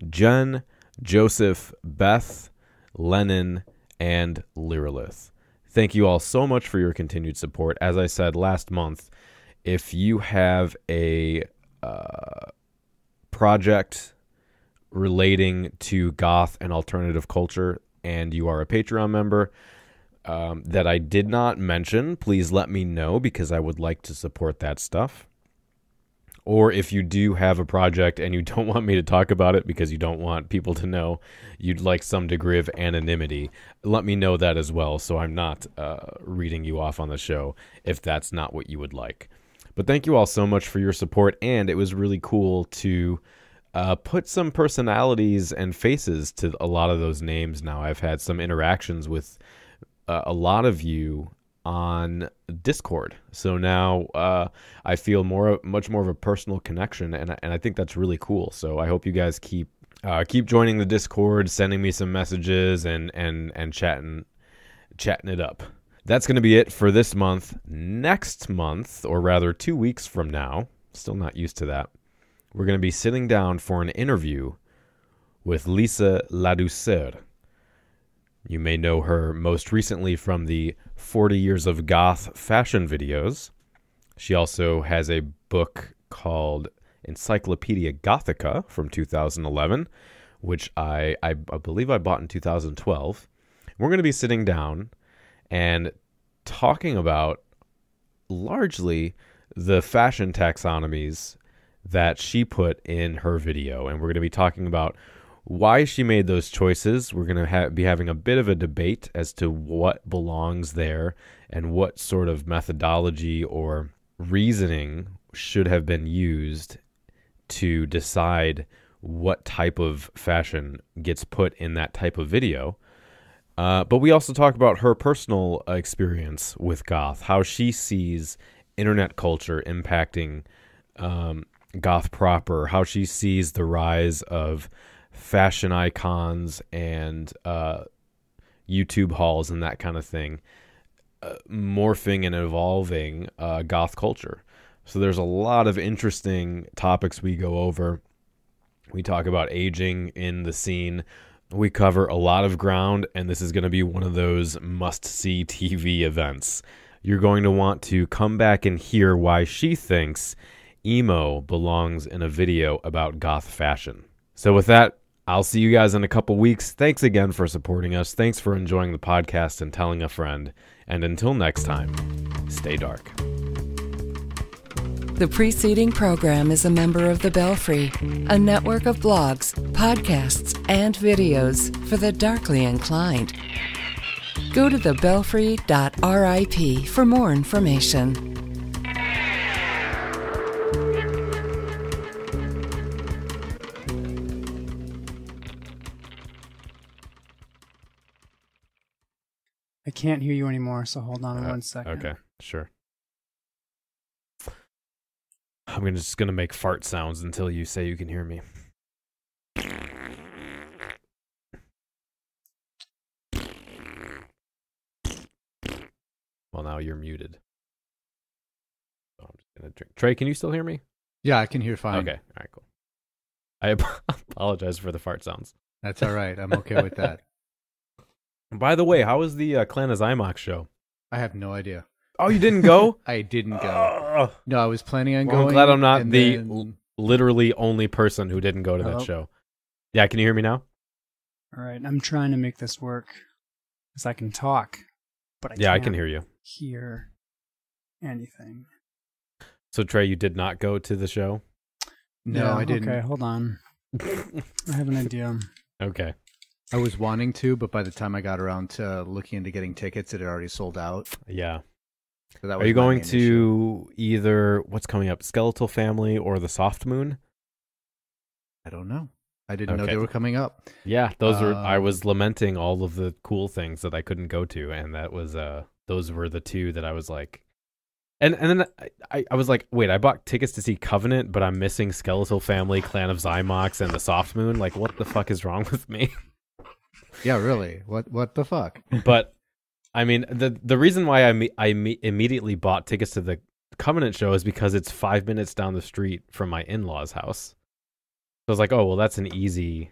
Jen, Joseph, Beth, Lennon, and Lyrillith. Thank you all so much for your continued support. As I said last month, if you have a project relating to goth and alternative culture and you are a Patreon member that I did not mention, please let me know because I would like to support that stuff. Or if you do have a project and you don't want me to talk about it because you don't want people to know, you'd like some degree of anonymity, let me know that as well so I'm not reading you off on the show if that's not what you would like. But thank you all so much for your support, and it was really cool to put some personalities and faces to a lot of those names now. I've had some interactions with a lot of you on Discord, so now I feel much more of a personal connection, and I think that's really cool. So I hope you guys keep joining the Discord, sending me some messages, and chatting it up. That's going to be it for this month. Next month, or rather 2 weeks from now, still not used to that, we're going to be sitting down for an interview with Lisa Ladouceur. You may know her most recently from the 40 Years of Goth fashion videos. She also has a book called Encyclopedia Gothica from 2011, which I believe I bought in 2012. We're going to be sitting down and talking about largely the fashion taxonomies that she put in her video. And we're going to be talking about why she made those choices. We're going to be having a bit of a debate as to what belongs there and what sort of methodology or reasoning should have been used to decide what type of fashion gets put in that type of video. But we also talk about her personal experience with goth, how she sees internet culture impacting goth proper, how she sees the rise of fashion icons and YouTube hauls and that kind of thing morphing and evolving goth culture. So there's a lot of interesting topics we go over. We talk about aging in the scene. We cover a lot of ground, and this is going to be one of those must-see TV events. You're going to want to come back and hear why she thinks emo belongs in a video about goth fashion. So with that, I'll see you guys in a couple weeks. Thanks again for supporting us. Thanks for enjoying the podcast and telling a friend. And until next time, stay dark. The preceding program is a member of The Belfry, a network of blogs, podcasts, and videos for the darkly inclined. Go to thebelfry.rip for more information. I can't hear you anymore, so hold on 1 second. Okay, sure. I'm just going to make fart sounds until you say you can hear me. Well, now you're muted. So I'm just going to drink. Trey, can you still hear me? Yeah, I can hear fine. Okay. All right, cool. I apologize for the fart sounds. That's all right. I'm okay with that. By the way, how was the Clan of Zymox show? I have no idea. Oh, you didn't go? I didn't go. No, I was planning on Well, going. I'm glad I'm not the then... literally only person who didn't go to that show. Yeah, can you hear me now? All right, I'm trying to make this work because I can talk, but I I can hear you. Hear anything. So Trey, you did not go to the show? No, I didn't. Okay, hold on. I have an idea. Okay. I was wanting to, but by the time I got around to looking into getting tickets, it had already sold out. Yeah. So that Are was you my going main to issue. either what's coming up, Skeletal Family or the Soft Moon? I don't know. I didn't know Okay. they were coming up. Yeah, those were. I was lamenting all of the cool things that I couldn't go to, and that was those were the two that I was like, and then I was like, wait, I bought tickets to see Covenant, but I'm missing Skeletal Family, Clan of Zymox, and the Soft Moon. Like, what the fuck is wrong with me? Yeah, really. What the fuck? But I mean, the reason why I immediately bought tickets to the Covenant show is because it's 5 minutes down the street from my in-laws' house. So I was like, oh well, that's an easy.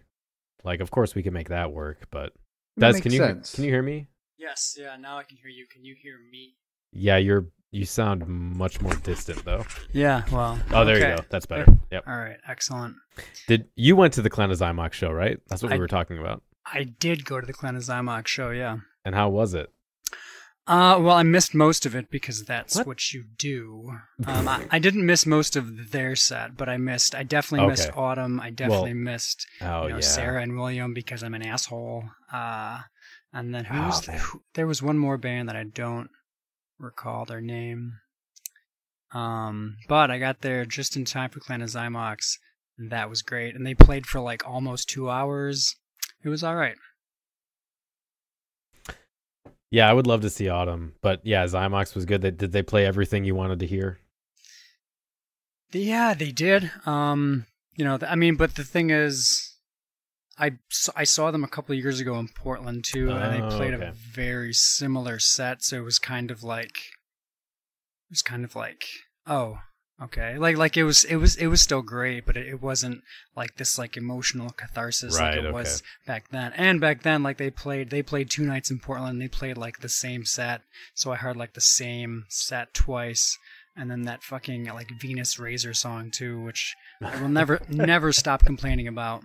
Like, of course we can make that work. But Des, can you hear me? Yes, yeah. Now I can hear you. Can you hear me? Yeah, you sound much more distant though. Yeah. Well. Oh, there okay. you go. That's better. Yep. All right. Excellent. You went to the Clan of Zymox show, right? That's what we were talking about. I did go to the Clan of Zymox show. Yeah. And how was it? Well, I missed most of it because that's what you do. I didn't miss most of their set, but I definitely missed Autumn. I definitely missed Sarah and William because I'm an asshole. And then there was one more band that I don't recall their name. But I got there just in time for Clan of Zymox, and that was great. And they played for like almost 2 hours. It was all right. Yeah, I would love to see Autumn, but yeah, Zymox was good. Did they play everything you wanted to hear? Yeah, they did. But the thing is, I saw them a couple of years ago in Portland too, and they played a very similar set. So it was kind of like, oh, okay, like it was still great, but it wasn't like this like emotional catharsis like it was back then. And back then, like they played 2 nights in Portland. They played like the same set, so I heard like the same set twice. And then that fucking like Venus Razor song too, which I will never stop complaining about.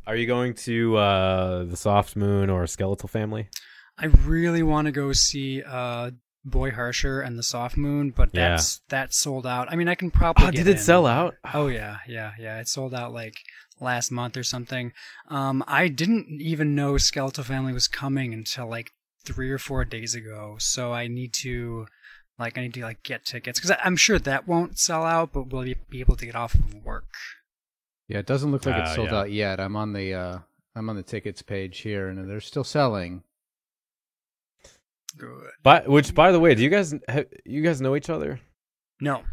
Are you going to the Soft Moon or Skeletal Family? I really want to go see Boy Harsher and the Soft Moon, but that's sold out. I mean, I can probably get did it in. sell out? Oh yeah. It sold out like last month or something. I didn't even know Skeletal Family was coming until like 3 or 4 days ago, so I need to get tickets because I'm sure that won't sell out, but we'll be able to get off of work. Yeah, it doesn't look like it's sold out yet. I'm on the tickets page here, and they're still selling. Good. By the way, do you guys know each other? No.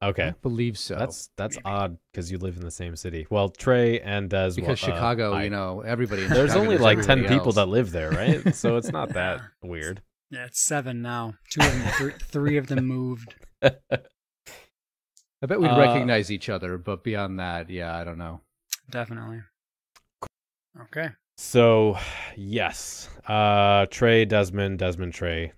Okay. I don't believe so. That's odd because you live in the same city. Well, Trey and Des. Because Chicago, everybody. In there's Chicago only like 10 else. people that live there, right? So it's not that weird. Yeah, it's 7 now. 2 of them, 3 of them moved. I bet we'd recognize each other, but beyond that, yeah, I don't know. Definitely. Okay. So, yes, Trey, Desmond, Trey.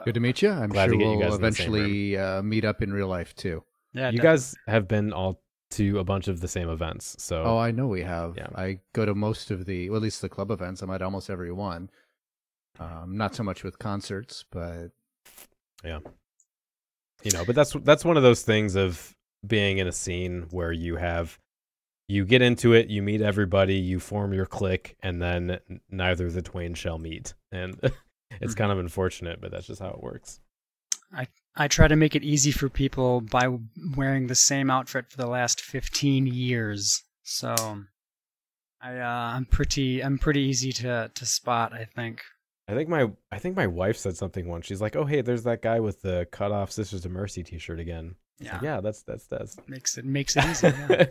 Good to meet you. I'm glad sure to get you guys we'll in the same eventually meet up in real life too. Yeah, you guys have been all to a bunch of the same events. So, oh, I know we have. Yeah. I go to most of at least the club events. I'm at almost every one. Not so much with concerts, but yeah, but that's one of those things of being in a scene where you get into it, you meet everybody, you form your clique, and then neither the twain shall meet. And it's kind of unfortunate, but that's just how it works. I try to make it easy for people by wearing the same outfit for the last 15 years. So I'm pretty easy to spot, I think. I think my wife said something once. She's like, "Oh, hey, there's that guy with the cut off Sisters of Mercy t-shirt again." Yeah, like, yeah, that's makes it easy. Yeah.